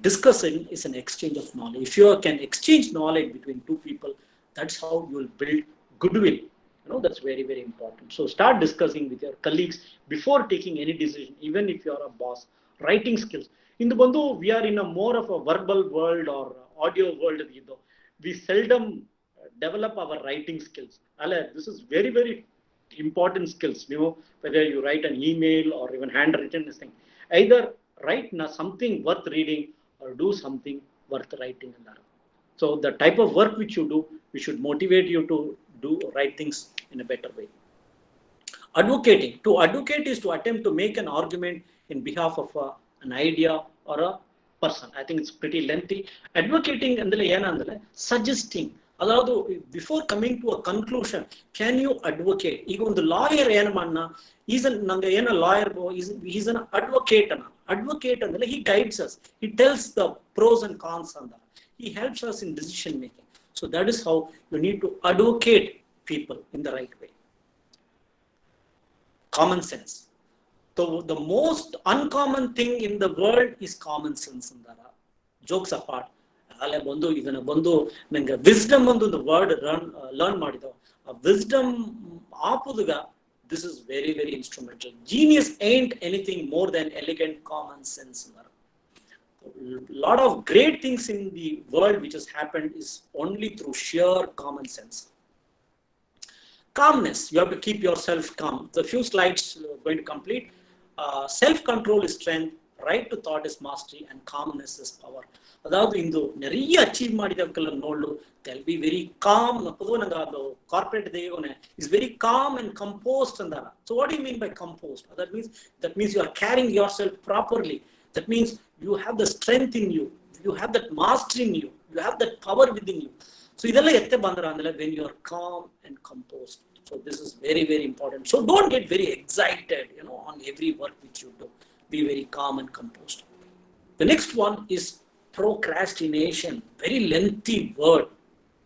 Discussing is an exchange of knowledge. If you can exchange knowledge between two people, that's how you will build goodwill. That's very very important. So start discussing with your colleagues before taking any decision, even if you are a boss. Writing skills in the bandu, we are in a more of a verbal world or audio world. We seldom develop our writing skills. This is very very important skills. Whether you write an email or even handwritten thing, either write something worth reading or do something worth writing. So the type of work which you do, we should motivate you to do write things in a better way. Advocating. To advocate is to attempt to make an argument in behalf of an idea or a person. I think it's pretty lengthy. Advocating andale ಏನಂದ್ರೆ suggesting. ಅದಾವುದು before coming to a conclusion, can you advocate? ಈಗ ಒಂದು lawyer ಏನು ಮಾಡಣ, ನಂಗೆ ಏನೋ lawyer is an advocate ಅನ್ನ. Advocate ಅಂದ್ರೆ he guides us, he tells the pros and cons ಅಂತ, he helps us in decision making. So that is how you need to advocate people in the right way. Common sense. So the most uncommon thing in the world is common sense ಅಂತಾರ. Jokes apart, ಅಲ್ಲೇ ಬಂದು ಇದನ್ನ ಬಂದು ನಂಗೆ wisdom ಒಂದು word learn ಮಾಡಿದವು. ಆ wisdom ಆಪುದುಗ this is very very instrumental. Genius ain't anything more than elegant common sense. Lot of great things in the world which has happened is only through sheer common sense. Calmness, you have to keep yourself calm. The few slides going to complete. Self-control is strength, right to thought is mastery, and calmness is power. ಅದಾವುದು ಇಂದು நிறைய achieve ಮಾಡಿದವಕ್ಕೆಲ್ಲ ನೋಡು, they'll be very calm. ನಂಗೆ ಅದು corporate ದೇವನೆ is very calm and composed ಅಂದಾರ. So what do you mean by composed? That means you are carrying yourself properly. That means you have the strength in you, you have that mastery in you, you have that power within you. So ಇದೆಲ್ಲ ಎತ್ತೆ ಬಂದ್ರ ಅಂದ್ರೆ when you are calm and composed. So this is very very important. So don't get very excited, on every work which you do. Be very calm and composed. The next one is procrastination. Very lengthy word.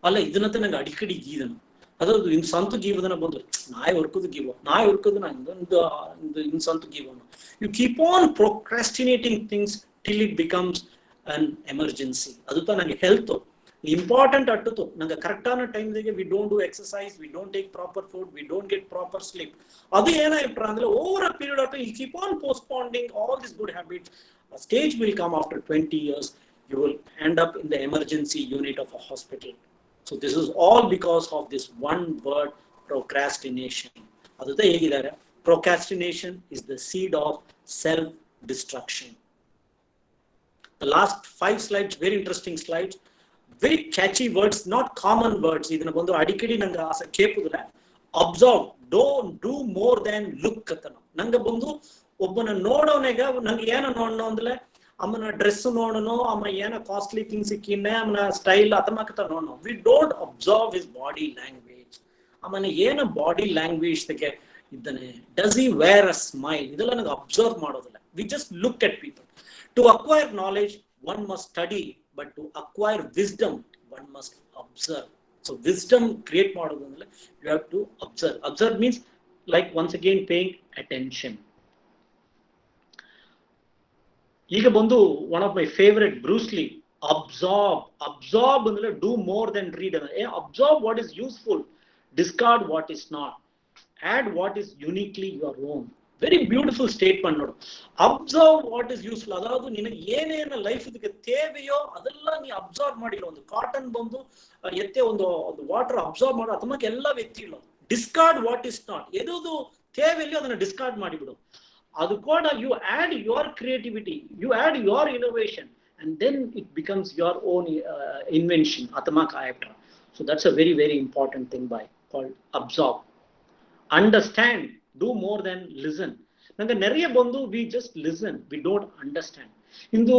ಅಲ್ಲ ಇದನ್ನಂತ ನಂಗೆ ಅಡಿಕಡಿ ಗೀದನು. ಅದಾದ್ರು ಇನ್ ಸಂತು ಗೀವದನ ಬಂದು ನಾಯಿ ಹೊರ್ಕೋದು ಇನ್ Santu ಗೀವನು. You keep on procrastinating things till it becomes an emergency. ಅದು ನಂಗೆ health important ಅಟ್ಟುತ್ತು. ನಂಗೆ ಕರೆಕ್ಟಾನ ಟೈಮ್ದಾಗೆ we don't do exercise, we don't take proper food, we don't get proper sleep. ಅದು ಏನಾಯ್ತು ಅಂದ್ರೆ over a period of time you keep on postponing all this good habits. A stage will come after 20 years, you will end up in the emergency unit of a hospital. So this is all because of this one word, procrastination. Adutha hegidare, procrastination is the seed of self-destruction. The last 5 slides, very interesting slides, very catchy words, not common words. Idana bandu adikadi nanga asa kepudula. Observe, don't do more than look atana. Nanga bandu ಒಬ್ಬನ ನೋಡೋನೆಗ ನಂಗೆ ಏನ ನೋಡೋಣ ಅಂದ್ರೆ ಅಮ್ಮನ dress ನೋಡೋಣ, ಅಮ್ಮ ಏನ costly things ಸಿಕ್ಕಿನ್ನೆ ಅಮ್ಮನ ಸ್ಟೈಲ್ ಅತಮಕತ ನೋಡೋಣ. We don't observe his body language. ಅಮ್ಮನ ಏನ ಬಾಡಿ ಲ್ಯಾಂಗ್ವೇಜ್ ತೆಗೆ ಇದ್ದಾನೆ, does he wear a smile, ಇದೆಲ್ಲ ನಂಗೆ ಅಬ್ಸರ್ವ್ ಮಾಡೋದಿಲ್ಲ. We just look at people. To acquire knowledge one must study, but to acquire wisdom one must observe. So wisdom create ಮಾಡೋದು ಅಂದ್ರೆ you have to observe. Observe means like once again paying attention. ಈಗ ಬಂದು one of my favorite Bruce Lee, absorb ಅಂದ್ರೆ do more than read. Absorb what is useful, discard what is not, add what is uniquely your own. Very beautiful statement ನೋಡು. Observe what is useful. ಅದಾவது ನಿನಗೆ ಏನೇನು life ಇದಕ್ಕೆ ತೇವೆಯೋ ಅದೆಲ್ಲ ನೀ observe ಮಾಡಿರೋ. ಒಂದು ಕಾಟನ್ ಬಂದು ಎತ್ತೆ ಒಂದು ವಾಟರ್ ಅಬ್ಸರ್ವ್ ಮಾಡೋ ಅದಕ್ಕೆ ಎಲ್ಲ ವ್ಯಕ್ತಿಗಳು ಡಿಸ್ಕಾರ್ಡ್ ವಾಟ್ ಇಸ್ ನಾಟ್. ಎದು ತೇವೆಯೋ ಅದನ್ನ ಡಿಸ್ಕಾರ್ಡ್ ಮಾಡಿಬಿಡು. ಅದು ಕೂಡ you add your creativity, you add your innovation, and then it becomes your own invention. Atmak ayaptra. So that's a very very important thing by called absorb. Understand, do more than listen. Nanga neriya bandu we just listen, we don't understand. Indu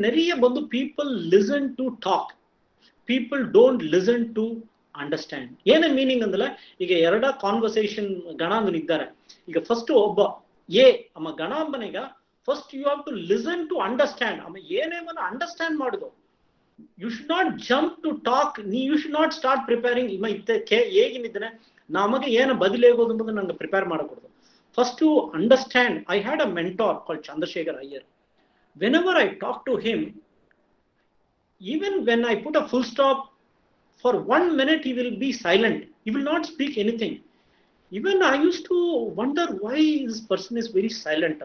neriya bandu people listen to talk, people don't listen to understand. Ena meaning andala ಈಗ ಎರಡ conversation ಗಣಾಂಗನ ಇದ್ದಾರೆ. ಈಗ first ಒಬ್ಬ ಅಮ್ಮ ಗಣಾಂಬನಿಗ first you have to listen to understand. ಅಮ್ಮ ಏನೇವನ್ನ understand ಮಾಡುದು. You should not jump to talk. You should not start preparing. ಇಮ್ಮ ಇತ್ತೆ ಹೇಗಿನಿದ್ದಾನೆ ನಮಗೆ ಏನು ಬದಲಾಗೋದು ಅನ್ನೋದು ನಂಗೆ ಪ್ರಿಪೇರ್ ಮಾಡಕೊಡೋದು. First to understand. I had a mentor called Chandrashekhar Iyer. Whenever I talk to him, even when I put a full stop, for 1 minute he will be silent, he will not speak anything. Even I used to wonder why this person is very silent.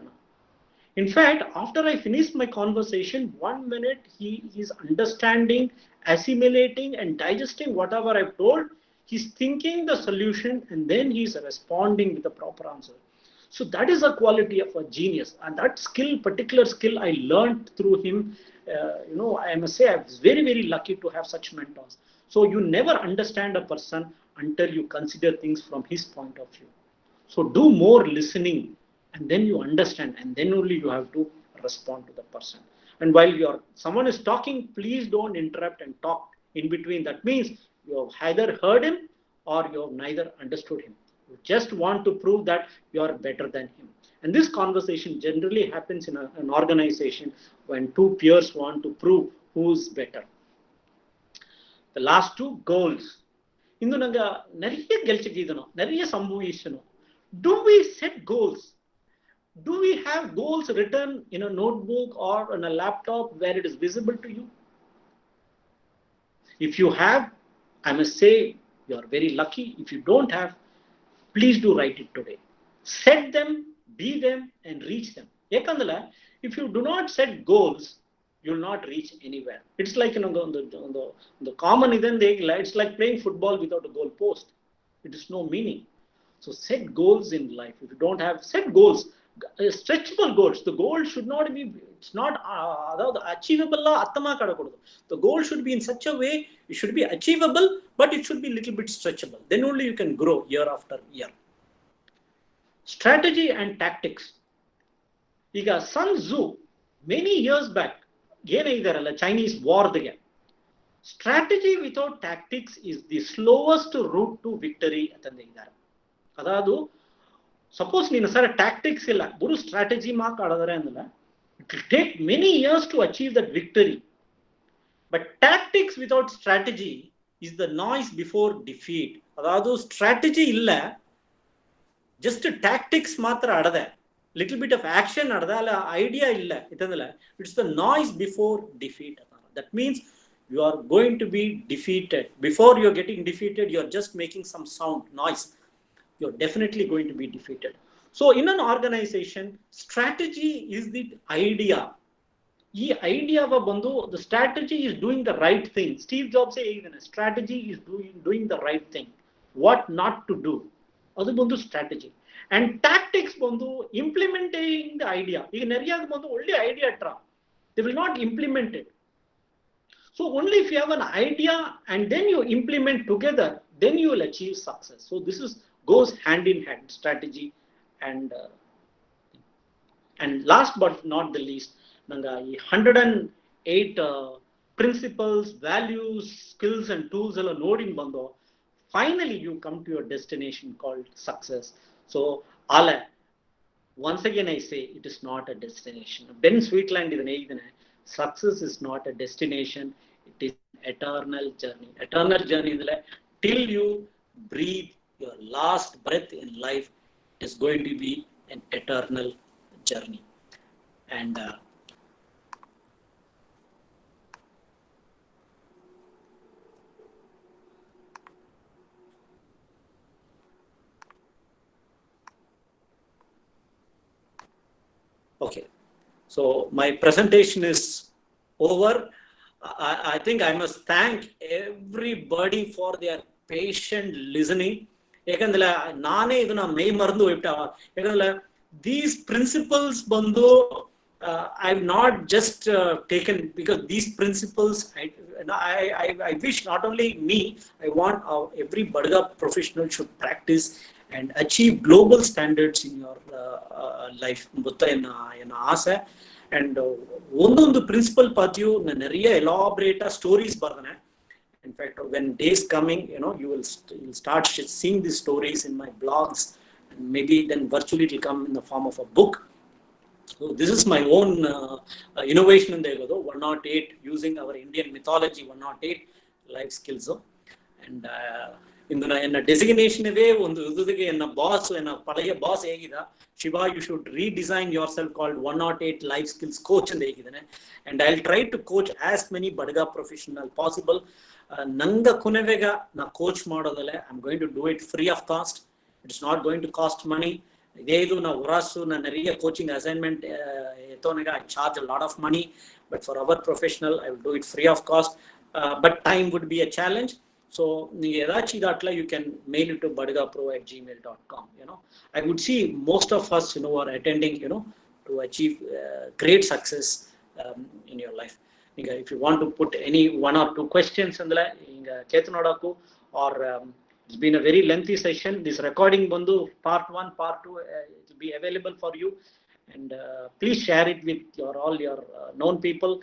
In fact, after I finished my conversation, 1 minute he is understanding, assimilating and digesting whatever I've told. He's thinking the solution and then he's responding with the proper answer. So that is a quality of a genius, and that skill, particular skill, I learned through him. I must say I was very very lucky to have such mentors. So you never understand a person until you consider things from his point of view. So do more listening, and then you understand, and then only you have to respond to the person. And while someone is talking, please don't interrupt and talk in between. That means you have either heard him or you have neither understood him. You just want to prove that you are better than him. And this conversation generally happens in an organization when two peers want to prove who's better. The last two, goals. ಇಂದು ನಂಗೆ நிறைய ಗೆಲ್ಚಿಗಿದನು, நிறைய ಸಂಭವಿಸನು. Do we set goals? Do we have goals written in a notebook or on a laptop where it is visible to you? If you have, I must say you are very lucky. If you don't have, please do write it today. Set them, be them, and reach them. Yakandala, if you do not set goals, you will not reach anywhere. It's like the common it's like playing football without a goal post. It is no meaning. So set goals in life. If you don't have, set goals, stretchable goals. The goal should not be, it's not achievable. The goal should be in such a way, it should be achievable, but it should be a little bit stretchable. Then only you can grow year after year. Strategy and tactics. ಈಗ Sun Tzu many years back ಏನಿದಾರಲ್ಲ Chinese ವಾರ್ಗೆ, strategy without tactics is the slowest route to victory ಅಂತಂದ ಇದ್ದಾರೆ. ಅದಾದು suppose ನೀನು ಸರ್ tactics ಇಲ್ಲ, ಬರು ಸ್ಟ್ರಾಟಜಿ ಮಾತಾಡಿದ್ರೆ ಅಂದ್ರೆ it will take many years to achieve that victory. But tactics without strategy is the noise before defeat. ಅದಾದು ಸ್ಟ್ರಾಟಜಿ ಇಲ್ಲ, ಜಸ್ಟ್ ಟ್ಯಾಕ್ಟಿಕ್ಸ್ ಮಾತ್ರ ಆಡದೆ, little bit of action adala idea illa itandala, it's the noise before defeat. That means you are going to be defeated. Before you're getting defeated, you're just making some sound noise, you're definitely going to be defeated. So in an organization, strategy is the idea. Ee idea va bandu, the strategy is doing the right thing. Steve Jobs say even a strategy is doing the right thing, what not to do, adu bandu strategy. And tactics ಬಂದು implementing the idea. ಈಗ ನೆರೆಯಾಗ ಬಂದು ಒಳ್ಳೆ idea ಇಟ್ರ, they will not implement it. So only if you have an idea and then you implement together, then you will achieve success. So this goes hand in hand, strategy and last but not the least, nanga 108 principles, values, skills and tools ಎಲ್ಲ ನೋಡಿ ಬಂದು finally you come to your destination called success. So ala, once again I say, it is not a destination. Ben Sweetland idane idane, success is not a destination, it is an eternal journey. Eternal journey idle till you breathe your last breath in life, it is going to be an eternal journey. And Okay. So my presentation is over. I think I must thank everybody for their patient listening. ಯಾಕಂದ್ರೆ ನಾನೇ ಇದನ್ನ ಮೈ ಮರೆದು ಹೋಗ್ಬಿಟ್ಟ. ಯಾಕಂದ್ರೆ these principles ಬಂದು I've not just taken, because these principles I wish not only me, I want every Badaga professional should practice and achieve global standards in your life. ಎನ್ನ ಆಸೆ. And ಒಂದೊಂದು principle ಪಾತಿಯು நிறைய ಎಲಾಬ್ರೇಟ್ ಸ್ಟೋರೀಸ್ ಬರ್ದಾನೆ. In fact, when days coming, you'll start seeing these stories in my blogs, and maybe then virtually it will come in the form of a book. So this is my own innovation in the 108, using our Indian mythology 108 life skills. And in designation ಒಂದು ಇದುಗೆ ಎನ್ನ boss ಎನ್ನ ಪಳೆಯ boss ಹೇಗಿದ, Shiva, you should redesign yourself called 108 life skills coach ಅಂತ ಹೇಗಿದ್ದಾನೆ. And I'll try to coach as many Badaga professional possible. ನಂಗ ಕುನೆವೆಗ ನಾ coach ಮಾಡೋದಲ್ಲ, I'm going to do it free of cost. It's not going to cost money. ಇದೇ ಇದು ನಾ ಹೊರಾಸು ನಾ நிறைய ಕೋಚಿಂಗ್ ಅಸೈನ್ಮೆಂಟ್ ಎತ್ತೋನೆಗ I charge a lot of money, but for our professional I will do it free of cost. But time would be a challenge. So you can mail it to badagapro@gmail.com. I would see most of us are attending to achieve great success in your life. If you want to put any one or two questions andla inga ketanodaku, or it's been a very lengthy session. This recording bandu part 1 part 2 it will be available for you, and please share it with all your known people.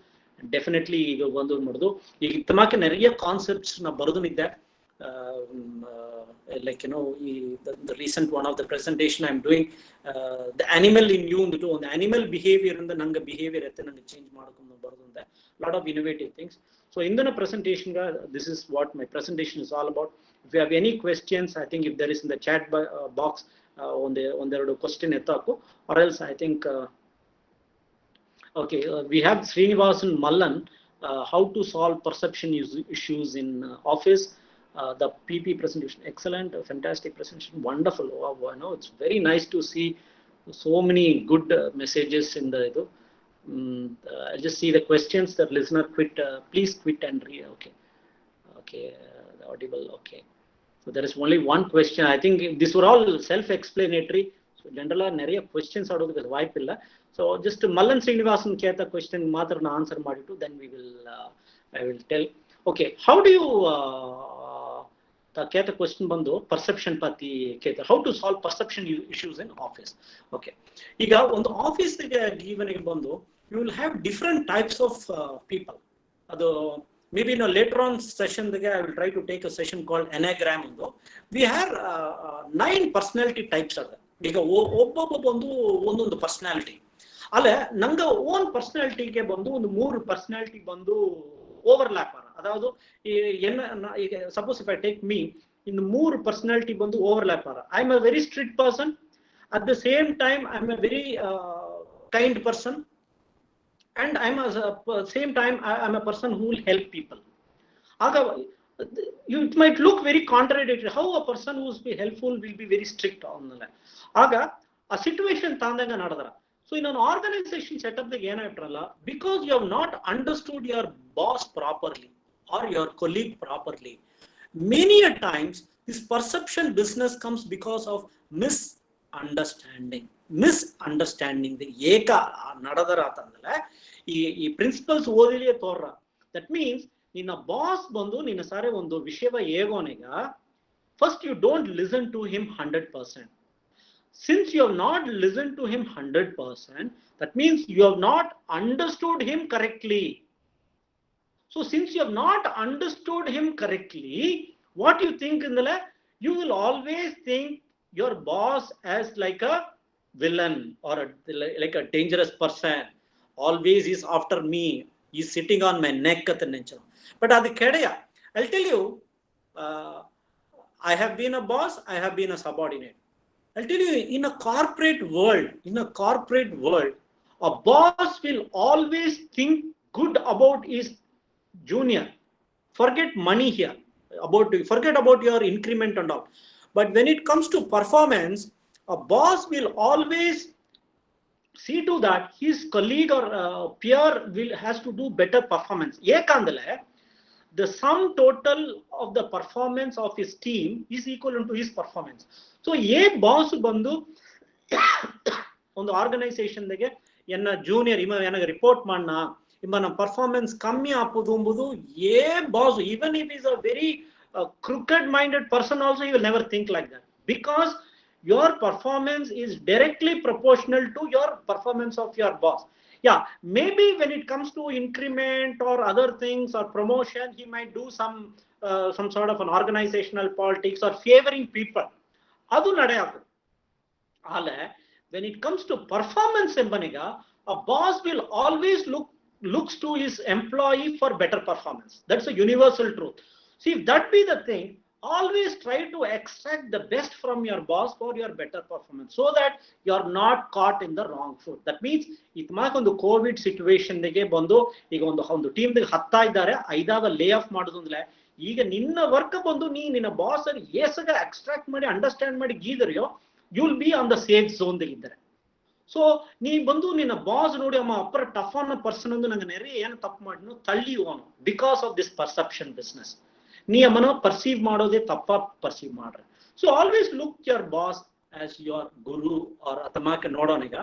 Definitely ಈಗ ಒಂದು ಮಾಡೋದು ಈಗ ತಮಕ್ಕೆ நிறைய concepts ನಾ ಬರೆದಿದ್ದೆ. Like the recent one of the presentation I'm doing, the animal in you ಅಂದ್ಬಿಟ್ಟು ಒಂದು animal behavior ಇಂದ ನಂಗೆ behavior ಎತ್ತೆ ನಂಗೆ ಚೇಂಜ್ ಮಾಡ್ಕೊಂಡು ಬರೋದಂತೆ lot of innovative things. So in the presentation, this is what my presentation is all about. If you have any questions, I think if there is in the chat box on the question ettaku, or else I think okay, we have Srinivasan Mallan, how to solve perception issues in office. The PP presentation, excellent, fantastic presentation, wonderful. Wow, it's very nice to see so many good messages in the I'll just see the questions. The listener quit, please quit and read. Okay, the audible. Okay, so there is only one question. I think these were all self-explanatory. So generally, நிறைய questions ಆಡೋದಕ್ಕೆ ವಾಯ್ಪಿಲ್ಲ. So just Mallan Srinivasan ಕೇತ question ಮಾತ್ರ ನಾ answer ಮಾಡಿಟ್ಟು then we will I will tell. Okay, how do you Keta question ಬಂದು perception ಪತಿ ಕೇತ, how to solve perception issues in office. Okay, ಈಗ ಒಂದು office ಗೆ ಗೀವನಿಗೆ ಬಂದು you will have different types of people. ಅದು maybe in a later on session I will try to take a session called Enneagram. We have 9 personality types are there. ಈಗ ಒಬ್ಬೊಬ್ಬ ಬಂದು ಒಂದೊಂದು personality ಅಲ್ಲ, ನಂಗ ಓನ್ ಪರ್ಸನಾಲಿಟಿಗೆ ಬಂದು ಒಂದು 3 ಪರ್ಸನಾಲಿಟಿ ಬಂದು ಓವರ್ಲ್ಯಾಪ್ ಆರ. ಅದಾವುದು ಈಗ suppose if I take me, ಇನ್ನು 3 ಪರ್ಸನಾಲಿಟಿ ಬಂದು ಓವರ್ಲ್ಯಾಪ್ ಆರ. I am a very strict person, at the same time I am a very kind person, and I'm at the same time I'm a person who will help people. It might look very contradictory. How a person who is helpful will be very strict on that. A situation tandanga nadadara. So in an organization setup because you have not understood your boss properly or your colleague properly, many a times this perception business comes because of misunderstanding. The eka nadadara tandala ಈ principles ಓದಿಲಿಯೇ ತೋರ್ರ. That means ನಿನ್ನ boss ಬಂದು ನಿನ್ನ ಸಾರೆ ಒಂದು ವಿಷಯವ ಹೇಗೋನೆಗ, first you don't listen to him 100%. Since you have not listen to him 100%, that means you have not understood him correctly. So since you have not understood him correctly, what you think ಇಂದಲೆ, you will always think your boss as like a villain or like a dangerous person. Always is after me, he's sitting on my neck at the nature. But adu kedeya, I'll tell you, I have been a boss, I have been a subordinate. I'll tell you, in a corporate world, a boss will always think good about his junior. Forget money here, forget about your increment and all. But when it comes to performance, a boss will always see to that his colleague or peer has to do better performance. Ekandale the sum total of the performance of his team is equivalent to his performance. So a boss ಬಂದು ಒಂದು organisation ಗೆ ಎನ್ನ junior ಇವ ನನಗೆ report ಮಾಡನ ಇಮ್ಮ ನಮ್ಮ performance ಕಮ್ಮಿ ಆಪುದು ಎಂಬುದು ಏ boss even if he is a very crooked minded person also he will never think like that, because your performance is directly proportional to your performance of your boss. Yeah, maybe when it comes to increment or other things or promotion he might do some sort of an organizational politics or favoring people, adu nadayaku. Ale when it comes to performance embaniga, a boss will always looks to his employee for better performance. That's a universal truth. See, if that be the thing, always try to extract the best from your boss for your better performance, so that you are not caught in the wrong foot. That means itmaak ಒಂದು Covid situation ಗೆ ಬಂದು ಈಗ ಒಂದು team ಗೆ 10 ಇದ್ದಾರೆ 5 lay off ಮಾಡೋದು ಅಂದ್ರೆ ಈಗ ನಿನ್ನ ವರ್ಕ್ ಬಂದು ನಿನ್ನ ಬಾಸ್ ಅಲ್ಲಿ ಏಸಗ ಎಕ್ಸ್ಟ್ರಾಕ್ಟ್ ಮಾಡಿ ಅಂಡರ್ಸ್ಟ್ಯಾಂಡ್ ಮಾಡಿ ಗೀದರಿಯೋ you will be on the safe zone ಇದ್ದಾರೆ. ಸೊ ನೀ ಬಂದು ನಿನ್ನ ಬಾಸ್ ನೋಡಿ ಅಮ್ಮ ಅಪ್ಪರ ಟಫ್ ಆನ್ ಪರ್ಸನ್ ಒಂದು ನಂಗೆ ನೆರೆ ಏನು ತಪ್ಪು ಮಾಡಿನೋ ತಳ್ಳಿ ಹೋನು because of this perception business. ನೀ ಅಮ್ಮನ ಪರ್ಸೀವ್ ಮಾಡೋದೇ ತಪ್ಪ ಪರ್ಸೀವ್ ಮಾಡ್ರೆ. So always look your boss as your guru or ಅತಮಾಕೆ ನೋಡೋಣ ಈಗ,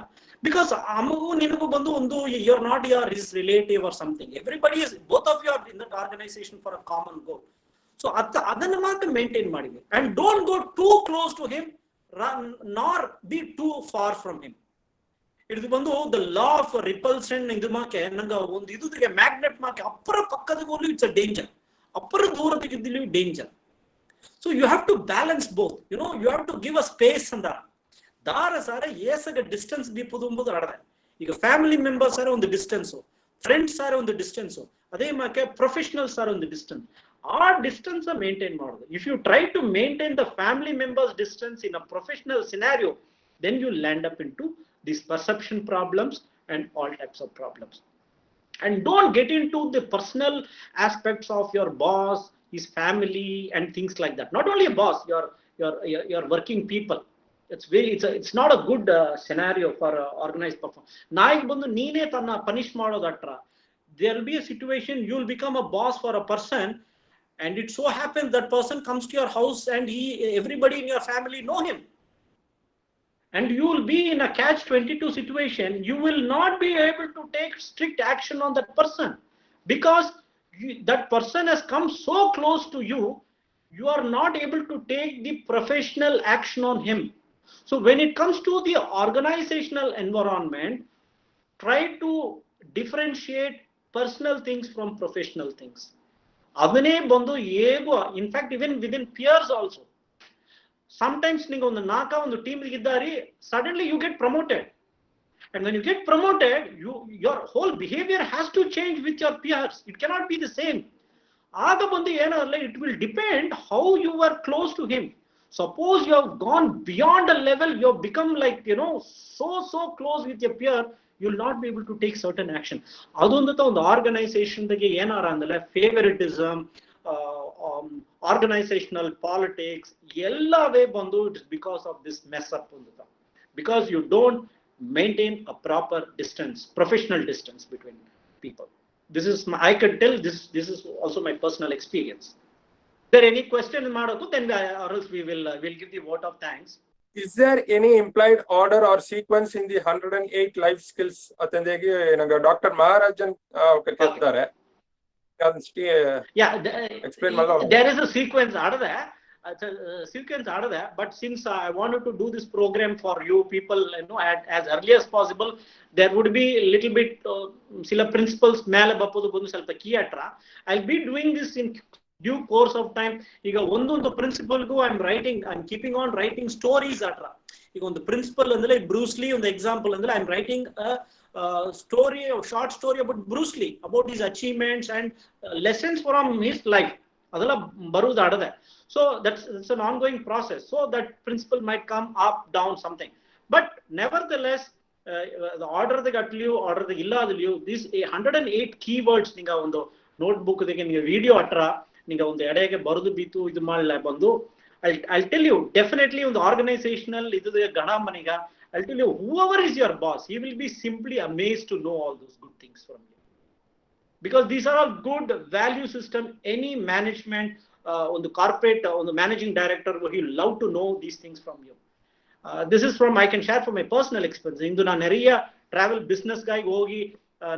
ಬಿಕಾಸ್ ಅಮ್ಮಗೂ ನಿನಗೂ ಬಂದು ಒಂದು you are not your his relative or something, everybody is both of you are in that organisation for a common goal. So ಅದನ್ನ ಮಾತ್ರ maintain ಮಾಡಿದೆ and don't go too close to him nor be two for from him. ಇದು ಬಂದು the law of repulsion ಇದು ಮಾಕೆ ನಂಗೆ ಒಂದು ಇದುಗೆ magnet Maa Ke ಅಪ್ಪರ ಪಕ್ಕದ ಹೋಗ್ಲಿ ಇಟ್ಸ್ ಅ ಡೇಂಜರ್, ಅಪ್ಪರ ದೂರದಿದ್ದಲ್ಲಿ danger. So you have to balance both, you know you have to give a space ಅಂದ ದಾರ ಸಾರ ಏಸಗ ಡಿಸ್ಟೆನ್ಸ್ ದೀಪದು ಎಂಬುದು ಅಡದೆ. ಈಗ ಫ್ಯಾಮಿಲಿ ಮೆಂಬರ್ಸ್ ಸಾರ ಒಂದು ಡಿಸ್ಟೆನ್ಸು, ಫ್ರೆಂಡ್ಸ್ ಸಾರ ಒಂದು ಡಿಸ್ಟೆನ್ಸು, ಅದೇ ಮಾಕೆ ಪ್ರೊಫೆಷನಲ್ಸ್ ಸಾರ ಒಂದು ಡಿಸ್ಟೆನ್ಸ್. ಆ ಡಿಸ್ಟೆನ್ಸ್ ಮೇಂಟೈನ್ ಮಾಡೋದು. If you try to maintain the family members distance in a professional scenario, then you land up into these perception problems and all types of problems. And don't get into the personal aspects of your boss, his family and things like that. Not only a boss, your working people. It's not a good scenario for organized performance. Naik bandu neene tanna punish madodatra, there will be a situation you will become a boss for a person, and it so happens that person comes to your house and everybody in your family know him, and you will be in a catch-22 situation. You will not be able to take strict action on that person, because that person has come so close to you, you are not able to take the professional action on him. So when it comes to the organizational environment, try to differentiate personal things from professional things. Avane bandu ego, in fact even within peers also, sometimes ninga ಒಂದು ನಾಲ್ಕ ಒಂದು team ಇದ್ದಾರೆ, suddenly you get promoted, and when you get promoted your whole behavior has to change with your peers. It cannot be the same. ಆಗ ಬಂದು ಏನಲ್ಲ, it will depend how you were close to him. Suppose you have gone beyond a level, you have become like, you know, so close with your peer, you will not be able to take certain action. ಅದೊಂದು ಒಂದು organisation ಗೆ ಏನಾರ ಅಂದ್ರೆ ಫೇವರಿಟಿಸಮ್, organizational politics ellave bandu, it is because of this mess up undata, because you don't maintain a proper distance, professional distance between people. This is I can tell this is also my personal experience. Is there any question madoku, then or else we'll give the vote of thanks. Is there any implied order or sequence in the 108 life skills? Atendegi nanga Dr. Maharajan keltare. Yeah, explain there is a sequence out of that. But since I wanted to do this program for you people, you know, as early as possible, there would be a little bit sila principles mele bapodu bondu ಸ್ವಲ್ಪ key atra. I'll be doing this in due course of time. ಈಗ ಒಂದೊಂದು principal ಗೂ I'm keeping on writing stories atra. ಈಗ ಒಂದು principal ಅಂದ್ರೆ Bruce ಲೀ ಒಂದು example ಅಂದ್ರೆ I'm writing story, a short story about Bruce Lee, about his achievements and lessons from his life. Adala barudu adade. So that's an ongoing process. So that principle might come up, down, something. But nevertheless, the order the gatliyu, order the illa adliyu, these 108 keywords ninga ಒಂದು notebook ಗೆ ninga video atra ninga ಒಂದು ಎಡೆಗೆ ಬರೆದು ಬಿತ್ತು ಇದು ಮಾಡಲ್ಲ ಬಂದು I'll tell you, definitely on the organizational idu gana maniga I'll tell you, whoever is your boss, he will be simply amazed to know all those good things from you. Because these are all good value system. Any management on the corporate, on the managing director, he'll love to know these things from you. This is from, I can share from my personal experience. Indu na nariya travel business guy hogi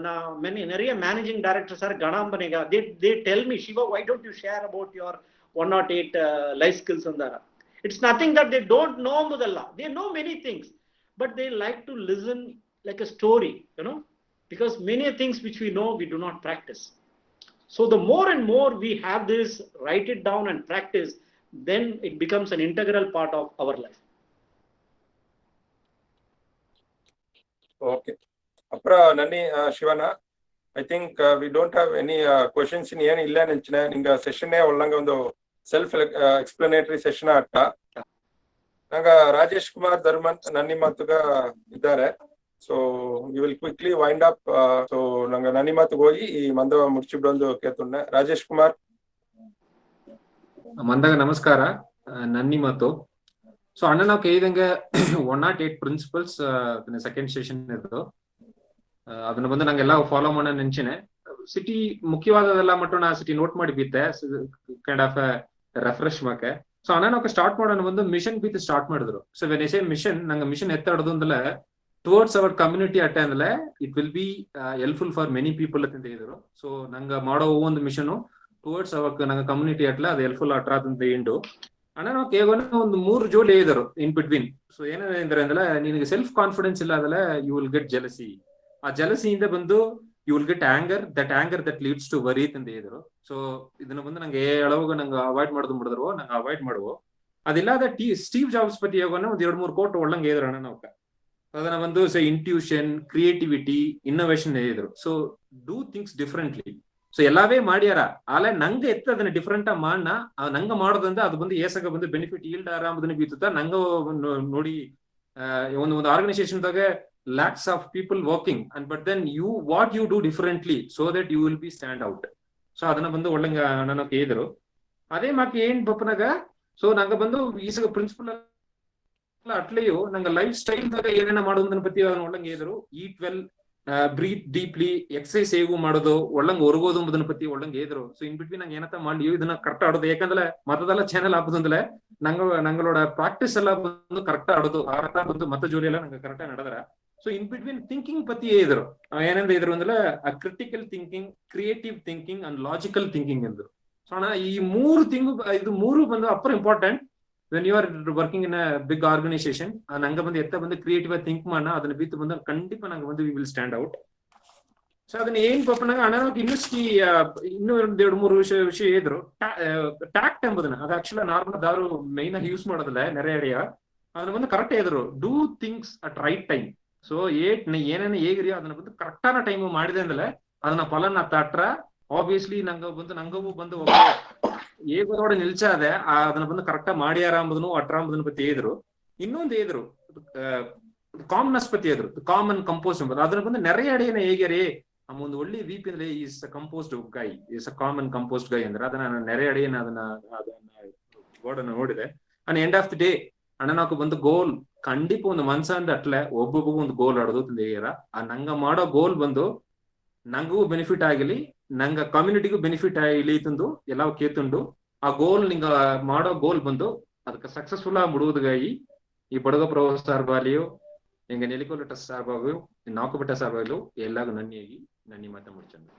na many nariya managing directors are ganambanega. They tell me, Shiva, why don't you share about your 108 life skills andara? It's nothing that they don't know mudalla. They know many things, but they like to listen like a story, because many things which we know, we do not practice. So the more and more we have this, write it down and practice, then it becomes an integral part of our life. Okay. Apra Nani Shivana, I think we don't have any questions in here. Illa nenchine ninga session e ollanga ondo self explanatory session atta. Nanga Rajesh Kumar Dharman Nani Matuga idare. So we will quickly wind up. So nanga Nani Matuga hoyi ee mandava mudichibidondu ketunne. Rajesh Kumar. Mandaga namaskara. Nani Matu. So ಅಣ್ಣ ನಾವು ಕೇಳಿದಂಗೆ 108 principles second session ಇತ್ತು. ಅದನ್ನ ಬಂದು ನಂಗೆಲ್ಲ follow ಮಾಡೋ ನೆಂಚಿನೆ. City ಮುಖ್ಯವಾದದೆಲ್ಲ ಮಟ್ಟು ನಾ city note ಮಾಡಿ ಬಿತ್ತೆ kind of refresh ಮಾಡಕ್ಕೆ. ಸೊ ಅಣ್ಣ ನಾವು ಸ್ಟಾರ್ಟ್ ಮಾಡೋಣ ಒಂದು ಮಿಷನ್ ಬಿತ್ತು ಸ್ಟಾರ್ಟ್ ಮಾಡಿದ್ರು. So when I say mission, ನಂಗೆ ಮಿಷನ್ ಎತ್ತಾಡೋದು ಅಂದಲೆ ಟುವರ್ಡ್ಸ್ ಅವರ್ ಕಮ್ಯುನಿಟಿ ಅಟ್ಟೆ ಅಂದಲೆ it will be helpful for many people ಅಂತ ಹೇಳಿದ್ರು. ಸೊ ನಂಗೆ ಮಾಡೋ ಒಂದು ಮಿಷನ್ ಟುವರ್ಡ್ಸ್ ಅವರ್ ನಂಗೆ ಕಮ್ಯುನಿಟಿ ಅಟ್ಲ ಅದು ಹೆಲ್ಪ್ಫುಲ್ ಅಟ್ರಾದಂತ ಇಂಡು ಅಣ್ಣ ನಾವು ಕೇವಲ ಒಂದು 3 ಜೋಡಿ ಹೇಳಿದರು ಇನ್ ಬಿಟ್ವೀನ್. ಸೊ ಏನೇಂದ್ರೆ ಅಂದ್ರೆ ನಿನಗೆ ಸೆಲ್ಫ್ ಕಾನ್ಫಿಡೆನ್ಸ್ ಇಲ್ಲ ಅದಲ್ಲ, ಯು ವಿಲ್ ಗೆಟ್ ಜಲಸಿ. ಆ ಜಲಸಿಯಿಂದ ಬಂದು you will get anger that leads to worry ಅಂತ ಹೇಳಿದ್ರು. ಸೊ ಇದನ್ನ ಬಂದು ನಂಗೆ ಹೇಳೋವಾಗ ನಂಗೆ ಅವಾಯ್ಡ್ ಮಾಡೋದು ಬಿಡಿದ್ರು, ನಂಗೆ ಅವಾಯ್ಡ್ ಮಾಡುವ ಅದಿಲ್ಲದ ಸ್ಟೀವ್ ಜಾಬ್ಸ್ ಪತಿ ಯೋಗನ ಒಂದ್ 2-3 ಕೋಟ್ ಒಳ್ಳಂಗೆ ಹೇಳಿದ್ರು ಅಣ್ಣ ನಾವು. ಅದನ್ನ ಒಂದು ಇಂಟ್ಯೂಷನ್, ಕ್ರಿಯೇಟಿವಿಟಿ, ಇನ್ನೋವೇಷನ್ ಹೇಳಿದ್ರು. So do things differently. So ಎಲ್ಲವೇ ಮಾಡ್ಯಾರ, ಆಲೆ ನಂಗೆ ಎತ್ತ ಅದನ್ನ ಡಿಫ್ರೆಂಟ್ ಮಾಡ್ನ ನಂಗ ಮಾಡೋದಂದ್ರೆ ಅದು ಬಂದು ಏಸಾಗ ಬಂದು ಬೆನಿಫಿಟ್ ಈಲ್ಡ್ ಆರಾಮದನ್ನ ಬೀತುತ್ತಾ ನಂಗ ನೋಡಿ. ಒಂದು ಆರ್ಗನೈಸೇಷನ್ದಾಗ lakhs of people working and but then you what you do differently so that you will be stand out. So ಅದನ್ನ ಬಂದು ಒಳ್ಳಂಗ ನನಗೆ ಹೇಳಿದ್ರು. ಅದೇ ಮಾಕಿ ಏನ್ ಬಪ್ಪನಾಗ ಸೊ ನಂಗೆ ಬಂದು ಈಸಗ ಪ್ರಿನ್ಸಿಪಲ್ ಅಟ್ಲೆಯು ನಂಗೆ ಲೈಫ್ ಸ್ಟೈಲ್ದಾಗ ಏನೇನ ಮಾಡೋದನ್ನ ಪತಿ ಅದನ್ನ ಒಳ್ಳಂಗೆ ಹೇಳಿದ್ರು. ಈಟ್ ವೆಲ್, ಬ್ರೀತ್ ಡೀಪ್ಲಿ, ಎಕ್ಸಸೈಸ್ ಹೇಗೂ ಮಾಡೋದು, ಒಳ್ಳಂಗ್ ಹೊರಗೋದು ಎಂಬುದನ್ನ ಪತಿ ಒಳ್ಳಂಗೆ ಹೇಳಿದ್ರು. ಸೊ ಇನ್ ಬಿಟ್ವೀನ್ ನಂಗೆ ಏನಂತ ಮಾಡಿ ಇದನ್ನ ಕರೆಕ್ಟ್ ಆಡೋದು, ಯಾಕಂದ್ರೆ ಮತದೆಲ್ಲ ಚಾನಲ್ ಹಾಕೋದಂದ್ರೆ ನಂಗಳೋಡ ಪ್ರಾಕ್ಟೀಸ್ ಎಲ್ಲ ಬಂದು ಕರೆಕ್ಟ್ ಆಡೋದು, ಆಟ ಬಂದು ಮತ ಜೋಲಿ ಎಲ್ಲ ನಂಗೆ ಕರೆಕ್ಟ್ ನಡೆದ್ರ. ಸೊ ಇನ್ ಬಿಟ್ವೀನ್ ಥಿಂಕಿಂಗ್ ಪತಿ ಹೇಳಿದ್ರು. ಏನಂತ ಇದ್ರು ಅಂದ್ರೆ critical thinking, creative thinking and logical thinking ಎಂದ್ರು. ಸೊ ಅಣ್ಣ ಈ 3 ಬಂದು ಅಪ್ಪರ್ important when you are working in a big organisation. ನಂಗೆ ಬಂದು ಎತ್ತ ಬಂದು ಕ್ರಿಯೇಟಿವ್ ಆಗಿ ಥಿಂಕ್ ಮಾಡೋಣ, ಅದನ್ನ ಬಿತ್ತು ಬಂದು ಖಂಡಿತ ನಂಗೆ ಬಂದು we will stand out. So ಅದನ್ನ ಏನ್ ಪಪ್ಪನಾಗ ಅಣ್ಣ ಇನ್ನೂ 2-3 ವಿಷಯ ಹೇಳಿದ್ರು. ಟ್ಯಾಕ್ಟ್ ಎಂಬುದನ್ನ ಅದು ಆಕ್ಚುಲಿ ನಾರ್ಮಲ್ ದಾರು ಮೈನ್ ಆಗಿ ಯೂಸ್ ಮಾಡೋದಿಲ್ಲ ನೆರೆ ಅಡಿಯ, ಅದನ್ನ ಬಂದು ಕರೆಕ್ಟ್ ಹೇಳಿದ್ರು. Do things at right time. So ಏನೇನು ಹೇಗಿರಿಯೋ ಅದನ್ನ ಬಂದು ಕರೆಕ್ಟಾನ ಟೈಮ್ ಮಾಡಿದೆ ಅಂದ್ರೆ ಅದನ್ನ ಫಲನ ತಟ್ರ ಆಬ್ವಿಯಸ್ಲಿ ನಂಗೂ ಬಂದು ಹೇಗೋಡ ನಿಲ್ಚಾದೆ ಅದನ್ನ ಬಂದು ಕರೆಕ್ಟಾ ಮಾಡ್ಯಾರ ಅಂಬುದನ್ನು ಅಟ್ರ ಅಂಬುದನ್ನ ಪತಿ ಹೇಳಿದ್ರು. ಇನ್ನೊಂದು ಹೇಳಿದ್ರು ಕಾಮ್ನೆಸ್ ಪತಿ ಹೇಳಿದ್ರು, ಕಾಮ್ ಅಂಡ್ ಕಂಪೋಸ್ ಎಂಬುದು. ಅದನ್ನ ಬಂದು ನೆರೆಯ ಅಡಿಯನ್ನ ಹೇಗೆ ಒಂದು ಒಳ್ಳೆ ವೀಪ್ ಅಂದ್ರೆ is composed guy, is a calm and composed guy ಅಂದ್ರೆ ಅದನ್ನ ನೆರೆ ಅಡಿಯನ್ನ ಅದನ್ನ ಗೋಡನ್ನ ನೋಡಿದೆ. And end of the day ಅಣ್ಣ ನಾವು ಬಂದು ಗೋಲ್ ಖಂಡಿತ ಒಂದು ಮನ್ಸ ಅಂದ ಅಟ್ಲೆ ಒಬ್ಬೊಬ್ಬಗೂ ಒಂದು ಗೋಲ್ ಆಡೋದು ತಂದೇರ. ಆ ನಂಗ ಮಾಡೋ ಗೋಲ್ ಬಂದು ನಂಗೂ ಬೆನಿಫಿಟ್ ಆಗಲಿ, ನಂಗ ಕಮ್ಯುನಿಟಿಗೂ ಬೆನಿಫಿಟ್ ಆಗಲಿ ತಂದು ಎಲ್ಲ ಕೇತುಂಡು ಆ ಗೋಲ್ ನಿಂಗ ಮಾಡೋ ಗೋಲ್ ಬಂದು ಅದಕ್ಕೆ ಸಕ್ಸಸ್ಫುಲ್ ಆಗಿ ಮುಡುವುದಾಗಿ ಈ BadagaPro ಸಾರ್ಬಾಲಿಯು ಎಂಗ ನೆಲಿಕೋಲ ಟ್ರಸ್ಟ್ ಸಾರ್ಬಾಗು ನಾಕುಬೆಟ್ಟ ಸಾರ್ಬಾಗಲು ಎಲ್ಲಾಗೂ ನನ್ನಿಯಾಗಿ ನನ್ನಿ ಮಾತ ಮುಡಿಚಂದು.